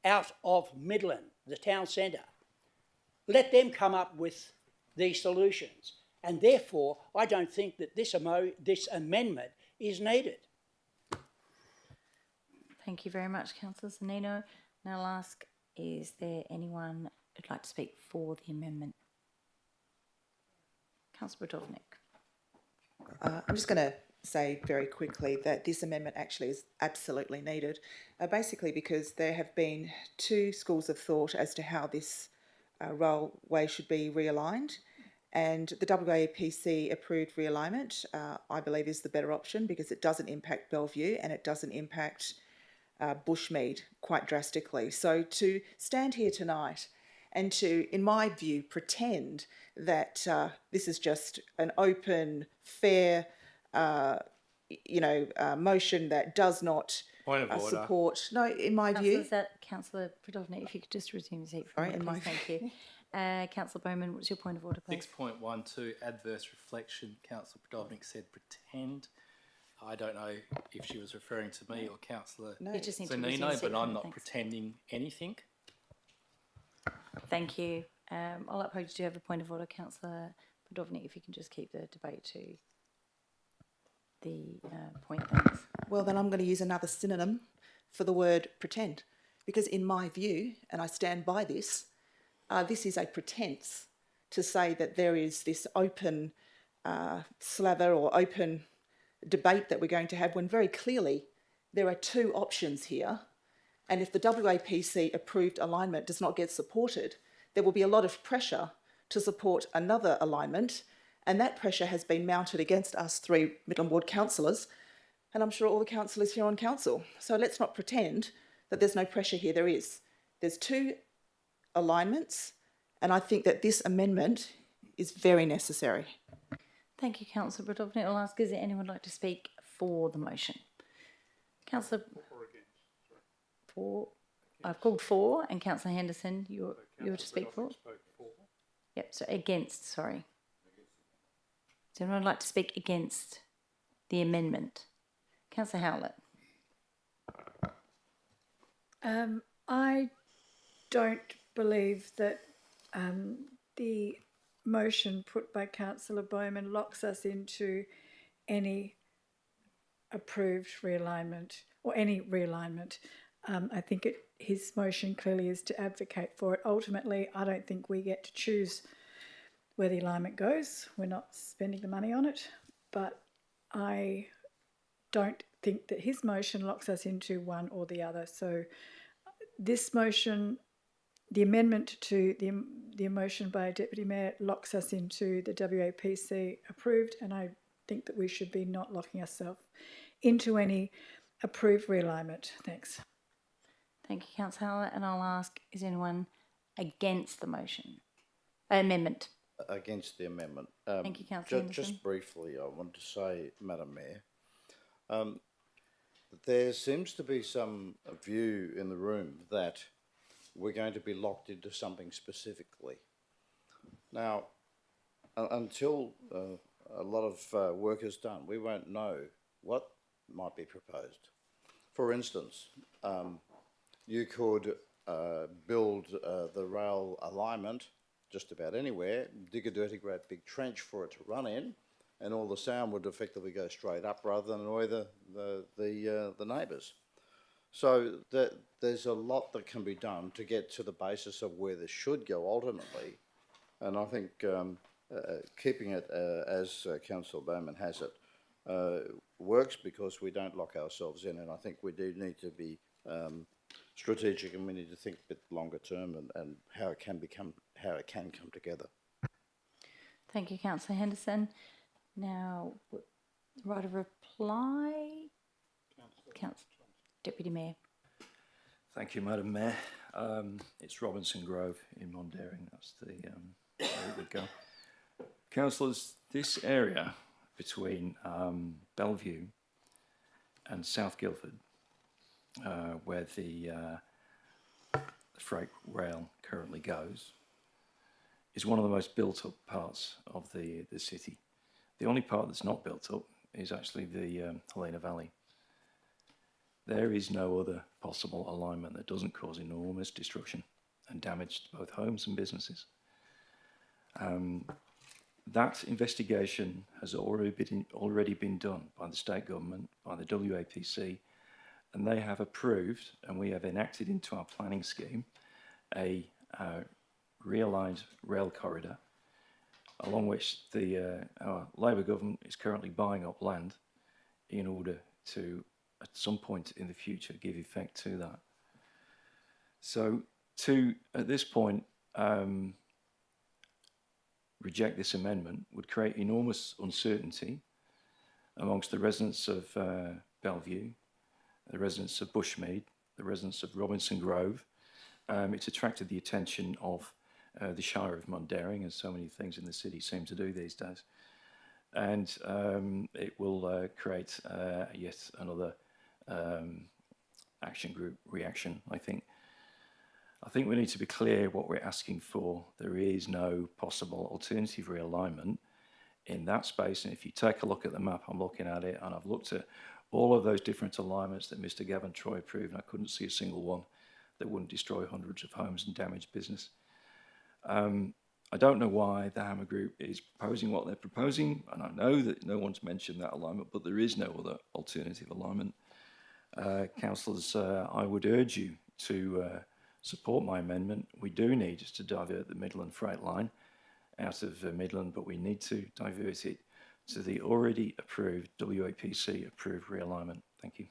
out of Midland, the town centre. Let them come up with these solutions. And therefore, I don't think that this amendment is needed. Thank you very much, Councillor Zanino. Now I'll ask, is there anyone who'd like to speak for the amendment? Councillor Budovnik. I'm just going to say very quickly that this amendment actually is absolutely needed, basically because there have been two schools of thought as to how this railway should be realigned, and the WAPC approved realignment, I believe, is the better option because it doesn't impact Bellevue and it doesn't impact Bushmead quite drastically. So to stand here tonight and to, in my view, pretend that this is just an open, fair motion that does not support. No, in my view. Councillor Budovnik, if you could just resume your seat for a minute, please. Thank you. Councillor Bowman, what's your point of order, please? 6.12, adverse reflection. Councillor Budovnik said pretend. I don't know if she was referring to me or Councillor Zanino, but I'm not pretending anything. Thank you. I'll uphold you to have a point of order, Councillor Budovnik, if you can just keep the debate to the point, thanks. Well, then I'm going to use another synonym for the word pretend, because in my view, and I stand by this, this is a pretense to say that there is this open slather or open debate that we're going to have when very clearly there are two options here. And if the WAPC approved alignment does not get supported, there will be a lot of pressure to support another alignment. And that pressure has been mounted against us three Midland Ward councillors, and I'm sure all the councillors here on council. So let's not pretend that there's no pressure here. There is. There's two alignments, and I think that this amendment is very necessary. Thank you, Councillor Budovnik. I'll ask, is there anyone who'd like to speak for the motion? Councillor... For. I've called for, and Councillor Henderson, you're to speak for? Yep, so against, sorry. Does anyone like to speak against the amendment? Councillor Howlett. I don't believe that the motion put by Councillor Bowman locks us into any approved realignment or any realignment. I think his motion clearly is to advocate for it. Ultimately, I don't think we get to choose where the alignment goes. We're not spending the money on it, but I don't think that his motion locks us into one or the other. So this motion, the amendment to the motion by Deputy Mayor locks us into the WAPC approved, and I think that we should be not locking ourselves into any approved realignment. Thanks. Thank you, Councillor Howlett, and I'll ask, is anyone against the motion? Amendment. Against the amendment. Thank you, Councillor Henderson. Just briefly, I want to say, Madam Mayor, there seems to be some view in the room that we're going to be locked into something specifically. Now, until a lot of work is done, we won't know what might be proposed. For instance, you could build the rail alignment just about anywhere, dig a dirty great big trench for it to run in, and all the sound would effectively go straight up rather than annoy the neighbours. So there's a lot that can be done to get to the basis of where this should go ultimately, and I think keeping it as Councillor Bowman has it works because we don't lock ourselves in. And I think we do need to be strategic, and we need to think a bit longer term and how it can come together. Thank you, Councillor Henderson. Now, right of reply, Deputy Mayor. Thank you, Madam Mayor. It's Robinson Grove in Mondaring. That's the where it would go. Councillors, this area between Bellevue and South Guildford, where the freight rail currently goes, is one of the most built-up parts of the city. The only part that's not built up is actually the Helena Valley. There is no other possible alignment that doesn't cause enormous destruction and damage to both homes and businesses. That investigation has already been done by the state government, by the WAPC, and they have approved, and we have enacted into our planning scheme, a realigned rail corridor, along which our Labor government is currently buying up land in order to, at some point in the future, give effect to that. So at this point, reject this amendment would create enormous uncertainty amongst the residents of Bellevue, the residents of Bushmead, the residents of Robinson Grove. It's attracted the attention of the Shire of Mundaring, as so many things in the city seem to do these days. And it will create yet another action group reaction, I think. I think we need to be clear what we're asking for. There is no possible alternative realignment in that space. And if you take a look at the map, I'm looking at it, and I've looked at all of those different alignments that Mr. Gavin Troy approved, and I couldn't see a single one that wouldn't destroy hundreds of homes and damage business. I don't know why the Hammer Group is proposing what they're proposing, and I know that no one's mentioned that alignment, but there is no other alternative alignment. Councillors, I would urge you to support my amendment. We do need to divert the Midland freight line out of Midland, but we need to divert it to the already approved WAPC approved realignment. Thank you.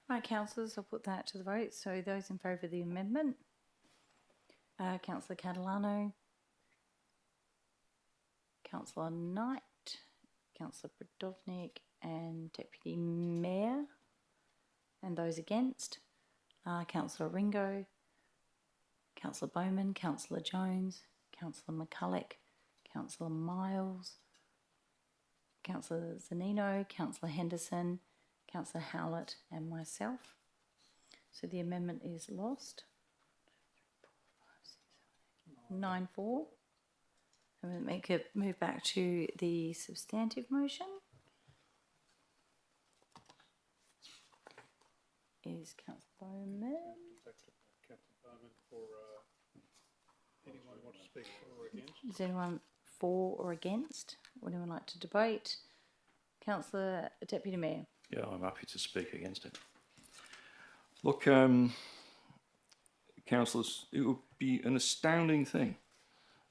Right, councillors, I'll put that to the vote. So those in favour of the amendment, Councillor Catalano, Councillor Knight, Councillor Brodovnik and Deputy Mayor, and those against, Councillor Ringo, Councillor Bowman, Councillor Jones, Councillor McCulloch, Councillor Miles, Councillor Zanino, Councillor Henderson, Councillor Howlett and myself. So the amendment is lost. 9-4. And we'll make it move back to the substantive motion. Is Councillor Bowman? Councillor Bowman for anyone who wants to speak for or against? Is anyone for or against? Would anyone like to debate? Councillor Deputy Mayor. Yeah, I'm happy to speak against it. Look, councillors, it would be an astounding thing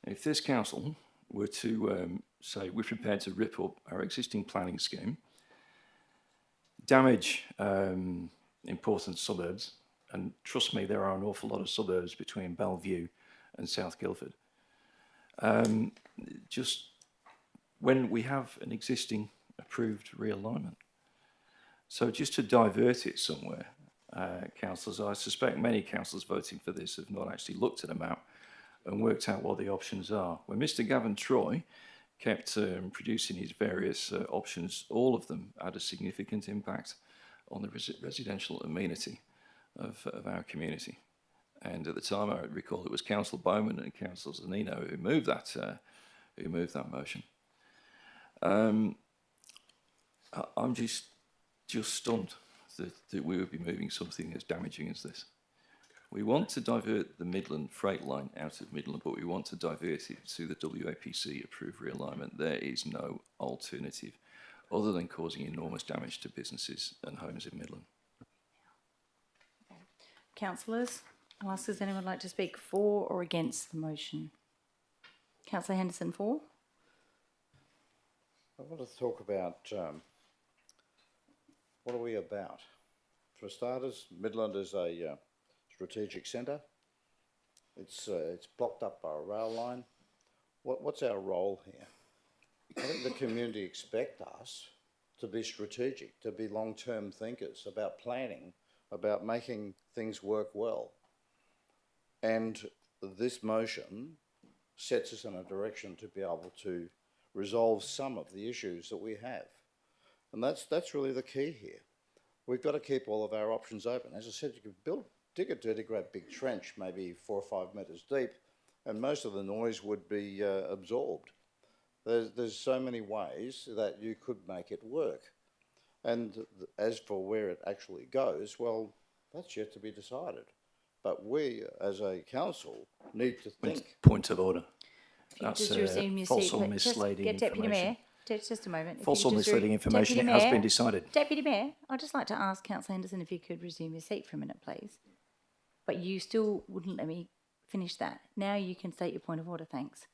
if this council were to say we're prepared to rip up our existing planning scheme, damage important suburbs, and trust me, there are an awful lot of suburbs between Bellevue and South Guildford. Just when we have an existing approved realignment. So just to divert it somewhere, councillors, I suspect many councillors voting for this have not actually looked at a map and worked out what the options are. When Mr. Gavin Troy kept producing his various options, all of them had a significant impact on the residential amenity of our community. And at the time, I recall it was Councillor Bowman and Councillor Zanino who moved that motion. I'm just stunned that we would be moving something as damaging as this. We want to divert the Midland freight line out of Midland, but we want to divert it to the WAPC approved realignment. There is no alternative other than causing enormous damage to businesses and homes in Midland. Councillors, I'll ask if anyone would like to speak for or against the motion. Councillor Henderson for. I want to talk about what are we about? For starters, Midland is a strategic centre. It's blocked up by a rail line. What's our role here? I think the community expect us to be strategic, to be long-term thinkers about planning, about making things work well. And this motion sets us in a direction to be able to resolve some of the issues that we have. And that's really the key here. We've got to keep all of our options open. As I said, you could dig a dirty great big trench, maybe 4 or 5 metres deep, and most of the noise would be absorbed. There's so many ways that you could make it work. And as for where it actually goes, well, that's yet to be decided. But we, as a council, need to think. Point of order. If you That's just resume your false seat, or but just misleading get Deputy information. Mayor, just a moment. If False you or could just misleading information, Deputy it has Mayor, been decided. Deputy Mayor, I'd just like to ask Councillor Henderson if you could resume your seat for a minute, please. But you still wouldn't let me finish that. Now you can state your point of order, thanks.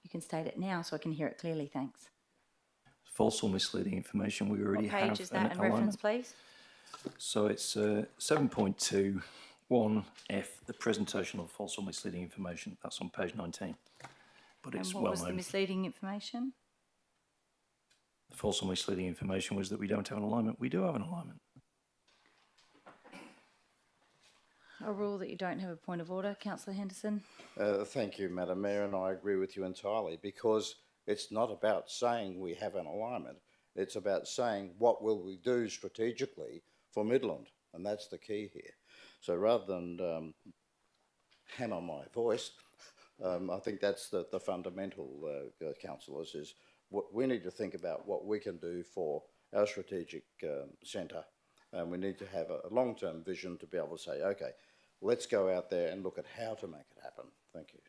You can state it now so I can hear it clearly, thanks. False or misleading information, we already What have page is that an and reference, alignment. please? So it's 7.2.1F, the presentation of false or misleading information. That's on page 19. But it's And what well was the known. misleading information? The false or misleading information was that we don't have an alignment. We do have an alignment. A rule that you don't have a point of order, Councillor Henderson. Thank you, Madam Mayor, and I agree with you entirely, because it's not about saying we have an alignment. It's about saying what will we do strategically for Midland, and that's the key here. So rather than hammer my voice, I think that's the fundamental, councillors, is what we need to think about what we can do for our strategic centre, and we need to have a long-term vision to be able to say, okay, let's go out there and look at how to make it happen. Thank you.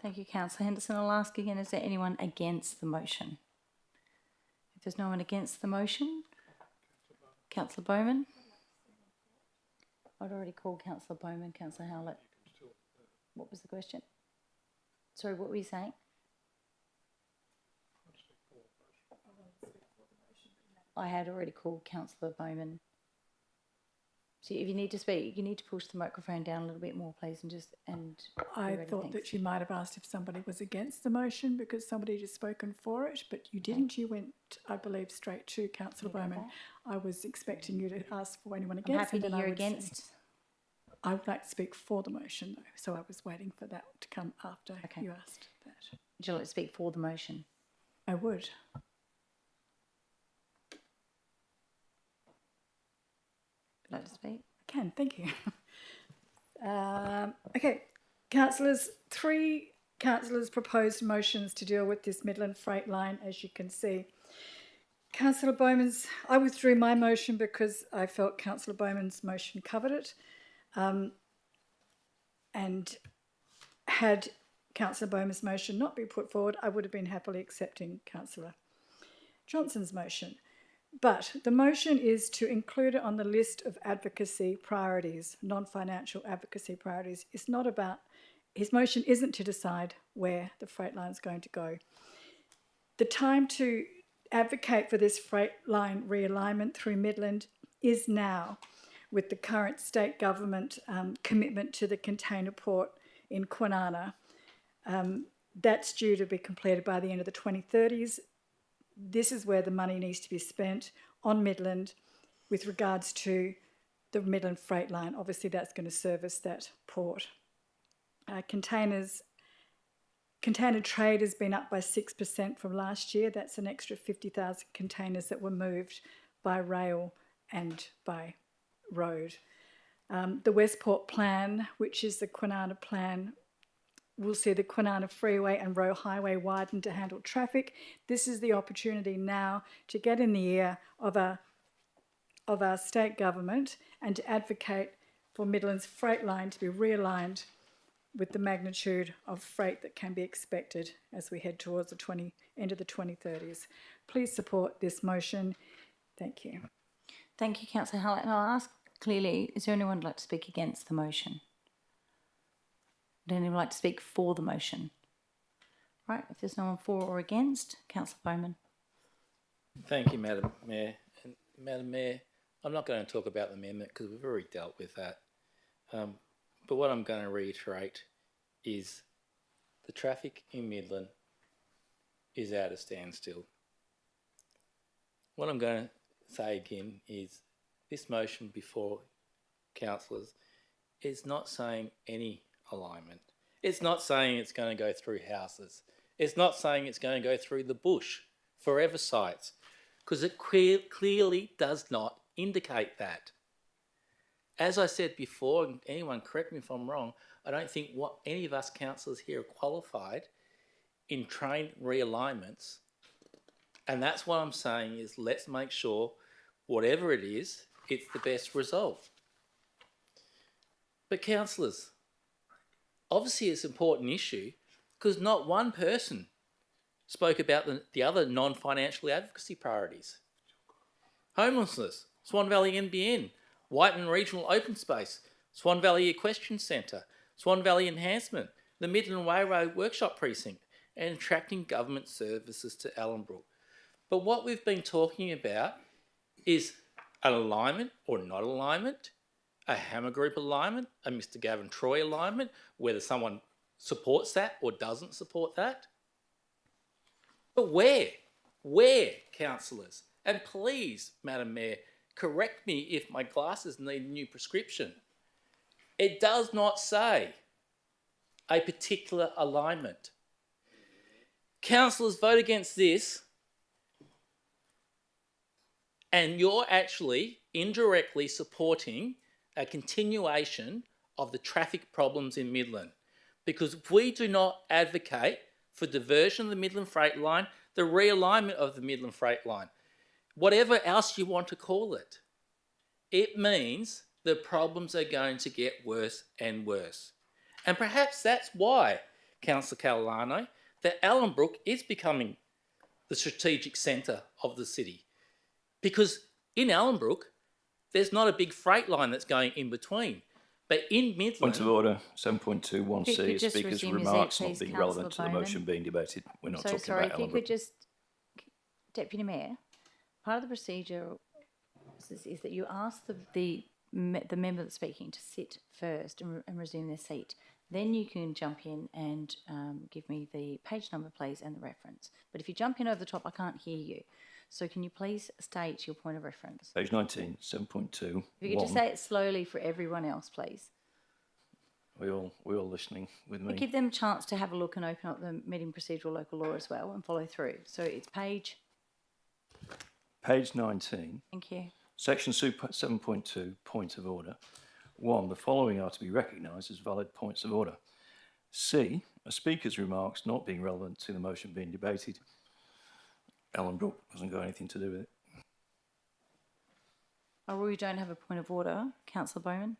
Thank you, Councillor Henderson. I'll ask again, is there anyone against the motion? If there's no one against the motion, Councillor Bowman. I'd already called Councillor Bowman, Councillor Howlett. What was the question? Sorry, what were you saying? I had already called Councillor Bowman. So if you need to speak, you need to push the microphone down a little bit more, please, and just I thought that you might have asked if somebody was against the motion because somebody had spoken for it, but you didn't. You went, I believe, straight to Councillor Bowman. I was expecting you to ask for anyone against. I'm happy to hear against. I would like to speak for the motion, though, so I was waiting for that to come after you asked that. Would you like to speak for the motion? I would. Would you like to speak? I can, thank you. Okay, councillors, 3 councillors proposed motions to deal with this Midland Freight Line, as you can see. Councillor Bowman's, I withdrew my motion because I felt Councillor Bowman's motion covered it. And had Councillor Bowman's motion not been put forward, I would have been happily accepting Councillor Johnson's motion. But the motion is to include it on the list of advocacy priorities, non-financial advocacy priorities. It's not about, his motion isn't to decide where the freight line is going to go. The time to advocate for this freight line realignment through Midland is now, with the current state government commitment to the container port in Kwinana. That's due to be completed by the end of the 2030s. This is where the money needs to be spent on Midland with regards to the Midland Freight Line. Obviously, that's going to service that port. Container trade has been up by 6% from last year. That's an extra 50,000 containers that were moved by rail and by road. The Westport plan, which is the Kwinana plan, will see the Kwinana Freeway and Roe Highway widen to handle traffic. This is the opportunity now to get in the ear of our state government and to advocate for Midland's freight line to be realigned with the magnitude of freight that can be expected as we head towards the end of the 2030s. Please support this motion. Thank you. Thank you, Councillor Howlett. And I'll ask clearly, is there anyone who'd like to speak against the motion? Would anyone like to speak for the motion? Right, if there's no one for or against, Councillor Bowman. Thank you, Madam Mayor. And Madam Mayor, I'm not going to talk about the amendment because we've already dealt with that. But what I'm going to reiterate is the traffic in Midland is at a standstill. What I'm going to say again is this motion before councillors is not saying any alignment. It's not saying it's going to go through houses. It's not saying it's going to go through the bush, forever sites, because it clearly does not indicate that. As I said before, and anyone correct me if I'm wrong, I don't think what any of us councillors here are qualified in trained realignments. And that's what I'm saying is let's make sure whatever it is, it's the best result. But councillors, obviously it's an important issue because not one person spoke about the other non-financial advocacy priorities. Homelessness, Swan Valley NBN, Whiteman Regional Open Space, Swan Valley Equestrian Centre, Swan Valley Enhancement, the Midland Railroad Workshop Precinct, and attracting government services to Ellenbrook. But what we've been talking about is an alignment or not alignment, a Hammer Group alignment, a Mr. Gavin Troy alignment, whether someone supports that or doesn't support that. But where, councillors? And please, Madam Mayor, correct me if my glasses need a new prescription. It does not say a particular alignment. Councillors vote against this and you're actually indirectly supporting a continuation of the traffic problems in Midland. Because if we do not advocate for diversion of the Midland Freight Line, the realignment of the Midland Freight Line, whatever else you want to call it, it means the problems are going to get worse and worse. And perhaps that's why, Councillor Catalano, that Ellenbrook is becoming the strategic centre of the city. Because in Ellenbrook, there's not a big freight line that's going in between. But in Midland... Point of order, 7.21C, Could you Speaker's resume your remarks seat, not please, being Councillor relevant to the Bowman? motion being debated. We're not So talking sorry, about if you Ellenbrook. could just, Deputy Mayor, part of the procedure is that you ask the member that's speaking to sit first and resume their seat. Then you can jump in and give me the page number, please, and the reference. But if you jump in over the top, I can't hear you. So can you please state your point of reference? Page 19, 7.2. If you could just say it slowly for everyone else, please. We're all listening with me. And give them a chance to have a look and open up the meeting procedural local law as well and follow through. So it's page... Page 19. Thank you. Section 7.2, point of order. 1, the following are to be recognised as valid points of order. C, a speaker's remarks not being relevant to the motion being debated. Ellenbrook hasn't got anything to do with it. Oh, we don't have a point of order. Councillor Bowman.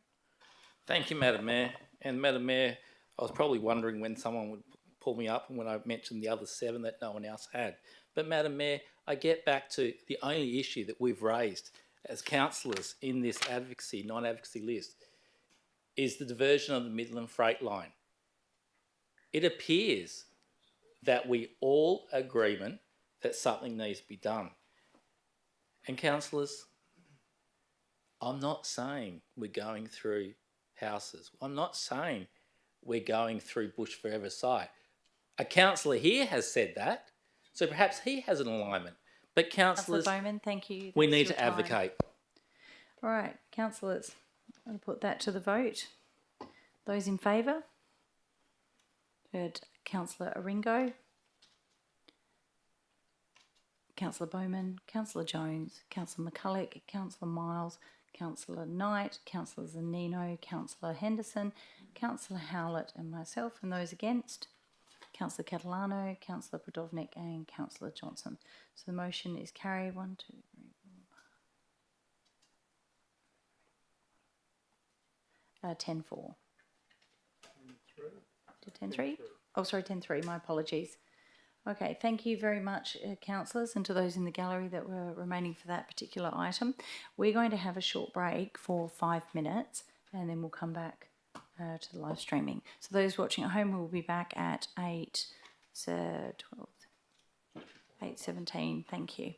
Thank you, Madam Mayor. And Madam Mayor, I was probably wondering when someone would pull me up and when I mentioned the other 7 that no one else had. But Madam Mayor, I get back to the only issue that we've raised as councillors in this advocacy, non-advocacy list, is the diversion of the Midland Freight Line. It appears that we all agreement that something needs to be done. And councillors, I'm not saying we're going through houses. I'm not saying we're going through Bush Forever site. A councillor here has said that, so perhaps he has an alignment. But councillors, Councillor Bowman, thank you. we That's need your to time. advocate. All right, councillors, I'm going to put that to the vote. Those in favour? Heard Councillor Aringo, Councillor Bowman, Councillor Jones, Councillor McCulloch, Councillor Miles, Councillor Knight, Councillor Zanino, Councillor Henderson, Councillor Howlett and myself, and those against, Councillor Catalano, Councillor Podovnik and Councillor Johnson. So the motion is carried. 1, 2, 3, 4. 10-4. 10-3? Oh, sorry, 10-3. My apologies. Okay, thank you very much, councillors, and to those in the gallery that were remaining for that particular item. We're going to have a short break for 5 minutes, and then we'll come back to the live streaming. So those watching at home, we'll be back at 8:17. Thank you.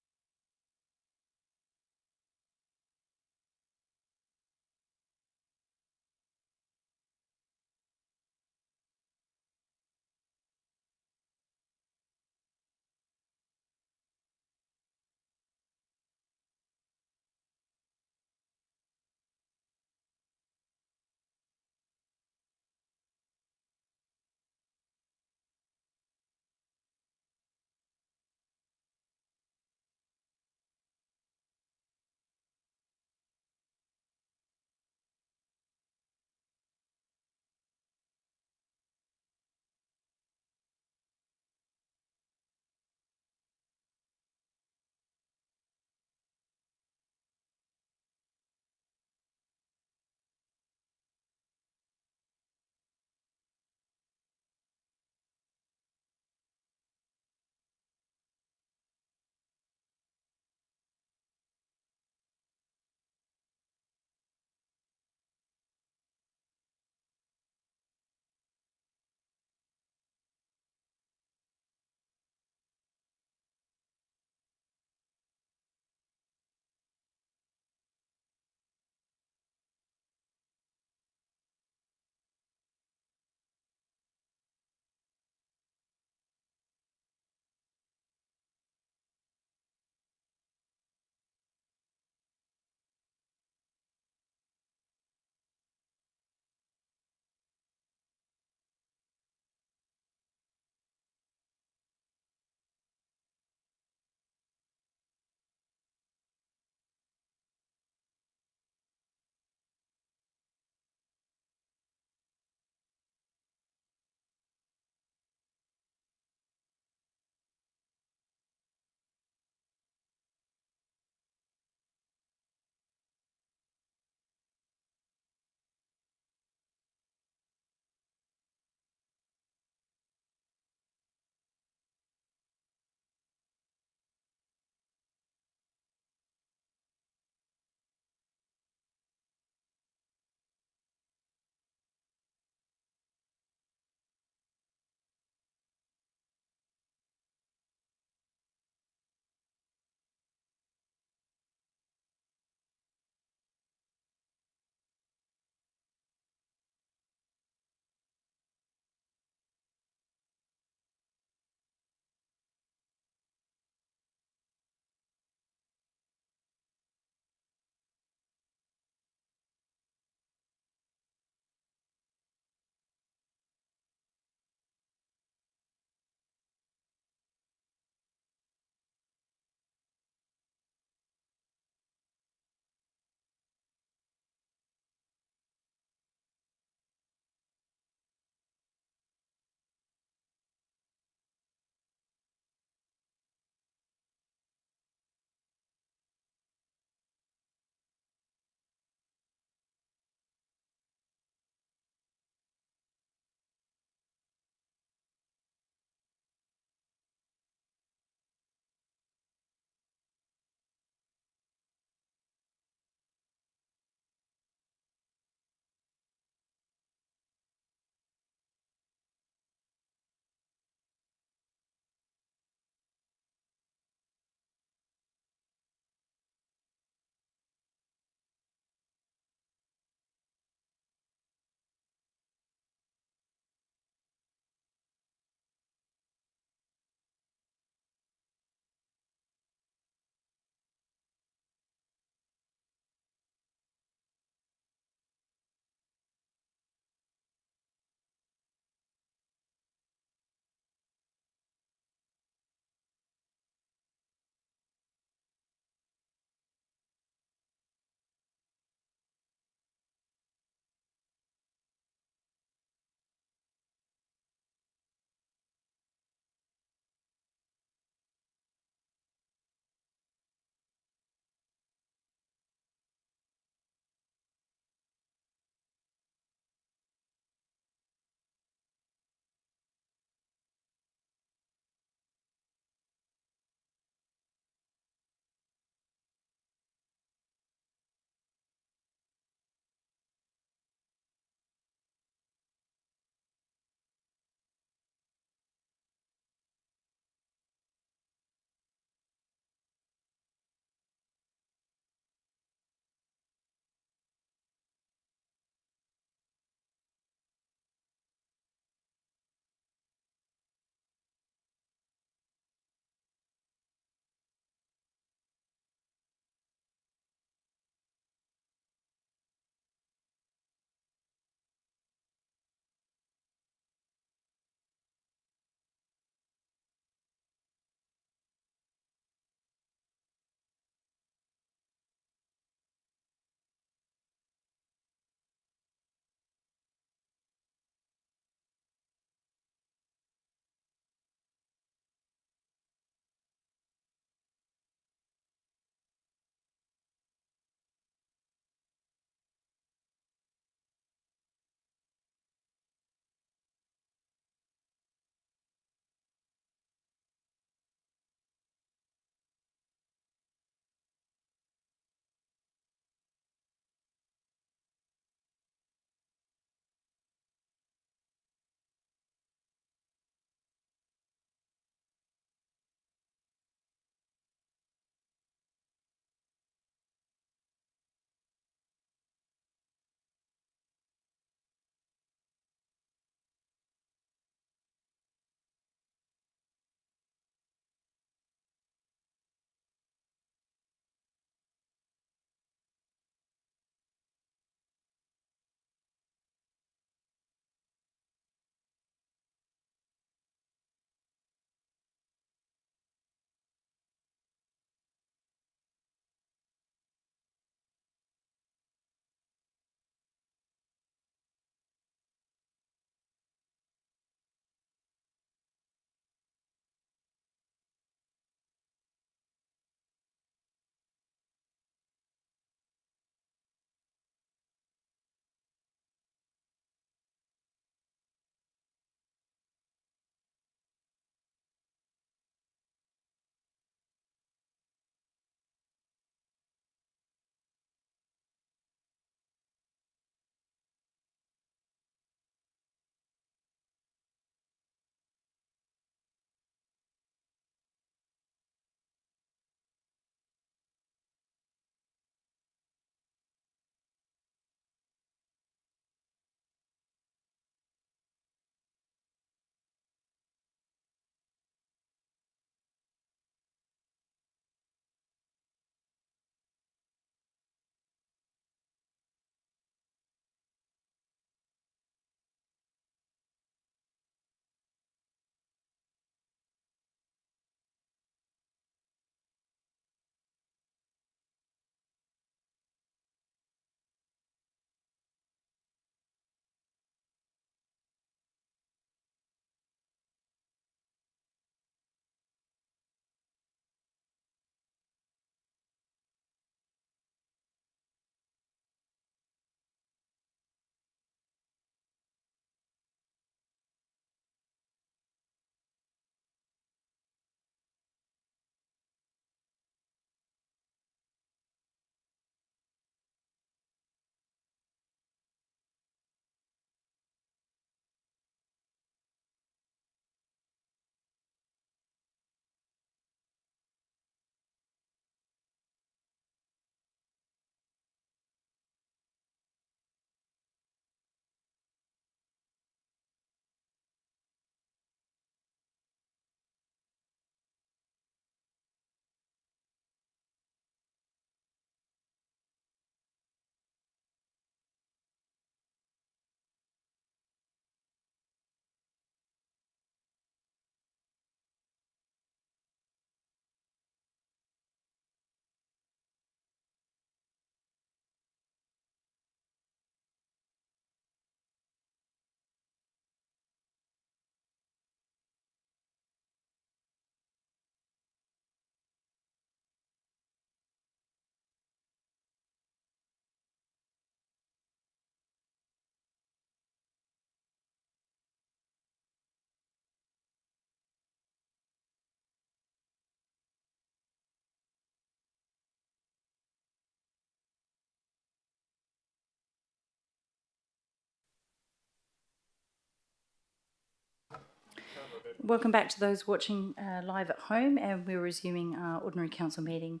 Welcome back to those watching live at home, and we're resuming our ordinary council meeting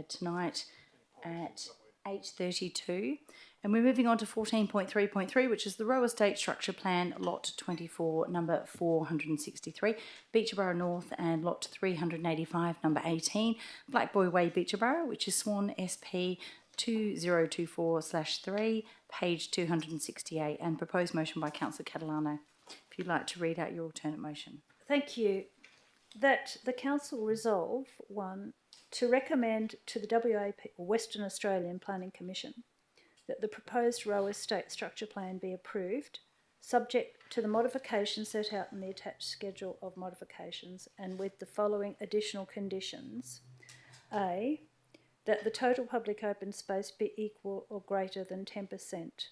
tonight at 8:32, and we're moving on to 14.3.3, which is the Roe Estate Structure Plan, Lot 24, number 463, Beecherborough North, and Lot 385, number 18, Black Boy Way, Beecherborough, which is Swan SP 2024/3, page 268, and proposed motion by Councillor Catalano. If you'd like to read out your alternate motion. Thank you. That the council resolve, 1, to recommend to the WAP, or Western Australian Planning Commission, that the proposed Roe Estate Structure Plan be approved, subject to the modifications set out in the attached schedule of modifications, and with the following additional conditions. A, that the total public open space be equal or greater than 10%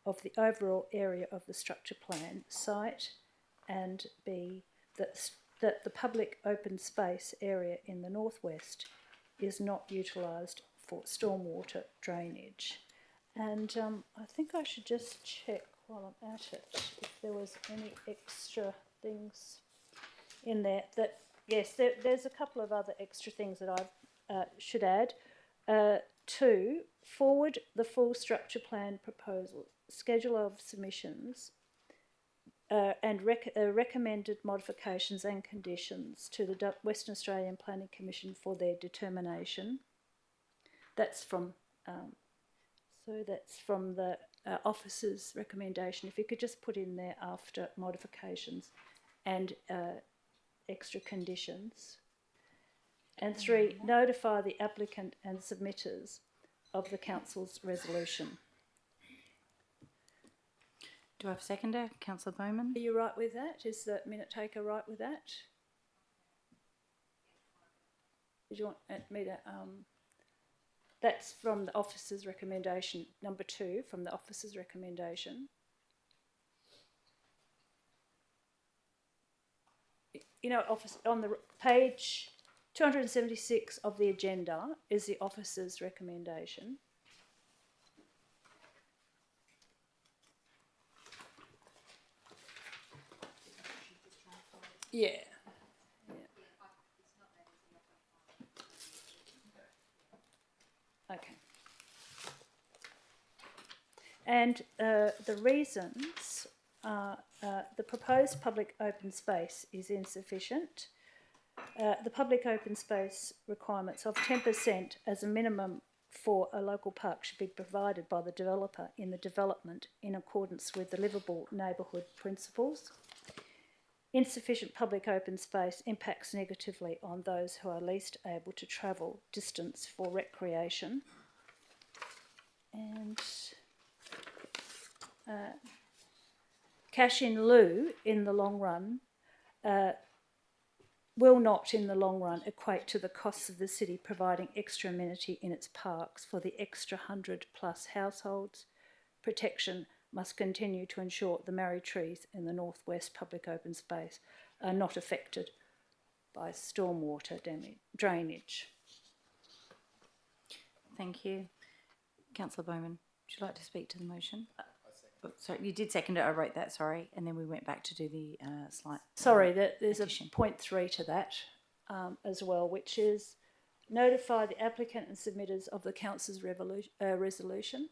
of the overall area of the structure plan site, and B, that the public open space area in the northwest is not utilised for stormwater drainage. And I think I should just check while I'm at it if there was any extra things in there. That yes, there's a couple of other extra things that I should add. 2, forward the full structure plan proposal, schedule of submissions, and recommended modifications and conditions to the Western Australian Planning Commission for their determination. That's from the officer's recommendation. If you could just put in there after modifications and extra conditions. And 3, notify the applicant and submitters of the council's resolution. Do I have a seconder? Councillor Bowman? Are you right with that? Is the minute taker right with that? Did you want me to... that's from the officer's recommendation. Number 2, from the officer's recommendation. You know, office on the page 276 of the agenda is the officer's recommendation. Yeah. Okay. And the reasons are the proposed public open space is insufficient. The public open space requirements of 10% as a minimum for a local park should be provided by the developer in the development in accordance with the livable neighbourhood principles. Insufficient public open space impacts negatively on those who are least able to travel distance for recreation. And cash in lieu in the long run will not in the long run equate to the costs of the city providing extra amenity in its parks for the extra 100+ households. Protection must continue to ensure the marri trees in the northwest public open space are not affected by stormwater drainage. Thank you. Councillor Bowman, would you like to speak to the motion? Oh, sorry, you did second it, I wrote that, sorry, and then we went back to do the slight... Sorry, there's addition. A point 3 to that as well, which is notify the applicant and submitters of the council's resolution.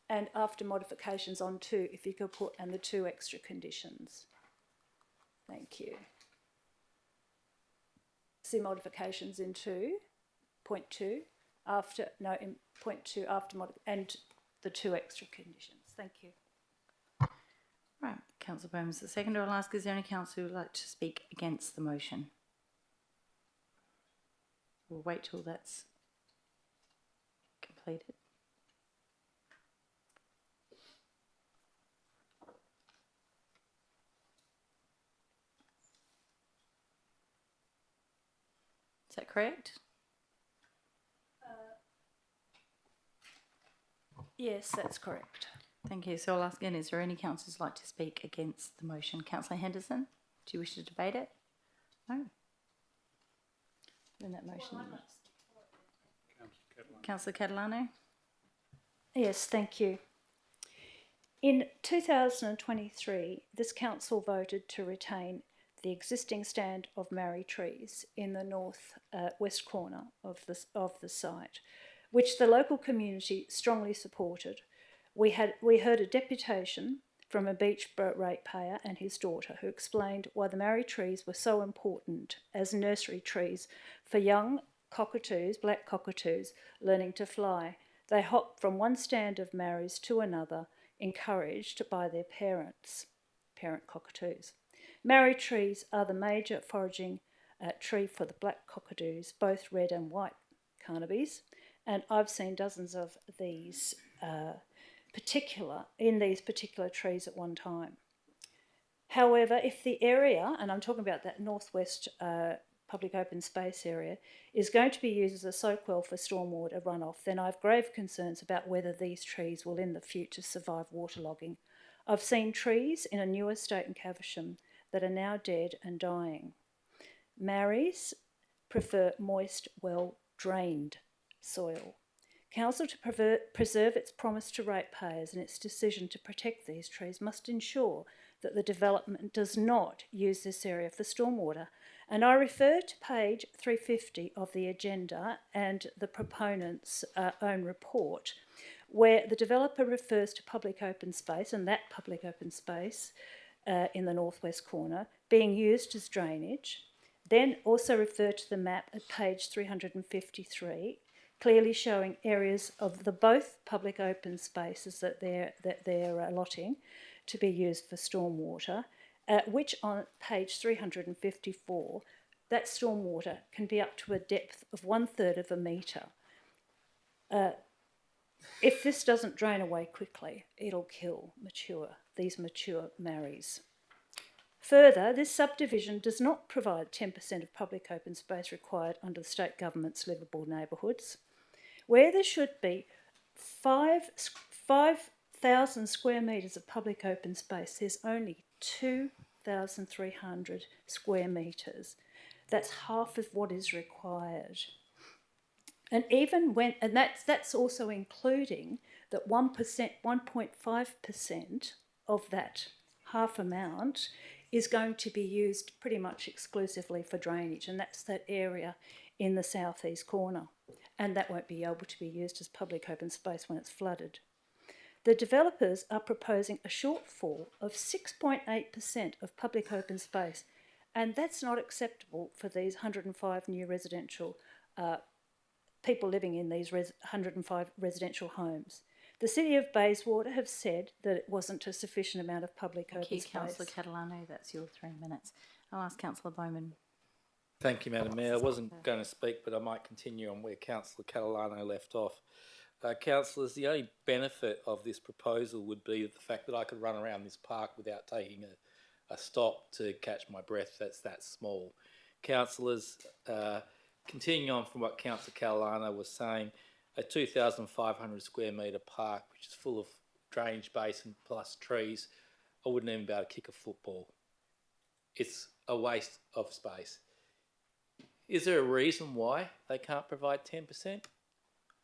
And after modifications on 2, if you could put, and the 2 extra conditions. Thank you. See modifications in 2, point 2, after, no, in point 2, after and the 2 extra conditions. Thank you. Right, Councillor Bowman's the seconder. I'll ask, is there any councillor who would like to speak against the motion? We'll wait till that's completed. Is that correct? Yes, that's correct. Thank you. So I'll ask again, is there any councillors who'd like to speak against the motion? Councillor Henderson, do you wish to debate it? No. Then that motion. Councillor Catalano? Yes, thank you. In 2023, this council voted to retain the existing stand of Marri trees in the north west corner of the site, which the local community strongly supported. We heard a deputation from a beach ratepayer and his daughter who explained why the Marri trees were so important as nursery trees for young cockatoos, black cockatoos, learning to fly. They hop from one stand of Marris to another, encouraged by their parent cockatoos. Marri trees are the major foraging tree for the black cockatoos, both red and white carnabies, and I've seen dozens of these particular trees at one time. However, if the area, and I'm talking about that northwest public open space area, is going to be used as a soak well for stormwater runoff, then I have grave concerns about whether these trees will in the future survive waterlogging. I've seen trees in a new estate in Caversham that are now dead and dying. Marris prefer moist, well-drained soil. Council, to preserve its promise to ratepayers and its decision to protect these trees, must ensure that the development does not use this area for stormwater. And I refer to page 350 of the agenda and the proponent's own report, where the developer refers to public open space, and that public open space in the northwest corner being used as drainage. Then also refer to the map at page 353, clearly showing areas of the both public open spaces that they're allotting to be used for stormwater, which on page 354, that stormwater can be up to a depth of 1/3 of a metre. If this doesn't drain away quickly, it'll kill these mature Marris. Further, this subdivision does not provide 10% of public open space required under the state government's livable neighbourhoods, where there should be 5,000 square metres of public open space. There's only 2,300 square metres. That's half of what is required. And that's also including that 1.5% of that half amount is going to be used pretty much exclusively for drainage, and that's that area in the southeast corner, and that won't be able to be used as public open space when it's flooded. The developers are proposing a shortfall of 6.8% of public open space, and that's not acceptable for these 105 new residential people living in these 105 residential homes. The City of Bayswater have said that it wasn't a sufficient amount of public open space. Thank you, Councillor Catalano. That's your 3 minutes. I'll ask Councillor Bowman. Thank you, Madam Mayor. I wasn't going to speak, but I might continue on where Councillor Catalano left off. Councillors, the only benefit of this proposal would be the fact that I could run around this park without taking a stop to catch my breath. That's that small. Councillors, continuing on from what Councillor Catalano was saying, a 2,500 square metre park, which is full of drainage basin plus trees, I wouldn't even be able to kick a football. It's a waste of space. Is there a reason why they can't provide 10%?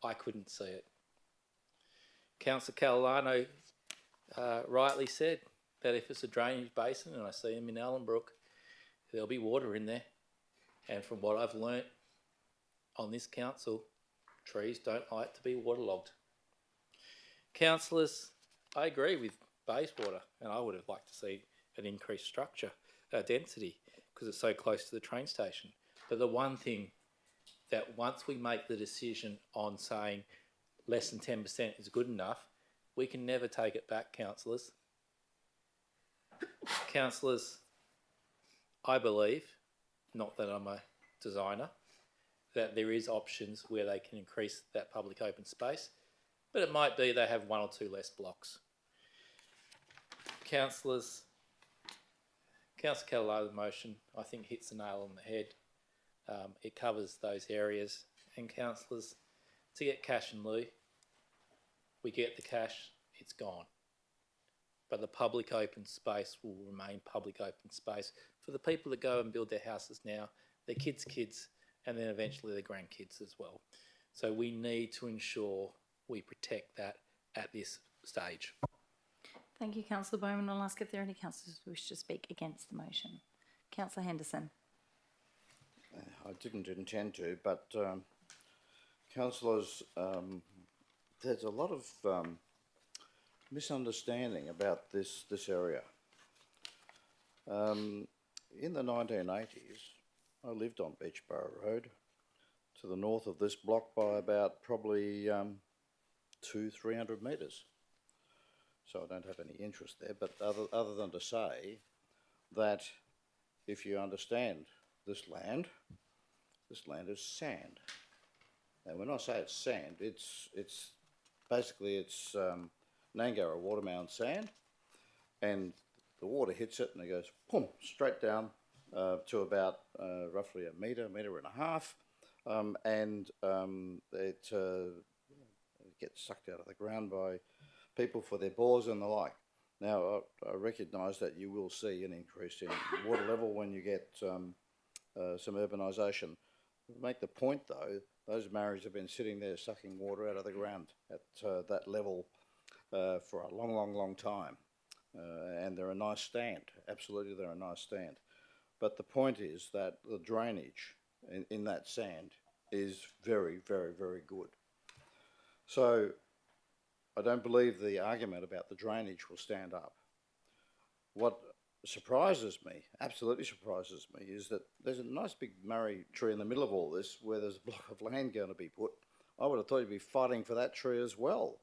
I couldn't see it. Councillor Catalano rightly said that if it's a drainage basin, and I see them in Allenbrook, there'll be water in there. And from what I've learnt on this council, trees don't like to be waterlogged. Councillors, I agree with Bayswater, and I would have liked to see an increased structure, density, because it's so close to the train station. But the one thing that once we make the decision on saying less than 10% is good enough, we can never take it back, councillors. Councillors, I believe, not that I'm a designer, that there is options where they can increase that public open space, but it might be they have 1 or 2 less blocks. Councillors, Councillor Catalano's motion, I think, hits the nail on the head. It covers those areas, and councillors, to get cash in lieu, we get the cash, it's gone. But the public open space will remain public open space for the people that go and build their houses now, their kids' kids, and then eventually their grandkids as well. So we need to ensure we protect that at this stage. Thank you, Councillor Bowman. I'll ask if there are any councillors who wish to speak against the motion. Councillor Henderson. I didn't intend to, but councillors, there's a lot of misunderstanding about this area. In the 1980s, I lived on Beachborough Road, to the north of this block by about probably 200-300 metres. So I don't have any interest there, but other than to say that if you understand this land is sand. And when I say it's sand, it's basically Nangara watermound sand, and the water hits it and it goes boom, straight down to about roughly a metre and a half, and it gets sucked out of the ground by people for their bores and the like. Now, I recognise that you will see an increase in water level when you get some urbanisation. Make the point though, those marriages have been sitting there sucking water out of the ground at that level for a long time. And they're a nice stand, absolutely they're a nice stand. But the point is that the drainage in that sand is very good. So I don't believe the argument about the drainage will stand up. What surprises me, absolutely surprises me, is that there's a nice big murray tree in the middle of all this where there's a block of land going to be put. I would have thought you'd be fighting for that tree as well,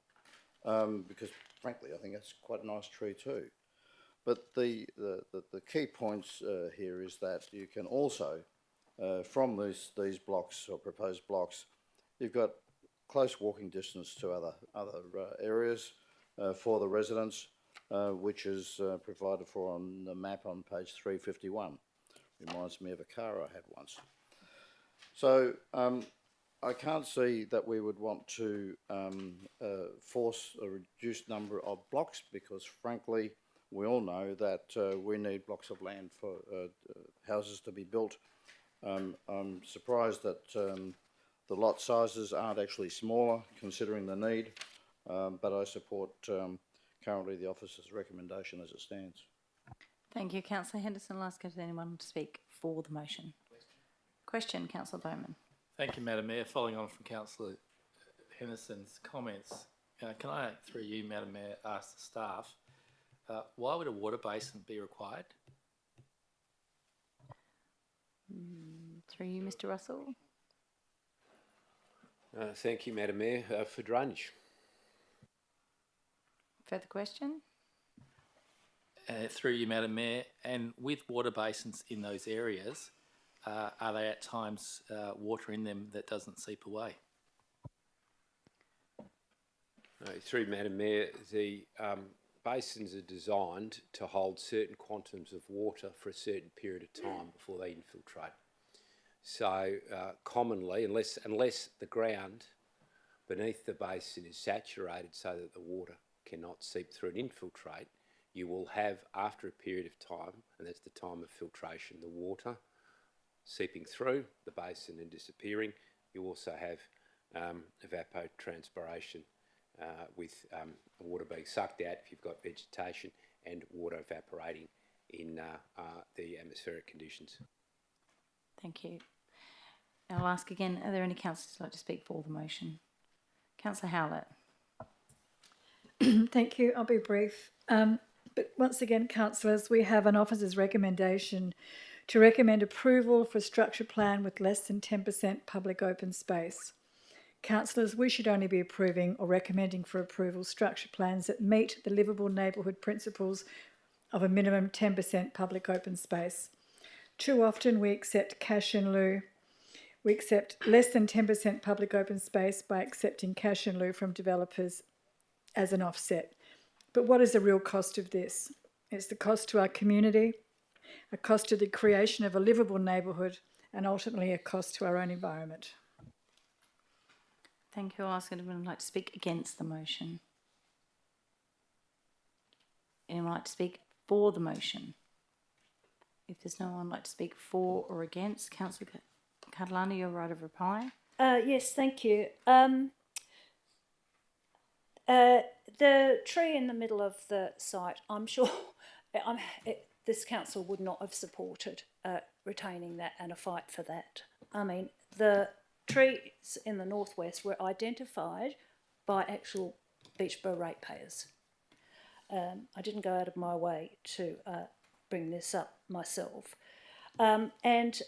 because frankly I think that's quite a nice tree too. But the key points here is that you can also, from these blocks or proposed blocks, you've got close walking distance to other areas for the residents, which is provided for on the map on page 351. Reminds me of a car I had once. So I can't see that we would want to force a reduced number of blocks, because frankly we all know that we need blocks of land for houses to be built. I'm surprised that the lot sizes aren't actually smaller considering the need, but I support currently the officer's recommendation as it stands. Thank you, Councillor Henderson. I'll ask if there's anyone to speak for the motion. Question, Councillor Bowman. Thank you, Madam Mayor. Following on from Councillor Henderson's comments, can I, through you, Madam Mayor, ask the staff, why would a water basin be required? Through you, Mr. Russell. Thank you, Madam Mayor, for drainage. Further question? Through you, Madam Mayor, and with water basins in those areas, are they at times water in them that doesn't seep away? Through Madam Mayor, the basins are designed to hold certain quantums of water for a certain period of time before they infiltrate. So commonly, unless the ground beneath the basin is saturated so that the water cannot seep through and infiltrate, you will have, after a period of time, and that's the time of filtration, the water seeping through the basin and disappearing. You also have evapotranspiration with water being sucked out if you've got vegetation, and water evaporating in the atmospheric conditions. Thank you. I'll ask again, are there any councillors who'd like to speak for the motion? Councillor Howlett. Thank you. I'll be brief. But once again, councillors, we have an officer's recommendation to recommend approval for a structure plan with less than 10% public open space. Councillors, we should only be approving or recommending for approval structure plans that meet the livable neighbourhood principles of a minimum 10% public open space. Too often we accept cash in lieu. We accept less than 10% public open space by accepting cash in lieu from developers as an offset. But what is the real cost of this? It's the cost to our community, a cost to the creation of a livable neighbourhood, and ultimately a cost to our own environment. Thank you. I'll ask anyone who'd like to speak against the motion. Anyone like to speak for the motion? If there's no one like to speak for or against, Councillor Catalani, your right of reply. Yes, thank you. the tree in the middle of the site, I'm sure this council would not have supported retaining that and a fight for that. I mean, the trees in the northwest were identified by actual Beachborough ratepayers. I didn't go out of my way to bring this up myself. And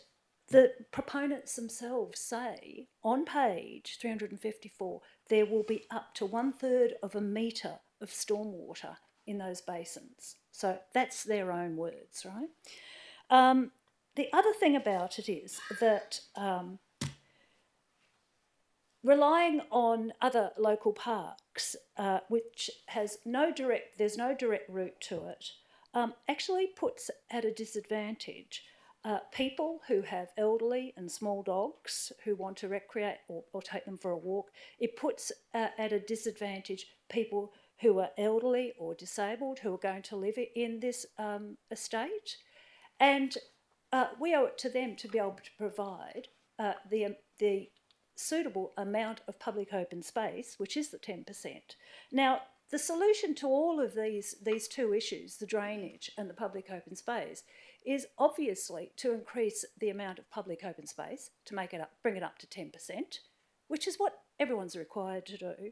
the proponents themselves say on page 354 there will be up to 1/3 of a metre of stormwater in those basins. So that's their own words, right? The other thing about it is that relying on other local parks, which has there's no direct route to it, actually puts at a disadvantage people who have elderly and small dogs who want to recreate or take them for a walk. It puts at a disadvantage people who are elderly or disabled who are going to live in this estate. And we owe it to them to be able to provide the suitable amount of public open space, which is the 10%. Now, the solution to all of these two issues, the drainage and the public open space, is obviously to increase the amount of public open space to bring it up to 10%, which is what everyone's required to do.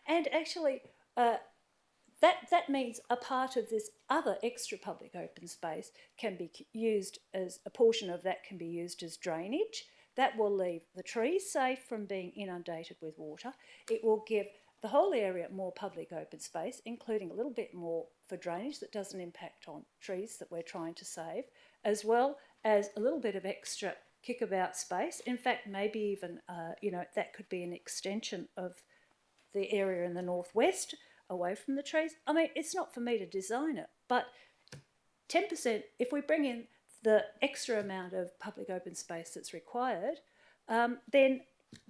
And actually, that means a part of this other extra public open space can be used as a portion of that can be used as drainage. That will leave the trees safe from being inundated with water. It will give the whole area more public open space, including a little bit more for drainage that doesn't impact on trees that we're trying to save, as well as a little bit of extra kickabout space. In fact, maybe even, that could be an extension of the area in the northwest away from the trees. I mean, it's not for me to design it, but 10%, if we bring in the extra amount of public open space that's required, then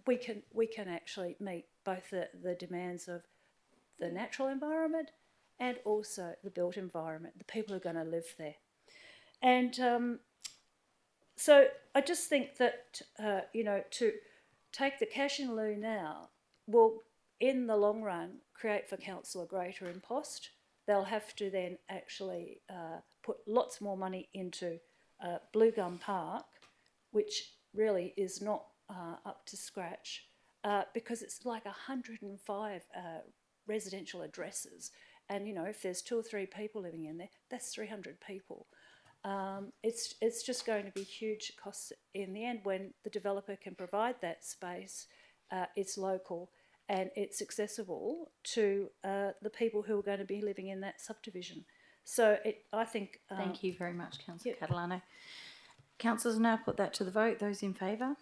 we can actually meet both the demands of the natural environment and also the built environment, the people who are going to live there. And so I just think that, to take the cash in lieu now will, in the long run, create for council a greater impost. They'll have to then actually put lots more money into Blue Gum Park, which really is not up to scratch because it's like 105 residential addresses. And, if there's 2 or 3 people living in there, that's 300 people. It's just going to be huge costs in the end when the developer can provide that space, it's local and it's accessible to the people who are going to be living in that subdivision. So I think... Thank you very much, Councillor Catalano. Councillors, now put that to the vote. Those in favour?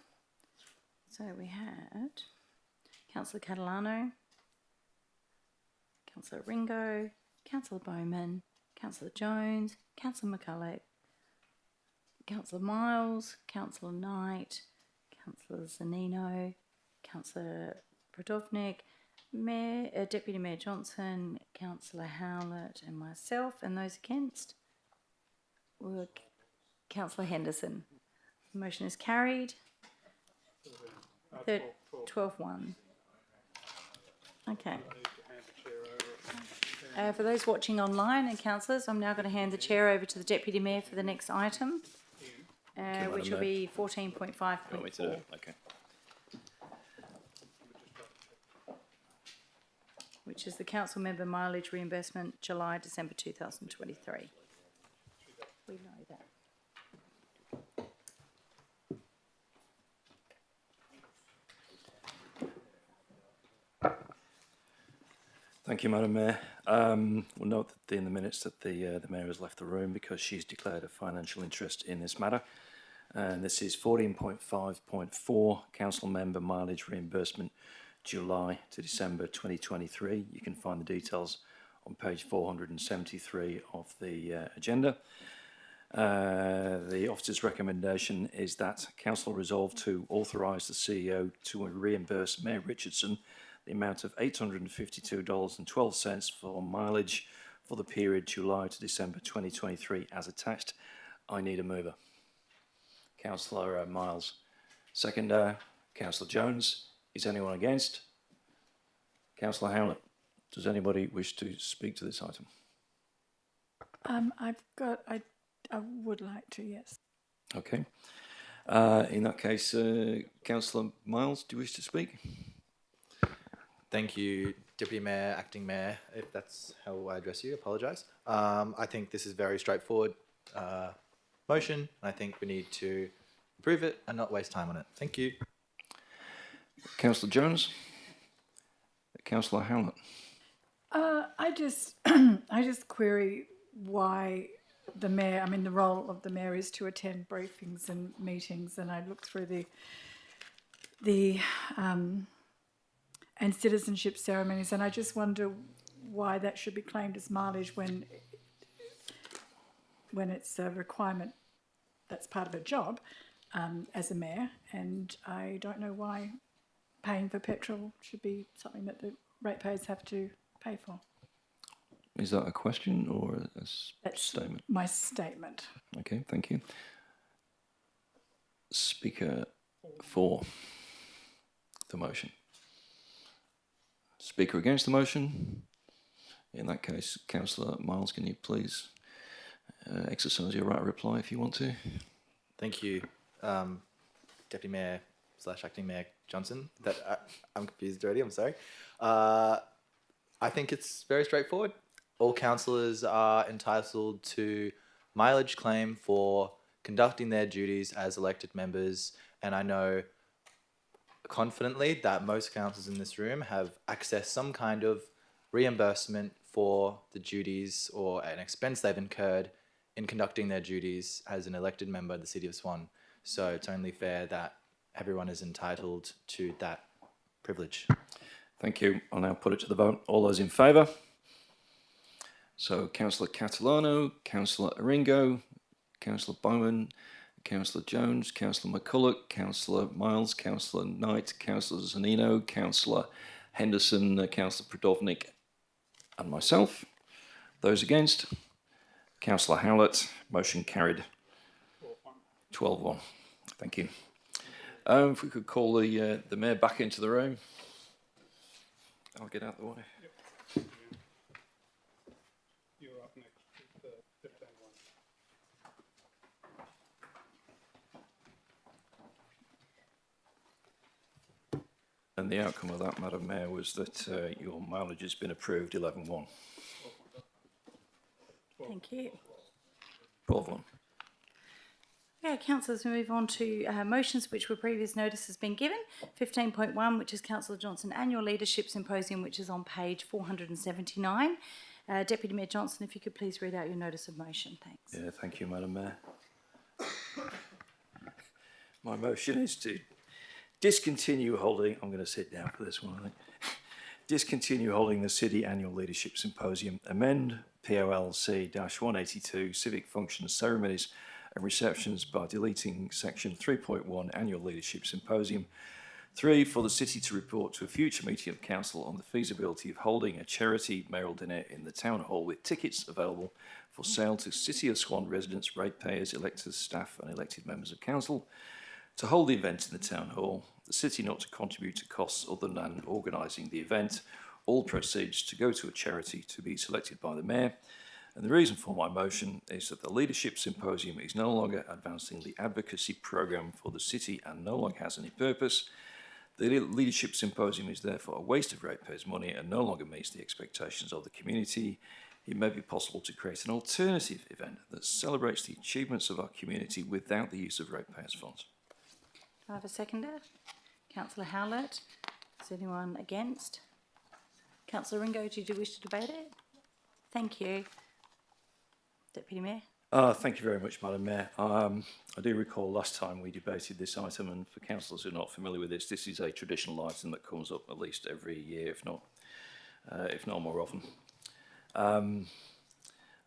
So we had Councillor Catalano, Councillor Ringo, Councillor Bowman, Councillor Jones, Councillor McCulloch, Councillor Miles, Councillor Knight, Councillor Zanino, Councillor Brodovnik, Deputy Mayor Johnson, Councillor Howlett and myself, and those against were Councillor Henderson. The motion is carried. 12-1. Okay. For those watching online and councillors, I'm now going to hand the chair over to the Deputy Mayor for the next item, which will be 14.5.4. Okay. Which is the council member mileage reimbursement, July-December 2023. We know that. Thank you, Madam Mayor. We'll note that in the minutes that the Mayor has left the room because she's declared a financial interest in this matter. And this is 14.5.4, council member mileage reimbursement, July to December 2023. You can find the details on page 473 of the agenda. The officer's recommendation is that council resolve to authorise the CEO to reimburse Mayor Richardson the amount of $852.12 for mileage for the period July to December 2023 as attached. I need a mover. Councillor Miles. Seconder, Councillor Jones. Is anyone against? Councillor Howlett. Does anybody wish to speak to this item? I would like to, yes. Okay. In that case, Councillor Miles, do you wish to speak? Thank you, Deputy Mayor, Acting Mayor, if that's how I address you, apologise. I think this is very straightforward motion, and I think we need to approve it and not waste time on it. Thank you. Councillor Jones? Councillor Howlett? I just query why the mayor, the role of the mayor is to attend briefings and meetings, and I look through the and citizenship ceremonies, and I just wonder why that should be claimed as mileage when it's a requirement that's part of a job as a mayor, and I don't know why paying for petrol should be something that the ratepayers have to pay for. Is that a question or a That's statement? my statement. Okay, thank you. Speaker for the motion. Speaker against the motion? In that case, Councillor Miles, can you please exercise your right of reply if you want to? Thank you, Deputy Mayor / Acting Mayor Johnson. I'm confused already, I'm sorry. I think it's very straightforward. All councillors are entitled to mileage claim for conducting their duties as elected members, and I know confidently that most councillors in this room have accessed some kind of reimbursement for the duties or an expense they've incurred in conducting their duties as an elected member of the City of Swan. So it's only fair that everyone is entitled to that privilege. Thank you. I'll now put it to the vote. All those in favour? So Councillor Catalano, Councillor Aringo, Councillor Bowman, Councillor Jones, Councillor McCulloch, Councillor Miles, Councillor Knight, Councillor Zanino, Councillor Henderson, Councillor Prodovnik and myself. Those against? Councillor Howlett. Motion carried. 12-1. Thank you. If we could call the Mayor back into the room. I'll get out of the way. You're up next with 15-1. And the outcome of that, Madam Mayor, was that your mileage has been approved 11-1. Thank you. 12-1. Okay, councillors, we move on to motions which were previous notice has been given. 15.1, which is Councillor Johnson Annual Leadership Symposium, which is on page 479. Deputy Mayor Johnson, if you could please read out your notice of motion. Thanks. Yeah, thank you, Madam Mayor. My motion is to discontinue holding, I'm going to sit down for this one, I think. Discontinue holding the City Annual Leadership Symposium, amend POLC-182 Civic Functions, Ceremonies and Receptions by deleting section 3.1 Annual Leadership Symposium. 3, for the City to report to a future meeting of Council on the feasibility of holding a charity mayoral dinner in the Town Hall with tickets available for sale to City of Swan residents, ratepayers, electors, staff and elected members of Council. To hold the event in the Town Hall, the City not to contribute to costs other than organising the event, all proceeds to go to a charity to be selected by the Mayor. And the reason for my motion is that the Leadership Symposium is no longer advancing the advocacy programme for the City and no longer has any purpose. The Leadership Symposium is therefore a waste of ratepayers' money and no longer meets the expectations of the community. It may be possible to create an alternative event that celebrates the achievements of our community without the use of ratepayers' funds. Do I have a seconder? Councillor Howlett. Is anyone against? Councillor Ringo, do you wish to debate it? Thank you. Deputy Mayor. Thank you very much, Madam Mayor. I do recall last time we debated this item, and for councillors who are not familiar with this is a traditional item that comes up at least every year, if not more often.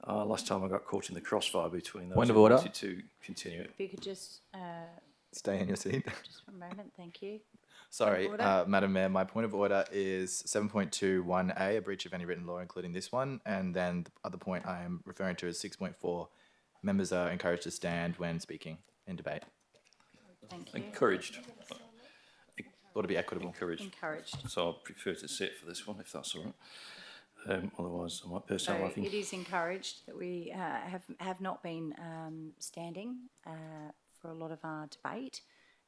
Last time I got caught in the crossfire between those who wanted to continue it. If you could just stay in your seat. Just for a moment, thank you. Sorry, Madam Mayor, my point of order is 7.21A, a breach of any written law, including this one, and then the other point I am referring to is 6.4. Members are encouraged to stand when speaking in debate. Thank you. Encouraged. Ought to be equitable. Encouraged. Encouraged. So I prefer to sit for this one, if that's all right. Otherwise, I might burst So out laughing. it is encouraged that we have not been standing for a lot of our debate,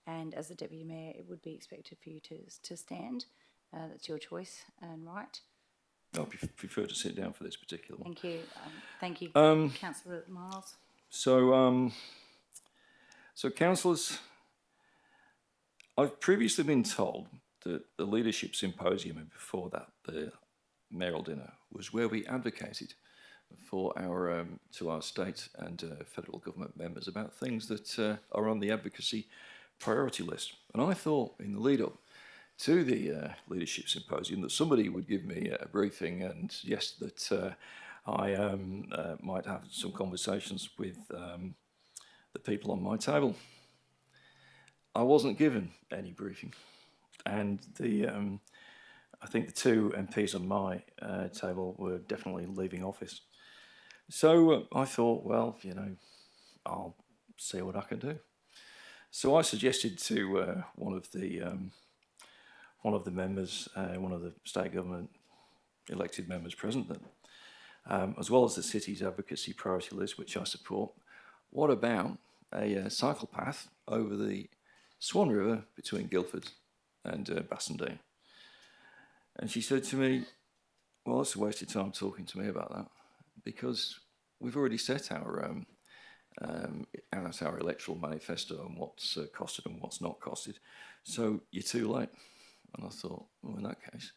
and as the Deputy Mayor, it would be expected for you to stand. That's your choice and right. I prefer to sit down for this particular one. Thank you, Councillor Miles. So, councillors, I've previously been told that the leadership symposium and before that the mayoral dinner was where we advocated for to our state and federal government members about things that are on the advocacy priority list. And I thought in the lead up to the leadership symposium that somebody would give me a briefing, and yes, that I might have some conversations with the people on my table. I wasn't given any briefing, and I think the two MPs on my table were definitely leaving office. So I thought, well, I'll see what I can do. So I suggested to one of the members, one of the state government elected members present, that as well as the city's advocacy priority list, which I support, what about a cycle path over the Swan River between Guildford and Bassendean? And she said to me, well, it's a waste of time talking to me about that, because we've already set our electoral manifesto and what's costed and what's not costed, so you're too late. And I thought, well, in that case,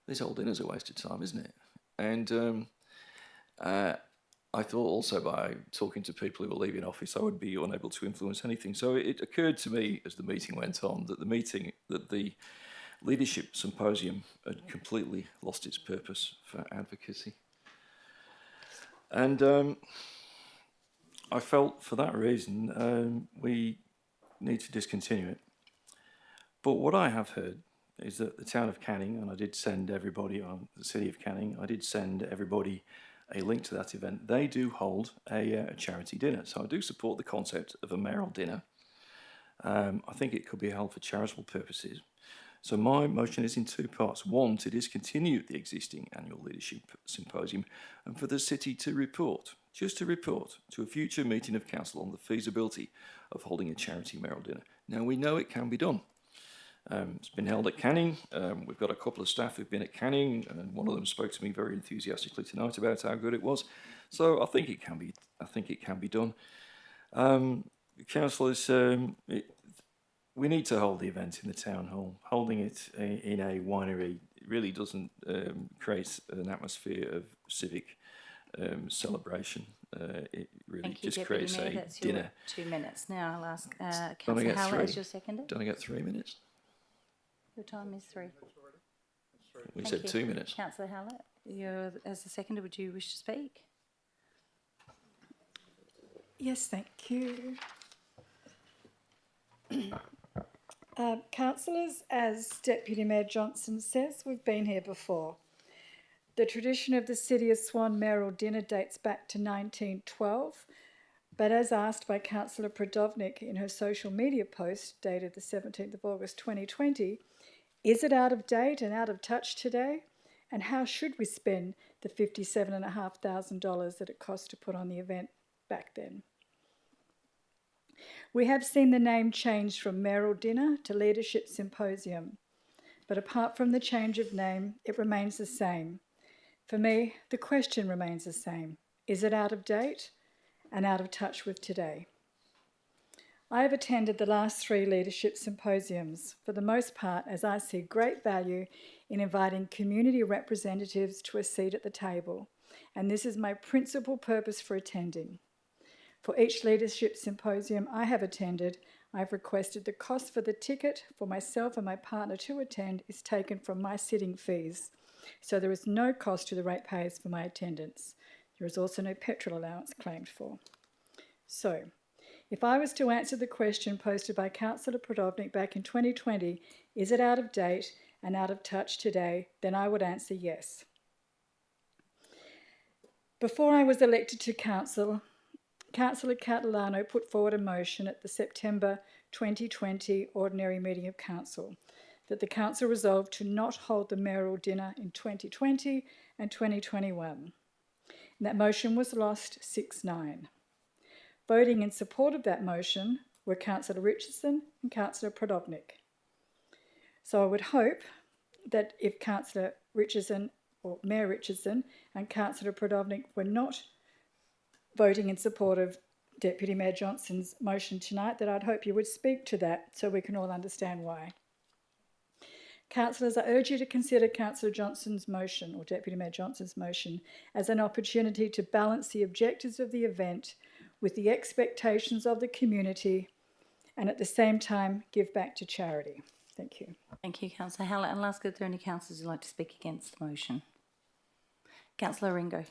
this whole dinner's a waste of time, isn't it? And I thought also by talking to people who were leaving office, I would be unable to influence anything. So it occurred to me as the meeting went on that the leadership symposium had completely lost its purpose for advocacy. And I felt for that reason we need to discontinue it. But what I have heard is that the town of Canning, and I did send everybody, the city of Canning, I did send everybody a link to that event. They do hold a charity dinner. So I do support the concept of a mayoral dinner. I think it could be held for charitable purposes. So my motion is in two parts. One, to discontinue the existing annual leadership symposium, and for the city to report, just to report, to a future meeting of council on the feasibility of holding a charity mayoral dinner. Now, we know it can be done. It's been held at Canning. We've got a couple of staff who've been at Canning, and one of them spoke to me very enthusiastically tonight about how good it was. So I think it can be. I think it can be done. Councillors, we need to hold the event in the town hall. Holding it in a winery really doesn't create an atmosphere of civic celebration. It really just creates a dinner. 2 minutes. Now I'll ask Councillor Howlett as your seconder. Don't I get 3 minutes? Your time is 3. We said 2 minutes. Councillor Howlett, you're, as the seconder, would you wish to speak? Yes, thank you. Councillors, as Deputy Mayor Johnson says, we've been here before. The tradition of the City of Swan mayoral dinner dates back to 1912, but as asked by Councillor Prodovnik in her social media post dated the 17th of August 2020, is it out of date and out of touch today? And how should we spend the $57,500 that it cost to put on the event back then? We have seen the name change from mayoral dinner to leadership symposium, but apart from the change of name, it remains the same. For me, the question remains the same. Is it out of date and out of touch with today? I have attended the last 3 leadership symposiums, for the most part, as I see great value in inviting community representatives to a seat at the table, and this is my principal purpose for attending. For each leadership symposium I have attended, I've requested the cost for the ticket for myself and my partner to attend is taken from my sitting fees, so there is no cost to the ratepayers for my attendance. There is also no petrol allowance claimed for. So, if I was to answer the question posted by Councillor Prodovnik back in 2020, is it out of date and out of touch today, then I would answer yes. Before I was elected to council, Councillor Catalano put forward a motion at the September 2020 ordinary meeting of council that the council resolved to not hold the mayoral dinner in 2020 and 2021. And that motion was lost 6-9. Voting in support of that motion were Councillor Richardson and Councillor Prodovnik. So I would hope that if Councillor Richardson or Mayor Richardson and Councillor Prodovnik were not voting in support of Deputy Mayor Johnson's motion tonight, that I'd hope you would speak to that so we can all understand why. Councillors, I urge you to consider Councillor Johnson's motion, or Deputy Mayor Johnson's motion, as an opportunity to balance the objectives of the event with the expectations of the community and at the same time give back to charity. Thank you. Thank you, Councillor Hallett. And last, are there any councillors who'd like to speak against the motion? Councillor Ringo.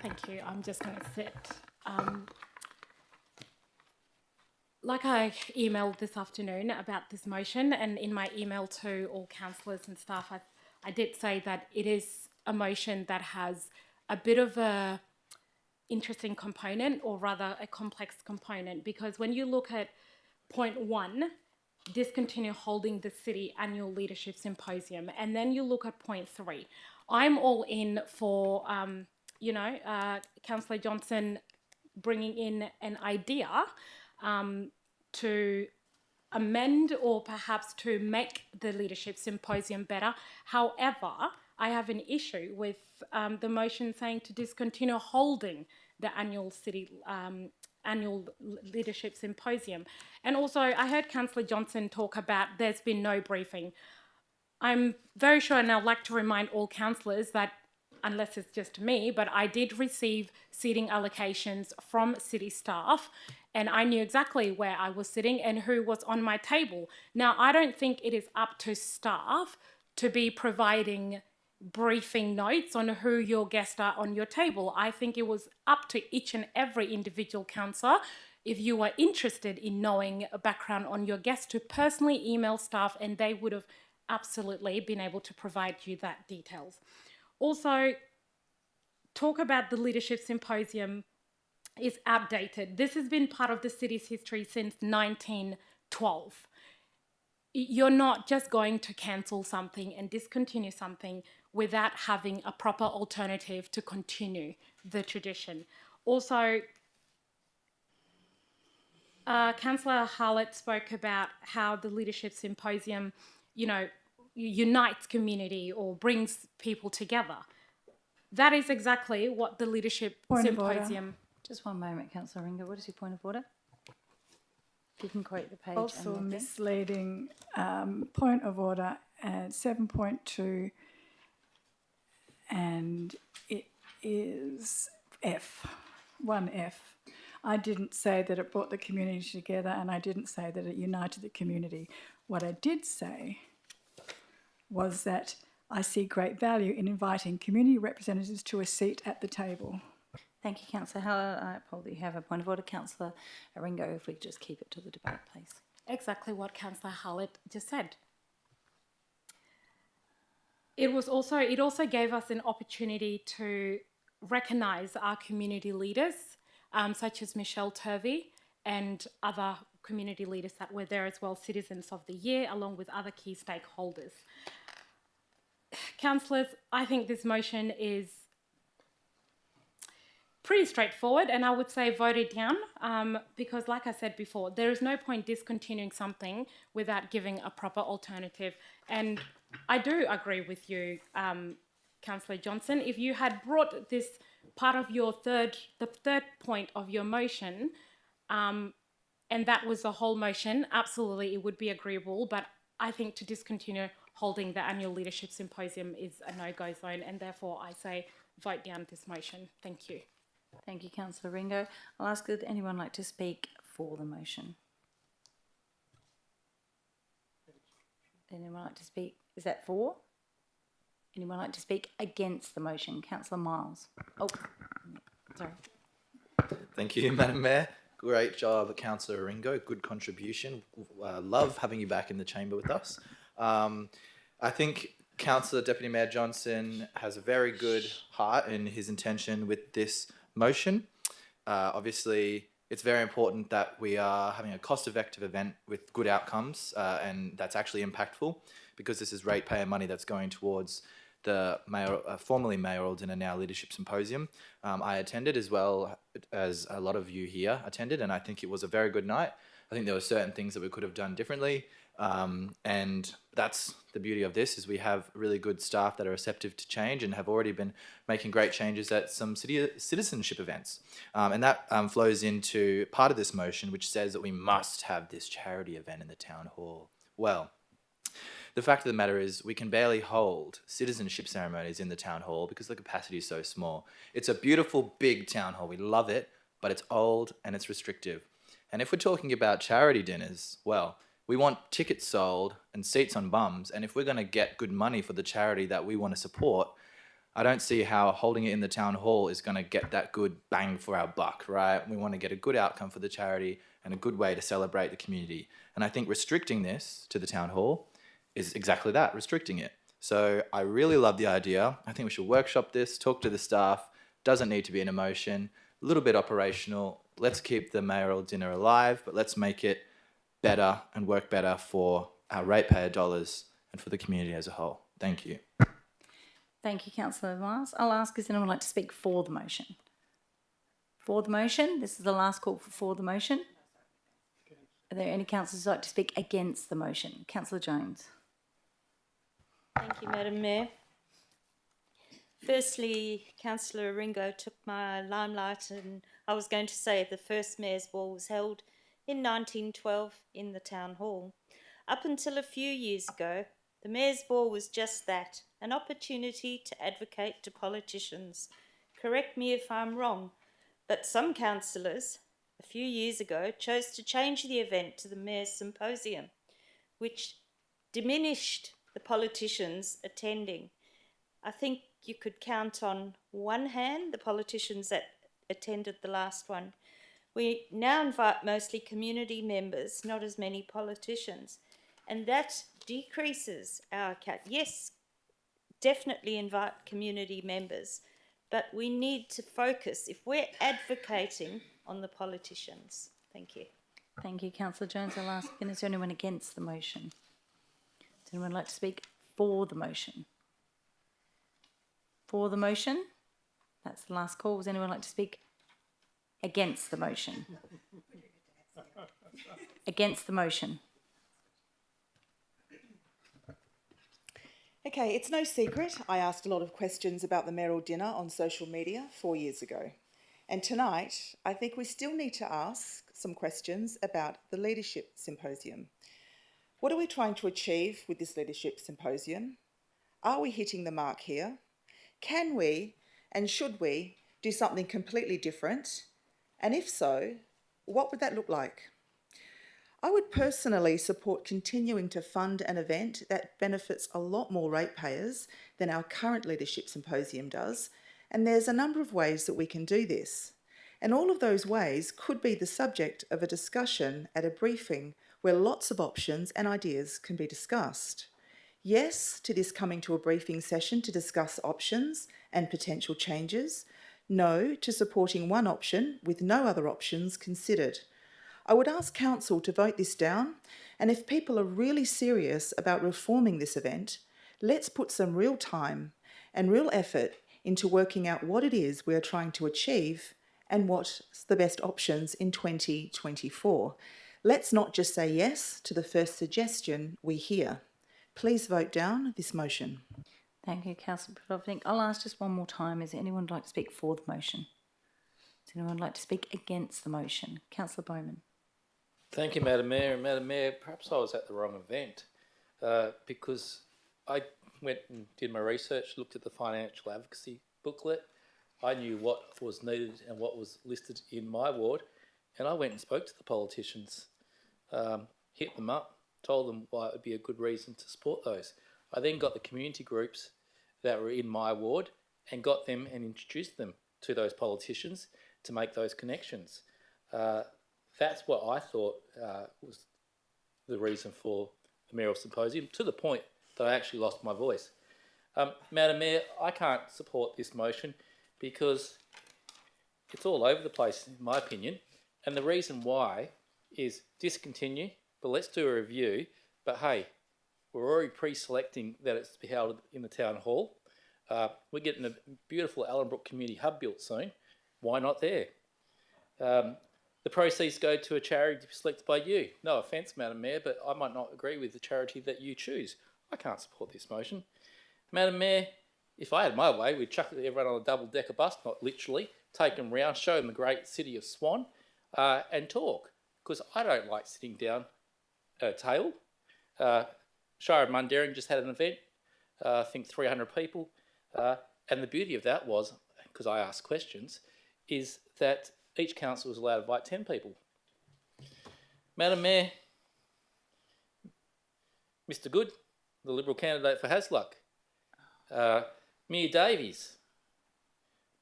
Thank you. I'm just going to sit. Like I emailed this afternoon about this motion, and in my email to all councillors and staff, I did say that it is a motion that has a bit of a interesting component, or rather a complex component, because when you look at point 1, discontinue holding the city annual leadership symposium, and then you look at point 3, I'm all in for Councillor Johnson bringing in an idea to amend or perhaps to make the leadership symposium better. However, I have an issue with the motion saying to discontinue holding the annual leadership symposium. And also, I heard Councillor Johnson talk about there's been no briefing. I'm very sure, and I'd like to remind all councillors that, unless it's just me, but I did receive seating allocations from city staff, and I knew exactly where I was sitting and who was on my table. Now, I don't think it is up to staff to be providing briefing notes on who your guests are on your table. I think it was up to each and every individual councillor, if you were interested in knowing a background on your guests, to personally email staff, and they would have absolutely been able to provide you that details. Also, talk about the leadership symposium is outdated. This has been part of the city's history since 1912. You're not just going to cancel something and discontinue something without having a proper alternative to continue the tradition. Also, Councillor Hallett spoke about how the leadership symposium, unites community or brings people together. That is exactly what the leadership symposium... Just one moment, Councillor Ringo. What is your point of order? If you can quote the page. Also misleading point of order at 7.2, and it is F, 1F. I didn't say that it brought the community together, and I didn't say that it united the community. What I did say was that I see great value in inviting community representatives to a seat at the table. Thank you, Councillor Hallett. I probably have a point of order. Councillor Ringo, if we could just keep it to the debate, please. Exactly what Councillor Hallett just said. It also gave us an opportunity to recognise our community leaders, such as Michelle Turvey and other community leaders that were there as well, Citizens of the Year, along with other key stakeholders. Councillors, I think this motion is pretty straightforward, and I would say vote it down because, like I said before, there is no point discontinuing something without giving a proper alternative. And I do agree with you, Councillor Johnson. If you had brought this part of your the third point of your motion, and that was the whole motion, absolutely it would be agreeable. But I think to discontinue holding the annual leadership symposium is a no-go zone, and therefore I say vote down this motion. Thank you. Thank you, Councillor Ringo. I'll ask, would anyone like to speak for the motion? Anyone like to speak? Is that for? Anyone like to speak against the motion? Councillor Miles. Oh, sorry. Thank you, Madam Mayor. Great job, Councillor Ringo. Good contribution. Love having you back in the chamber with us. I think Councillor Deputy Mayor Johnson has a very good heart in his intention with this motion. Obviously, It's very important that we are having a cost-effective event with good outcomes, and that's actually impactful, because this is ratepayer money that's going towards the formerly mayoral dinner, now leadership symposium. I attended, as well as a lot of you here attended, and I think it was a very good night. I think there were certain things that we could have done differently, and that's the beauty of this, is we have really good staff that are receptive to change and have already been making great changes at some citizenship events. And that flows into part of this motion, which says that we must have this charity event in the town hall. Well, the fact of the matter is we can barely hold citizenship ceremonies in the town hall because the capacity is so small. It's a beautiful big town hall. We love it, but it's old and it's restrictive. And if we're talking about charity dinners, well, we want tickets sold and seats on bums. And if we're going to get good money for the charity that we want to support, I don't see how holding it in the town hall is going to get that good bang for our buck, right? We want to get a good outcome for the charity and a good way to celebrate the community. And I think restricting this to the town hall is exactly that, restricting it. So I really love the idea. I think we should workshop this, talk to the staff. Doesn't need to be an emotion, a little bit operational. Let's keep the mayoral dinner alive, but let's make it better and work better for our ratepayer dollars and for the community as a whole. Thank you. Thank you, Councillor Miles. I'll ask, does anyone like to speak for the motion? For the motion? This is the last call for the motion. Are there any councillors who'd like to speak against the motion? Councillor Jones. Thank you, Madam Mayor. Firstly, Councillor Ringo took my limelight, and I was going to say the first Mayor's Ball was held in 1912 in the Town Hall. Up until a few years ago, the Mayor's Ball was just that, an opportunity to advocate to politicians. Correct me if I'm wrong, but some councillors a few years ago chose to change the event to the Mayor's Symposium, which diminished the politicians attending. I think you could count on one hand the politicians that attended the last one. We now invite mostly community members, not as many politicians, and that decreases our account. Yes, definitely invite community members, but we need to focus if we're advocating on the politicians. Thank you. Thank you, Councillor Jones. I'll ask again, is there anyone against the motion? Does anyone like to speak for the motion? For the motion? That's the last call. Does anyone like to speak against the motion? Against the motion. Okay, it's no secret I asked a lot of questions about the mayoral dinner on social media 4 years ago. And tonight, I think we still need to ask some questions about the Leadership Symposium. What are we trying to achieve with this Leadership Symposium? Are we hitting the mark here? Can we and should we do something completely different? And if so, what would that look like? I would personally support continuing to fund an event that benefits a lot more ratepayers than our current Leadership Symposium does, and there's a number of ways that we can do this. And all of those ways could be the subject of a discussion at a briefing where lots of options and ideas can be discussed. Yes to this coming to a briefing session to discuss options and potential changes. No to supporting one option with no other options considered. I would ask Council to vote this down, and if people are really serious about reforming this event, let's put some real time and real effort into working out what it is we are trying to achieve and what's the best options in 2024. Let's not just say yes to the first suggestion we hear. Please vote down this motion. Thank you, Councillor Prodovnik. I'll ask just one more time, is there anyone who'd like to speak for the motion? Does anyone like to speak against the motion? Councillor Bowman. Thank you, Madam Mayor. And Madam Mayor, perhaps I was at the wrong event because I went and did my research, looked at the financial advocacy booklet. I knew what was needed and what was listed in my ward, and I went and spoke to the politicians, hit them up, told them why it would be a good reason to support those. I then got the community groups that were in my ward and got them and introduced them to those politicians to make those connections. That's what I thought was the reason for the mayoral symposium, to the point that I actually lost my voice. Madam Mayor, I can't support this motion because it's all over the place, in my opinion. And the reason why is discontinue, but let's do a review. But hey, we're already pre-selecting that it's to be held in the town hall. We're getting a beautiful Allenbrook Community Hub built soon. Why not there? The proceeds go to a charity selected by you. No offence, Madam Mayor, but I might not agree with the charity that you choose. I can't support this motion. Madam Mayor, if I had my way, we'd chuck everyone on a double-decker bus, not literally, take them round, show them the great city of Swan, and talk. Because I don't like sitting down at a table. Shire of Mundaring just had an event, I think 300 people. And the beauty of that was, because I asked questions, is that each council was allowed to invite 10 people. Madam Mayor, Mr Good, the Liberal candidate for Hasluck, Mia Davies,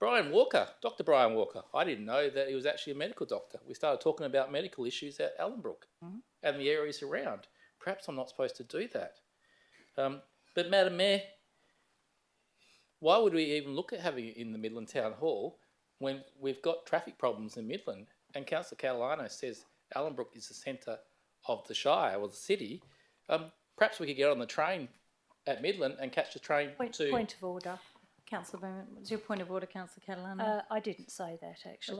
Brian Walker, Dr Brian Walker. I didn't know that he was actually a medical doctor. We started talking about medical issues at Allenbrook and the areas around. Perhaps I'm not supposed to do that. But Madam Mayor, why would we even look at having it in the Midland Town Hall when we've got traffic problems in Midland and Councillor Catalano says Allenbrook is the centre of the Shire or the city? Perhaps we could get on the train at Midland and catch the train to... Point of order. Councillor Bowman, what's your point of order, Councillor Catalano? I didn't say that, actually.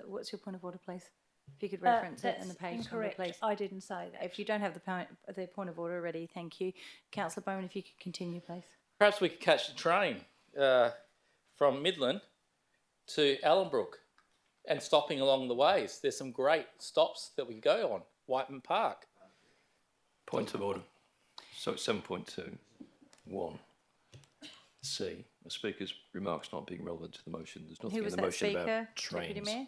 What's your point of order, please? If you could reference it in the page number, please. I didn't say that. If you don't have the point of order ready, thank you. Councillor Bowman, if you could continue, please. Perhaps we could catch the train from Midland to Allenbrook and stopping along the ways. There's some great stops that we can go on. Whiteman Park. Point of order. So it's 7.2.1 C. A speaker's remarks not being relevant to the motion. There's nothing in the motion about trains. Deputy Mayor?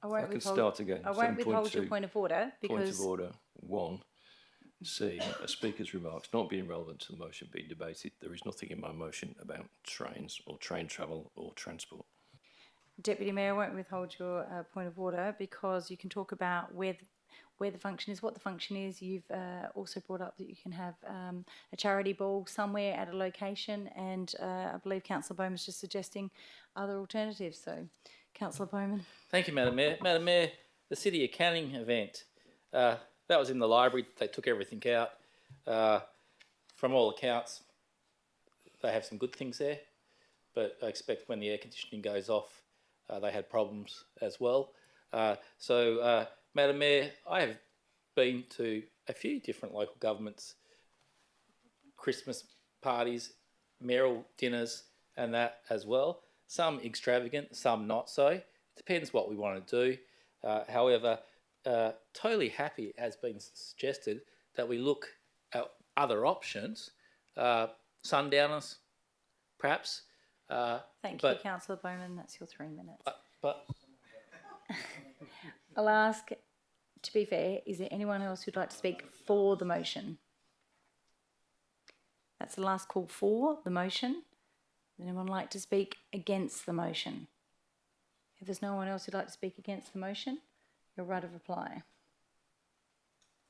I can start again. I won't withhold your point of order because... Point of order 1 C. A speaker's remarks not being relevant to the motion being debated. There is nothing in my motion about trains or train travel or transport. Deputy Mayor, I won't withhold your point of order because you can talk about where the function is, what the function is. You've also brought up that you can have a charity ball somewhere at a location, and I believe Councillor Bowman's just suggesting other alternatives. So, Councillor Bowman. Thank you, Madam Mayor. Madam Mayor, the City Accounting event, that was in the library. They took everything out. From all accounts, they have some good things there, but I expect when the air conditioning goes off, they had problems as well. Madam Mayor, I have been to a few different local governments, Christmas parties, mayoral dinners and that as well. Some extravagant, some not so. It depends what we want to do. However, totally happy has been suggested that we look at other options, sundowners perhaps. Thank you, Councillor Bowman. That's your 3 minutes. But I'll ask, to be fair, is there anyone else who'd like to speak for the motion? That's the last call for the motion. Does anyone like to speak against the motion? If there's no one else who'd like to speak against the motion, your right of reply.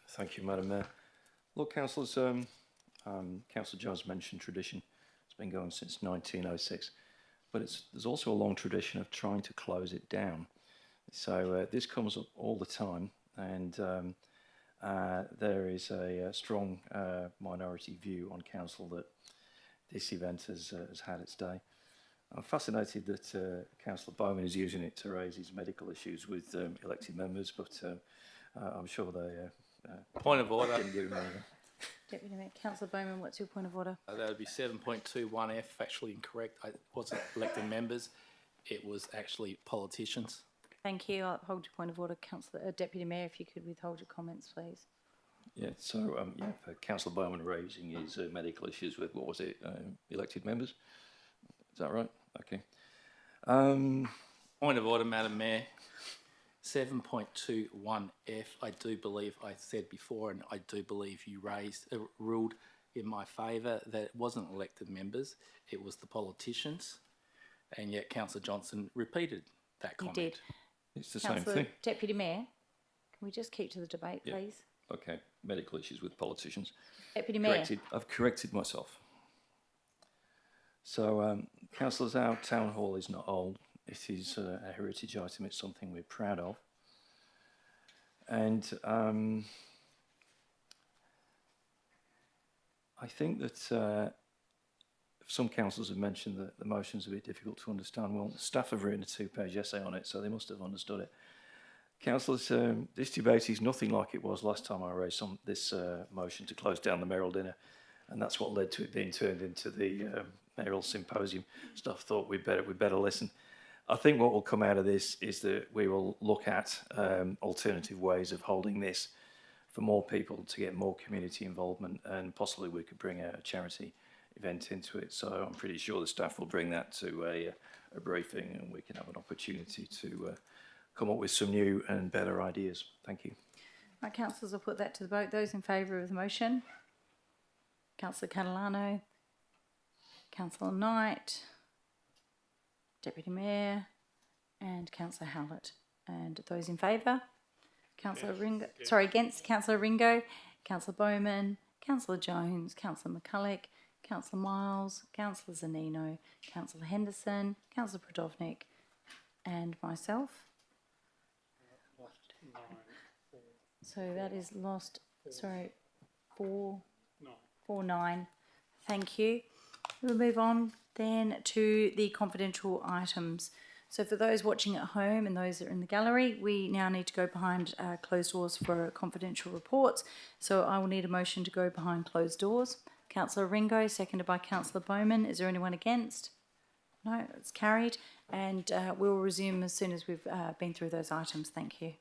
Thank you, Madam Mayor. Look, councillors, Councillor Jones mentioned tradition. It's been going since 1906, but there's also a long tradition of trying to close it down. So this comes up all the time, and there is a strong minority view on council that this event has had its day. I'm fascinated that Councillor Bowman is using it to raise his medical issues with elected members, but I'm sure they... point of order. Deputy Mayor, Councillor Bowman, what's your point of order? That would be 7.21F, factually incorrect. It wasn't elected members, it was actually politicians. Thank you. I'll hold your point of order, Councillor Deputy Mayor. If you could withhold your comments, please. Yeah. So for Councillor Bowman raising his medical issues with what was it, elected members? Is that right? Okay. Point of order, Madam Mayor. 7.21F. I do believe I said before, and I do believe you ruled in my favour that it wasn't elected members, it was the politicians, and yet Councillor Johnson repeated that comment. You did. It's the same thing. Deputy Mayor, can we just keep to the debate, please? Okay, medical issues with politicians. Deputy Mayor. I've corrected myself. So, councillors, our town hall is not old. It is a heritage item. It's something we're proud of. And I think that some councillors have mentioned that the motion's a bit difficult to understand. Well, staff have written a 2-page essay on it, so they must have understood it. Councillors, this debate is nothing like it was last time I raised this motion to close down the mayoral dinner, and that's what led to it being turned into the mayoral symposium. Staff thought we'd better listen. I think what will come out of this is that we will look at alternative ways of holding this for more people to get more community involvement, and possibly we could bring a charity event into it. So I'm pretty sure the staff will bring that to a briefing, and we can have an opportunity to come up with some new and better ideas. Thank you. Right, councillors, I'll put that to the vote. Those in favour of the motion? Councillor Catalano, Councillor Knight, Deputy Mayor, and Councillor Howlett. And those in favour? Councillor Ringo, sorry, against Councillor Ringo, Councillor Bowman, Councillor Jones, Councillor McCulloch, Councillor Miles, Councillor Zanino, Councillor Henderson, Councillor Prodovnik, and myself. So that is lost, sorry, 4-9. Thank you. We'll move on then to the confidential items. So for those watching at home and those that are in the gallery, we now need to go behind closed doors for confidential reports. So I will need a motion to go behind closed doors. Councillor Ringo, seconded by Councillor Bowman. Is there anyone against? No, it's carried. And we'll resume as soon as we've been through those items. Thank you.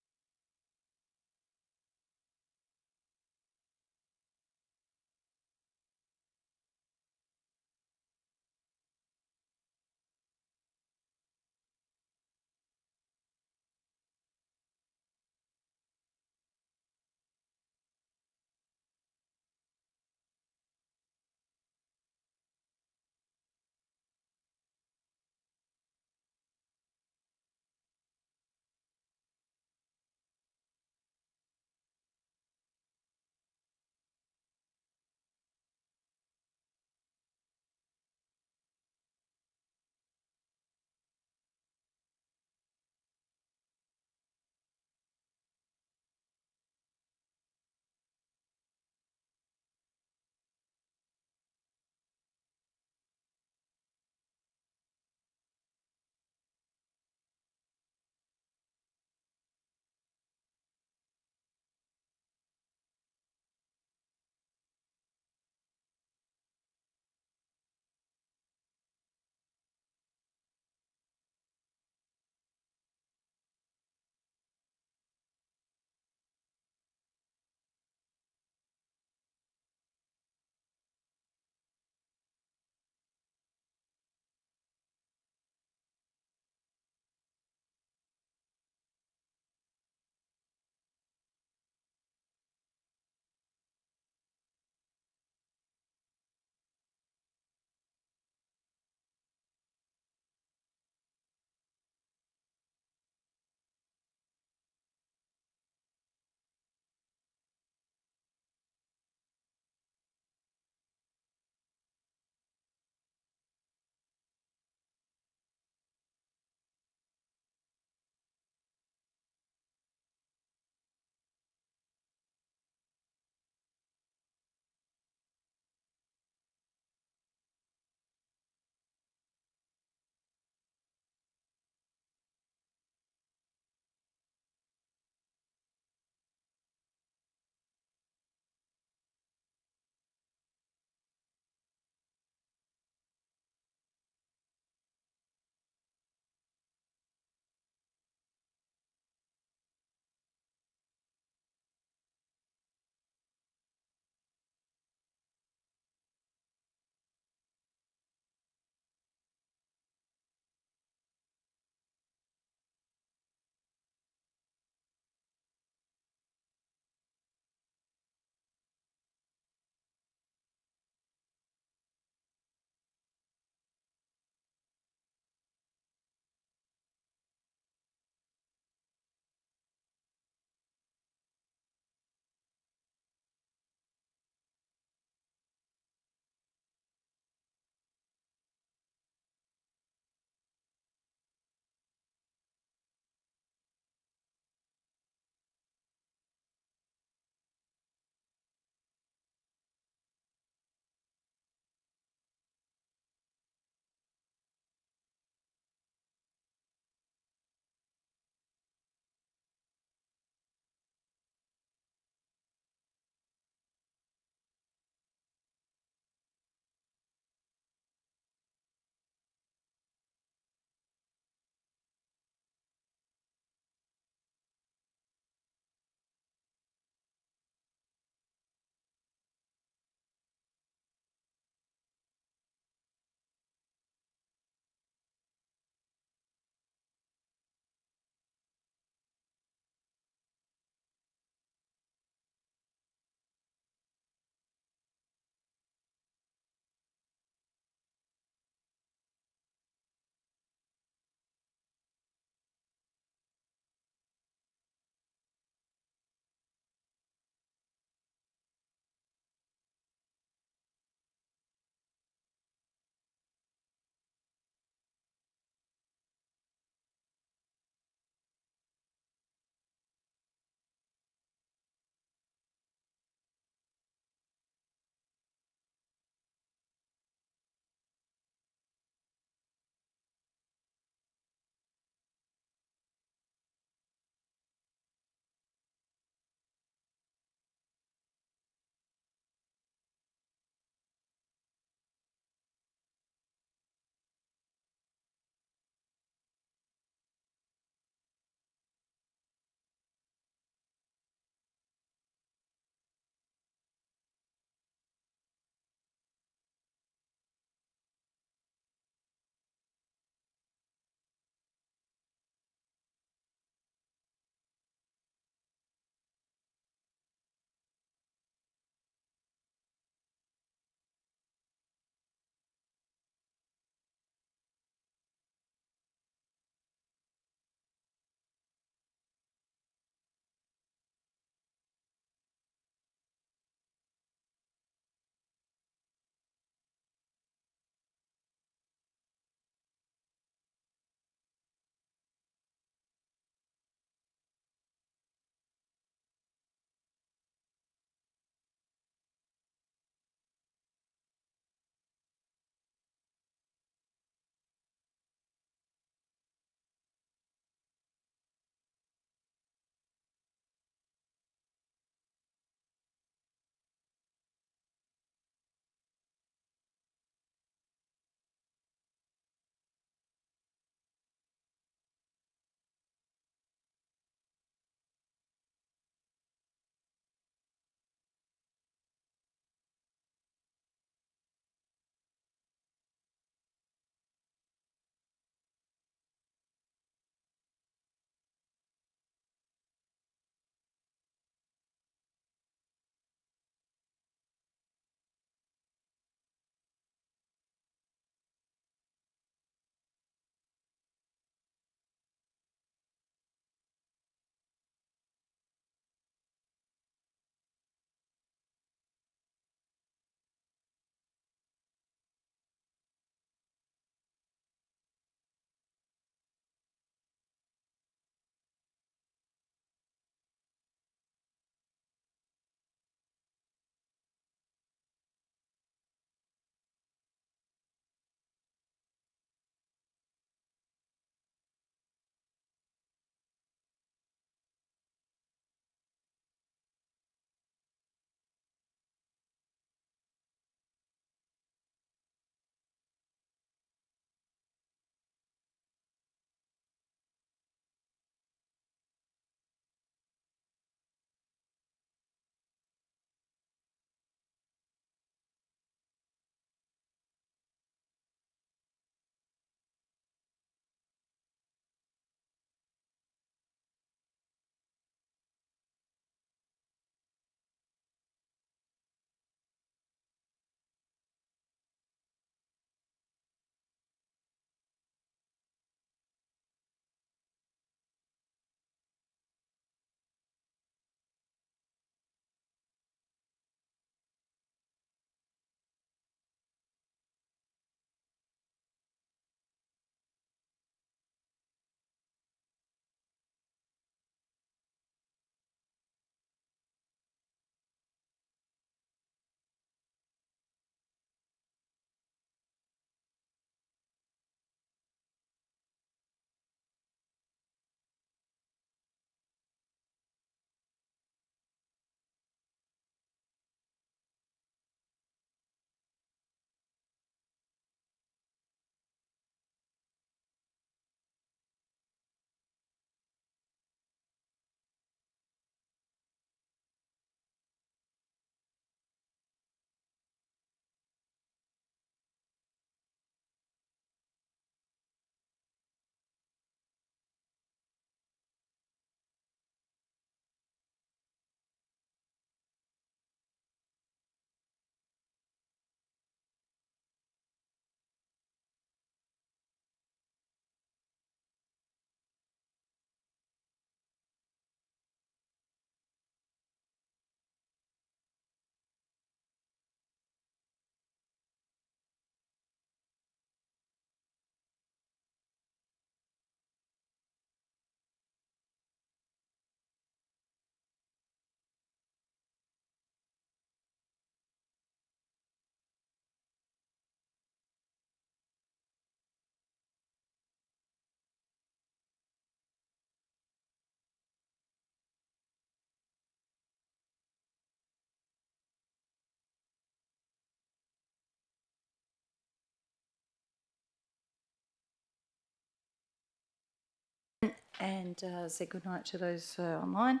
and say good night to those online.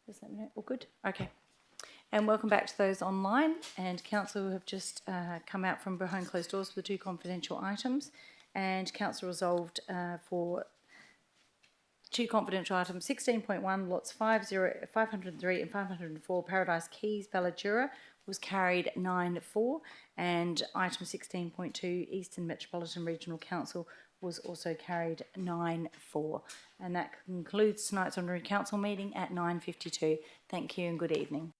Does that mean all good? Okay. And welcome back to those online. And council have just come out from behind closed doors for the 2 confidential items. And council resolved for 2 confidential items: 16.1 lots 503 and 504 Paradise Keys, Balladura, was carried 9-4, and item 16.2 Eastern Metropolitan Regional Council was also carried 9-4. And that concludes tonight's ordinary council meeting at 9:52. Thank you and good evening.